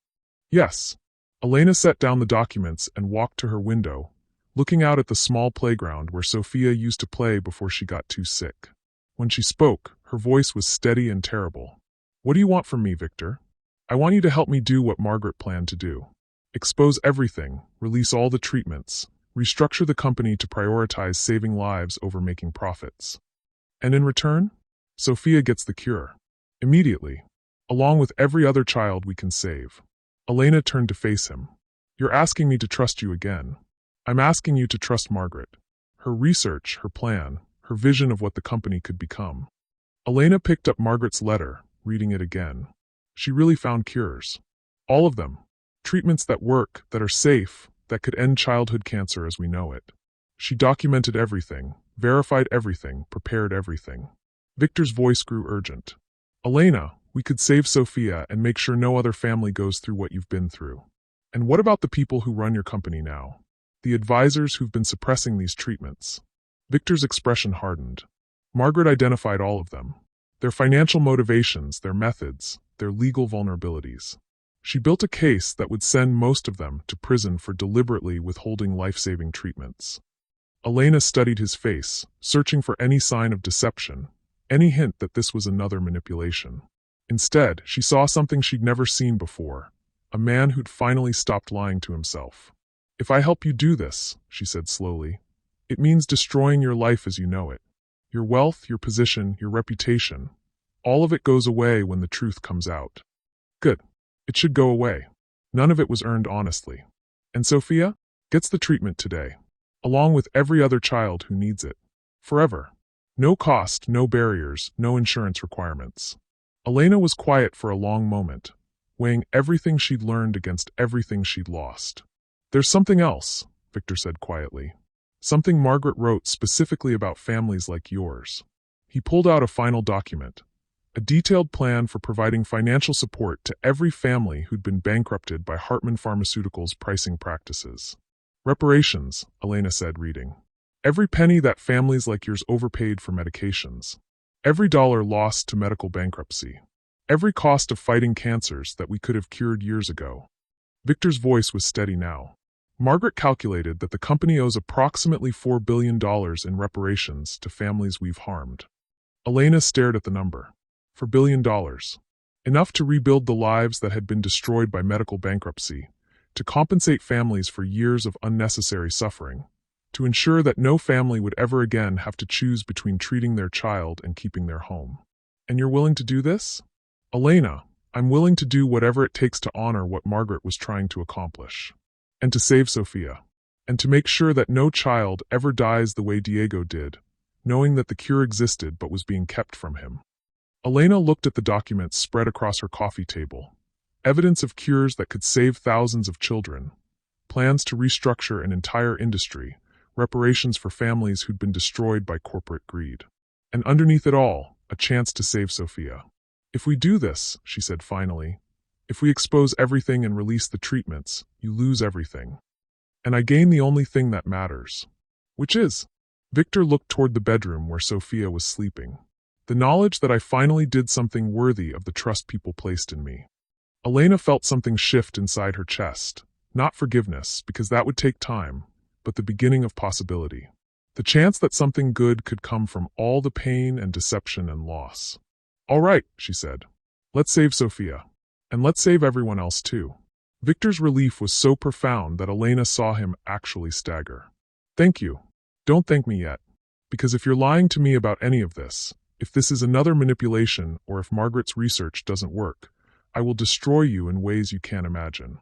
S1: Yes. Elena set down the documents and walked to her window, looking out at the small playground where Sophia used to play before she got too sick. When she spoke, her voice was steady and terrible. What do you want from me, Victor? I want you to help me do what Margaret planned to do. Expose everything, release all the treatments, restructure the company to prioritize saving lives over making profits. And in return, Sophia gets the cure. Immediately. Along with every other child we can save. Elena turned to face him. You're asking me to trust you again. I'm asking you to trust Margaret. Her research, her plan, her vision of what the company could become. Elena picked up Margaret's letter, reading it again. She really found cures. All of them. Treatments that work, that are safe, that could end childhood cancer as we know it. She documented everything, verified everything, prepared everything. Victor's voice grew urgent. Elena, we could save Sophia and make sure no other family goes through what you've been through. And what about the people who run your company now? The advisors who've been suppressing these treatments? Victor's expression hardened. Margaret identified all of them. Their financial motivations, their methods, their legal vulnerabilities. She built a case that would send most of them to prison for deliberately withholding life-saving treatments. Elena studied his face, searching for any sign of deception, any hint that this was another manipulation. Instead, she saw something she'd never seen before, a man who'd finally stopped lying to himself. If I help you do this, she said slowly, it means destroying your life as you know it. Your wealth, your position, your reputation, all of it goes away when the truth comes out. Good. It should go away. None of it was earned honestly. And Sophia gets the treatment today, along with every other child who needs it. Forever. No cost, no barriers, no insurance requirements. Elena was quiet for a long moment, weighing everything she'd learned against everything she'd lost. There's something else, Victor said quietly. Something Margaret wrote specifically about families like yours. He pulled out a final document, a detailed plan for providing financial support to every family who'd been bankrupted by Hartman Pharmaceuticals' pricing practices. Reparations, Elena said, reading. Every penny that families like yours overpaid for medications. Every dollar lost to medical bankruptcy. Every cost of fighting cancers that we could have cured years ago. Victor's voice was steady now. Margaret calculated that the company owes approximately $4 billion in reparations to families we've harmed. Elena stared at the number. $4 billion. Enough to rebuild the lives that had been destroyed by medical bankruptcy, to compensate families for years of unnecessary suffering, to ensure that no family would ever again have to choose between treating their child and keeping their home. And you're willing to do this? Elena, I'm willing to do whatever it takes to honor what Margaret was trying to accomplish. And to save Sophia. And to make sure that no child ever dies the way Diego did, knowing that the cure existed but was being kept from him. Elena looked at the documents spread across her coffee table. Evidence of cures that could save thousands of children. Plans to restructure an entire industry. Reparations for families who'd been destroyed by corporate greed. And underneath it all, a chance to save Sophia. If we do this, she said finally, if we expose everything and release the treatments, you lose everything. And I gain the only thing that matters. Which is? Victor looked toward the bedroom where Sophia was sleeping. The knowledge that I finally did something worthy of the trust people placed in me. Elena felt something shift inside her chest. Not forgiveness, because that would take time, but the beginning of possibility. The chance that something good could come from all the pain and deception and loss. All right, she said. Let's save Sophia. And let's save everyone else too. Victor's relief was so profound that Elena saw him actually stagger. Thank you. Don't thank me yet. Because if you're lying to me about any of this, if this is another manipulation or if Margaret's research doesn't work, I will destroy you in ways you can't imagine.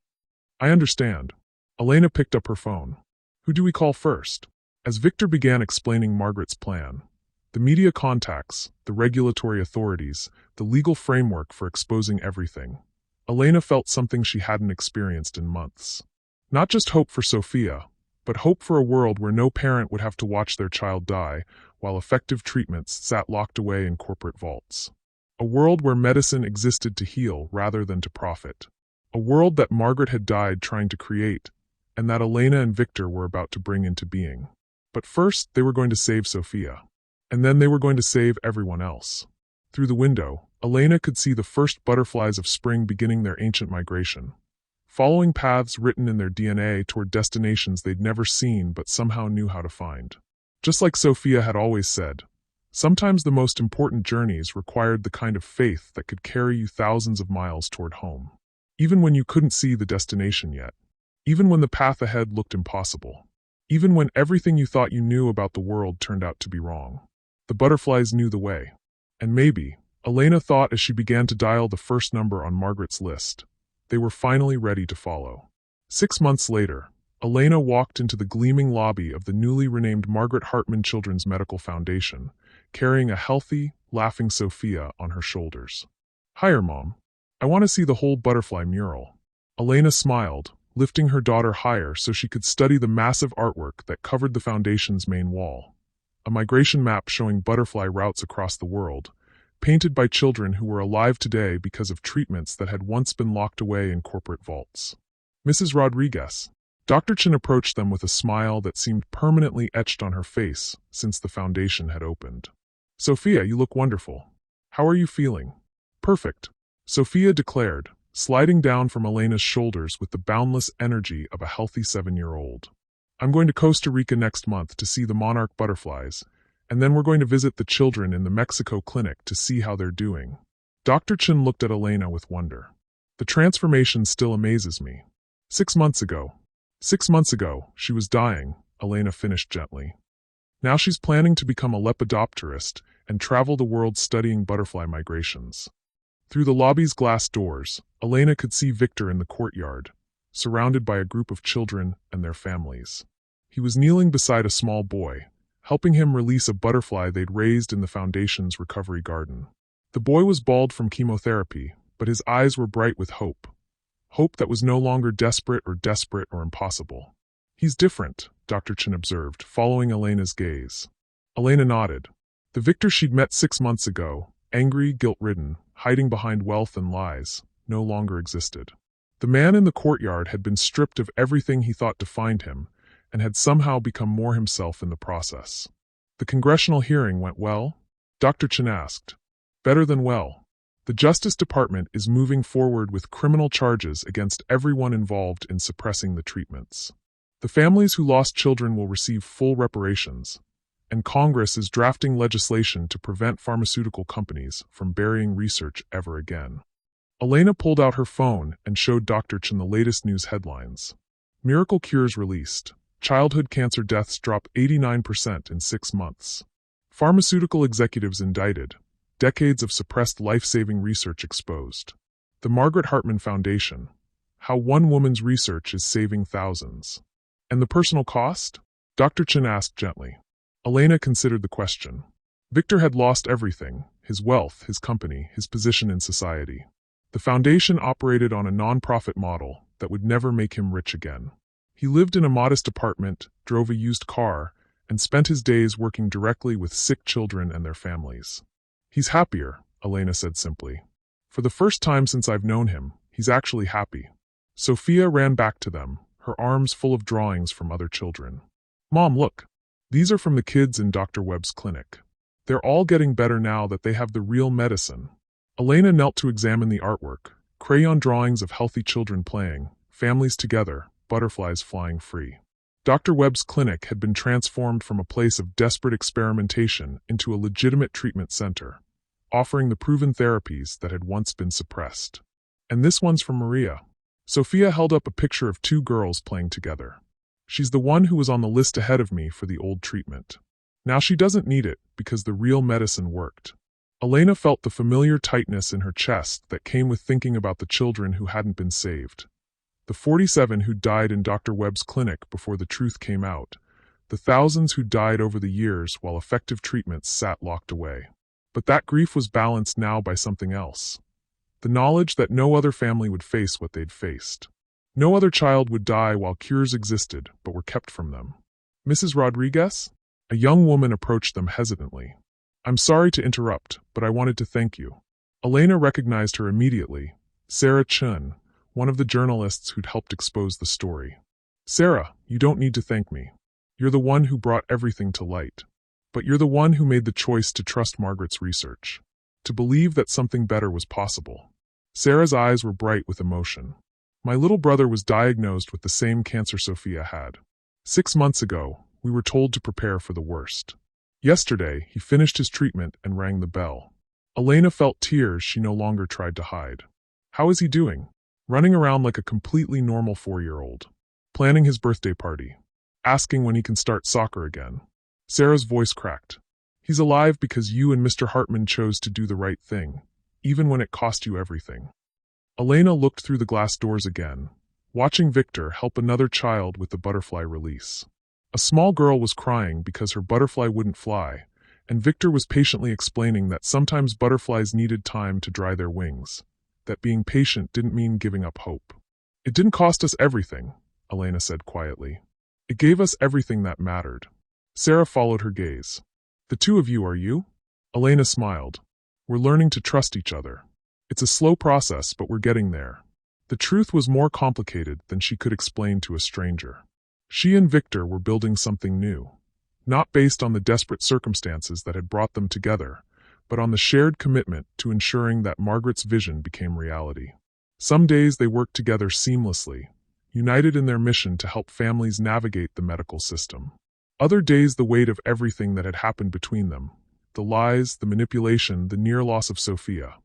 S1: I understand. Elena picked up her phone. Who do we call first? As Victor began explaining Margaret's plan, the media contacts, the regulatory authorities, the legal framework for exposing everything, Elena felt something she hadn't experienced in months. Not just hope for Sophia, but hope for a world where no parent would have to watch their child die while effective treatments sat locked away in corporate vaults. A world where medicine existed to heal rather than to profit. A world that Margaret had died trying to create, and that Elena and Victor were about to bring into being. But first, they were going to save Sophia. And then they were going to save everyone else. Through the window, Elena could see the first butterflies of spring beginning their ancient migration, following paths written in their DNA toward destinations they'd never seen but somehow knew how to find. Just like Sophia had always said, sometimes the most important journeys required the kind of faith that could carry you thousands of miles toward home. Even when you couldn't see the destination yet. Even when the path ahead looked impossible. Even when everything you thought you knew about the world turned out to be wrong. The butterflies knew the way. And maybe, Elena thought as she began to dial the first number on Margaret's list, they were finally ready to follow. 6 months later, Elena walked into the gleaming lobby of the newly renamed Margaret Hartman Children's Medical Foundation, carrying a healthy, laughing Sophia on her shoulders. "Hiya, Mom. I want to see the whole butterfly mural." Elena smiled, lifting her daughter higher so she could study the massive artwork that covered the foundation's main wall. A migration map showing butterfly routes across the world, painted by children who were alive today because of treatments that had once been locked away in corporate vaults. "Mrs. Rodriguez." Dr. Chin approached them with a smile that seemed permanently etched on her face since the foundation had opened. "Sophia, you look wonderful. How are you feeling?" "Perfect," Sophia declared, sliding down from Elena's shoulders with the boundless energy of a healthy 7-year-old. "I'm going to Costa Rica next month to see the monarch butterflies, and then we're going to visit the children in the Mexico clinic to see how they're doing." Dr. Chin looked at Elena with wonder. "The transformation still amazes me. 6 months ago, she was dying," Elena finished gently. "Now she's planning to become a lepidopterist and travel the world studying butterfly migrations." Through the lobby's glass doors, Elena could see Victor in the courtyard, surrounded by a group of children and their families. He was kneeling beside a small boy, helping him release a butterfly they'd raised in the foundation's recovery garden. The boy was bald from chemotherapy, but his eyes were bright with hope. Hope that was no longer desperate or impossible. "He's different," Dr. Chin observed, following Elena's gaze. Elena nodded. The Victor she'd met 6 months ago, angry, guilt-ridden, hiding behind wealth and lies, no longer existed. The man in the courtyard had been stripped of everything he thought defined him, and had somehow become more himself in the process. "The congressional hearing went well?" Dr. Chin asked. "Better than well. The Justice Department is moving forward with criminal charges against everyone involved in suppressing the treatments. The families who lost children will receive full reparations, and Congress is drafting legislation to prevent pharmaceutical companies from burying research ever again." Elena pulled out her phone and showed Dr. Chin the latest news headlines. "Miracle cures released. Childhood cancer deaths drop 89% in 6 months. Pharmaceutical executives indicted. Decades of suppressed life-saving research exposed. The Margaret Hartman Foundation. How one woman's research is saving thousands." "And the personal cost?" Dr. Chin asked gently. Elena considered the question. Victor had lost everything: his wealth, his company, his position in society. The foundation operated on a non-profit model that would never make him rich again. He lived in a modest apartment, drove a used car, and spent his days working directly with sick children and their families. "He's happier," Elena said simply. "For the first time since I've known him, he's actually happy." Sophia ran back to them, her arms full of drawings from other children. "Mom, look. These are from the kids in Dr. Webb's clinic. They're all getting better now that they have the real medicine." Elena knelt to examine the artwork, crayon drawings of healthy children playing, families together, butterflies flying free. Dr. Webb's clinic had been transformed from a place of desperate experimentation into a legitimate treatment center, offering the proven therapies that had once been suppressed. "And this one's from Maria." Sophia held up a picture of two girls playing together. She's the one who was on the list ahead of me for the old treatment. Now she doesn't need it because the real medicine worked. Elena felt the familiar tightness in her chest that came with thinking about the children who hadn't been saved. The 47 who died in Dr. Webb's clinic before the truth came out. The thousands who died over the years while effective treatments sat locked away. But that grief was balanced now by something else. The knowledge that no other family would face what they'd faced. No other child would die while cures existed but were kept from them. Mrs. Rodriguez? A young woman approached them hesitantly. I'm sorry to interrupt, but I wanted to thank you. Elena recognized her immediately. Sarah Chun, one of the journalists who'd helped expose the story. Sarah, you don't need to thank me. You're the one who brought everything to light. But you're the one who made the choice to trust Margaret's research. To believe that something better was possible. Sarah's eyes were bright with emotion. My little brother was diagnosed with the same cancer Sophia had. 6 months ago, we were told to prepare for the worst. Yesterday, he finished his treatment and rang the bell. Elena felt tears she no longer tried to hide. How is he doing? Running around like a completely normal 4-year-old. Planning his birthday party. Asking when he can start soccer again. Sarah's voice cracked. He's alive because you and Mr. Hartman chose to do the right thing, even when it cost you everything. Elena looked through the glass doors again, watching Victor help another child with the butterfly release. A small girl was crying because her butterfly wouldn't fly, and Victor was patiently explaining that sometimes butterflies needed time to dry their wings, that being patient didn't mean giving up hope. It didn't cost us everything, Elena said quietly. It gave us everything that mattered. Sarah followed her gaze. The two of you, are you? Elena smiled. We're learning to trust each other. It's a slow process, but we're getting there. The truth was more complicated than she could explain to a stranger. She and Victor were building something new, not based on the desperate circumstances that had brought them together, but on the shared commitment to ensuring that Margaret's vision became reality. Some days they worked together seamlessly, united in their mission to help families navigate the medical system. Other days the weight of everything that had happened between them, the lies, the manipulation, the near loss of Sophia,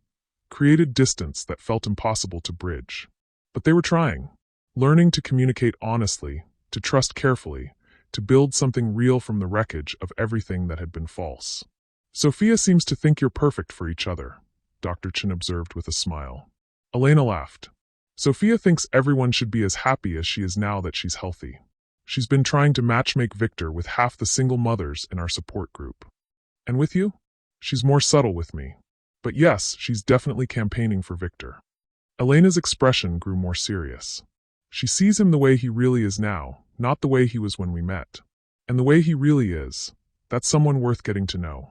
S1: created distance that felt impossible to bridge. But they were trying, learning to communicate honestly, to trust carefully, to build something real from the wreckage of everything that had been false. Sophia seems to think you're perfect for each other, Dr. Chin observed with a smile. Elena laughed. Sophia thinks everyone should be as happy as she is now that she's healthy. She's been trying to matchmake Victor with half the single mothers in our support group. And with you? She's more subtle with me. But yes, she's definitely campaigning for Victor. Elena's expression grew more serious. She sees him the way he really is now, not the way he was when we met. And the way he really is, that's someone worth getting to know.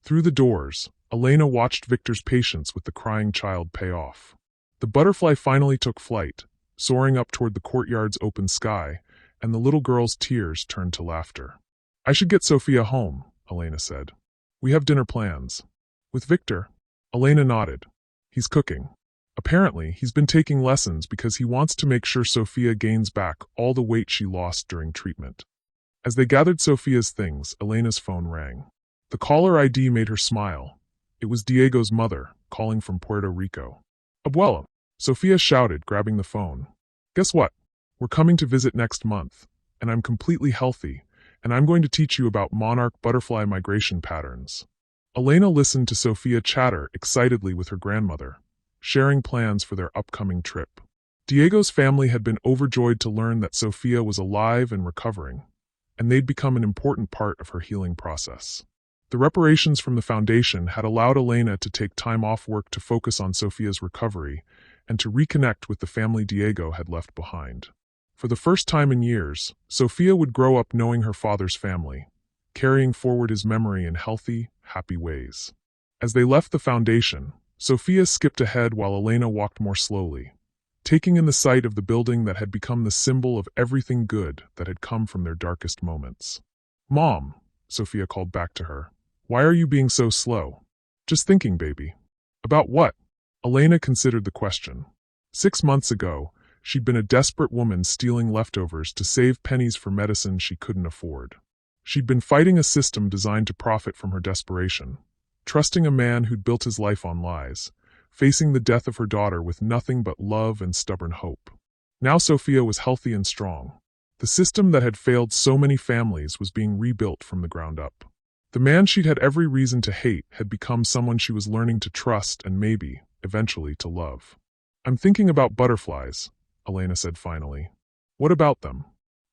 S1: Through the doors, Elena watched Victor's patience with the crying child pay off. The butterfly finally took flight, soaring up toward the courtyard's open sky, and the little girl's tears turned to laughter. I should get Sophia home, Elena said. We have dinner plans. With Victor? Elena nodded. He's cooking. Apparently, he's been taking lessons because he wants to make sure Sophia gains back all the weight she lost during treatment. As they gathered Sophia's things, Elena's phone rang. The caller ID made her smile. It was Diego's mother, calling from Puerto Rico. Abuela, Sophia shouted, grabbing the phone. Guess what? We're coming to visit next month, and I'm completely healthy, and I'm going to teach you about monarch butterfly migration patterns. Elena listened to Sophia chatter excitedly with her grandmother, sharing plans for their upcoming trip. Diego's family had been overjoyed to learn that Sophia was alive and recovering, and they'd become an important part of her healing process. The reparations from the foundation had allowed Elena to take time off work to focus on Sophia's recovery and to reconnect with the family Diego had left behind. For the first time in years, Sophia would grow up knowing her father's family, carrying forward his memory in healthy, happy ways. As they left the foundation, Sophia skipped ahead while Elena walked more slowly, taking in the sight of the building that had become the symbol of everything good that had come from their darkest moments. Mom, Sophia called back to her. Why are you being so slow? Just thinking, baby. About what? Elena considered the question. 6 months ago, she'd been a desperate woman stealing leftovers to save pennies for medicine she couldn't afford. She'd been fighting a system designed to profit from her desperation, trusting a man who'd built his life on lies, facing the death of her daughter with nothing but love and stubborn hope. Now Sophia was healthy and strong. The system that had failed so many families was being rebuilt from the ground up. The man she'd had every reason to hate had become someone she was learning to trust and maybe, eventually, to love. "I'm thinking about butterflies," Elena said finally. "What about them?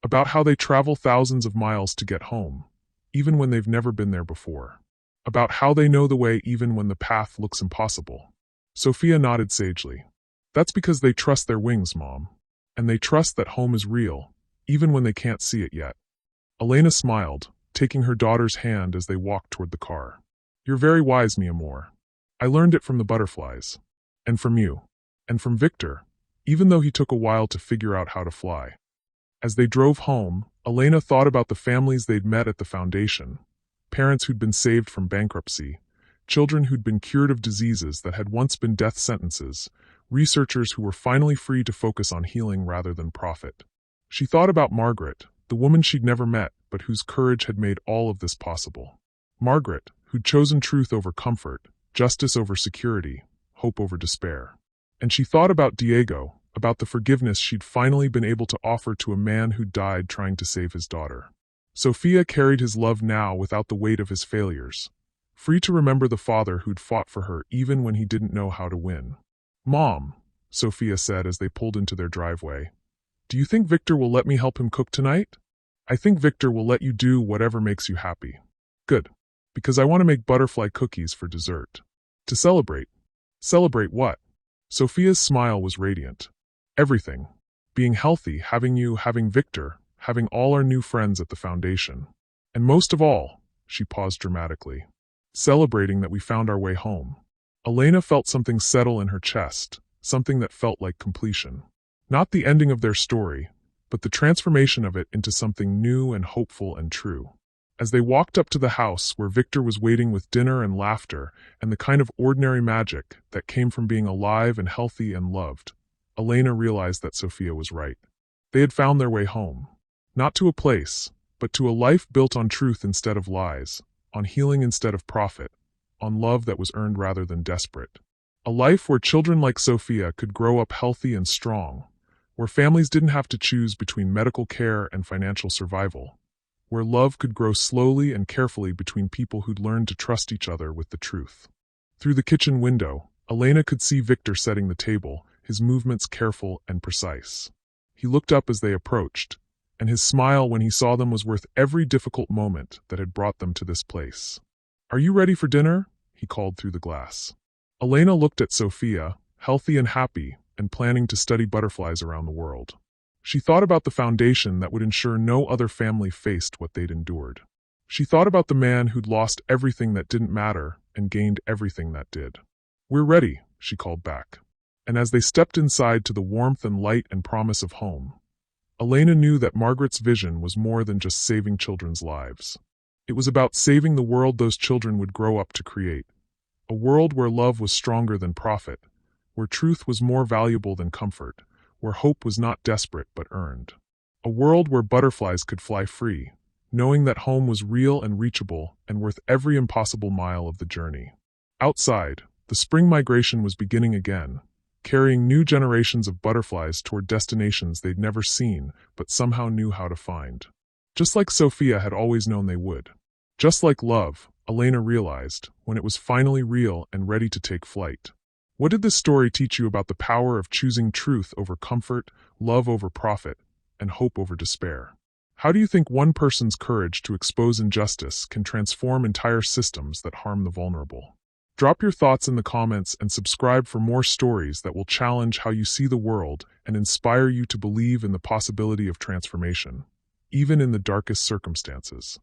S1: About how they travel thousands of miles to get home, even when they've never been there before. About how they know the way even when the path looks impossible." Sophia nodded sagely. "That's because they trust their wings, Mom. And they trust that home is real, even when they can't see it yet." Elena smiled, taking her daughter's hand as they walked toward the car. "You're very wise, mi amor. I learned it from the butterflies. And from you. And from Victor, even though he took a while to figure out how to fly." As they drove home, Elena thought about the families they'd met at the foundation, parents who'd been saved from bankruptcy, children who'd been cured of diseases that had once been death sentences, researchers who were finally free to focus on healing rather than profit. She thought about Margaret, the woman she'd never met but whose courage had made all of this possible. Margaret, who'd chosen truth over comfort, justice over security, hope over despair. And she thought about Diego, about the forgiveness she'd finally been able to offer to a man who died trying to save his daughter. Sophia carried his love now without the weight of his failures, free to remember the father who'd fought for her even when he didn't know how to win. "Mom," Sophia said as they pulled into their driveway, "do you think Victor will let me help him cook tonight?" "I think Victor will let you do whatever makes you happy." "Good. Because I want to make butterfly cookies for dessert. To celebrate." "Celebrate what?" Sophia's smile was radiant. "Everything. Being healthy, having you, having Victor, having all our new friends at the foundation. And most of all," she paused dramatically, "celebrating that we found our way home." Elena felt something settle in her chest, something that felt like completion. Not the ending of their story, but the transformation of it into something new and hopeful and true. As they walked up to the house where Victor was waiting with dinner and laughter and the kind of ordinary magic that came from being alive and healthy and loved, Elena realized that Sophia was right. They had found their way home. Not to a place, but to a life built on truth instead of lies, on healing instead of profit, on love that was earned rather than desperate. A life where children like Sophia could grow up healthy and strong, where families didn't have to choose between medical care and financial survival, where love could grow slowly and carefully between people who'd learned to trust each other with the truth. Through the kitchen window, Elena could see Victor setting the table, his movements careful and precise. He looked up as they approached, and his smile when he saw them was worth every difficult moment that had brought them to this place. "Are you ready for dinner?" he called through the glass. Elena looked at Sophia, healthy and happy, and planning to study butterflies around the world. She thought about the foundation that would ensure no other family faced what they'd endured. She thought about the man who'd lost everything that didn't matter and gained everything that did. "We're ready," she called back. And as they stepped inside to the warmth and light and promise of home, Elena knew that Margaret's vision was more than just saving children's lives. It was about saving the world those children would grow up to create. A world where love was stronger than profit, where truth was more valuable than comfort, where hope was not desperate but earned. A world where butterflies could fly free, knowing that home was real and reachable and worth every impossible mile of the journey. Outside, the spring migration was beginning again, carrying new generations of butterflies toward destinations they'd never seen but somehow knew how to find. Just like Sophia had always known they would. Just like love, Elena realized, when it was finally real and ready to take flight. What did this story teach you about the power of choosing truth over comfort, love over profit, and hope over despair? How do you think one person's courage to expose injustice can transform entire systems that harm the vulnerable? Drop your thoughts in the comments and subscribe for more stories that will challenge how you see the world and inspire you to believe in the possibility of transformation, even in the darkest circumstances.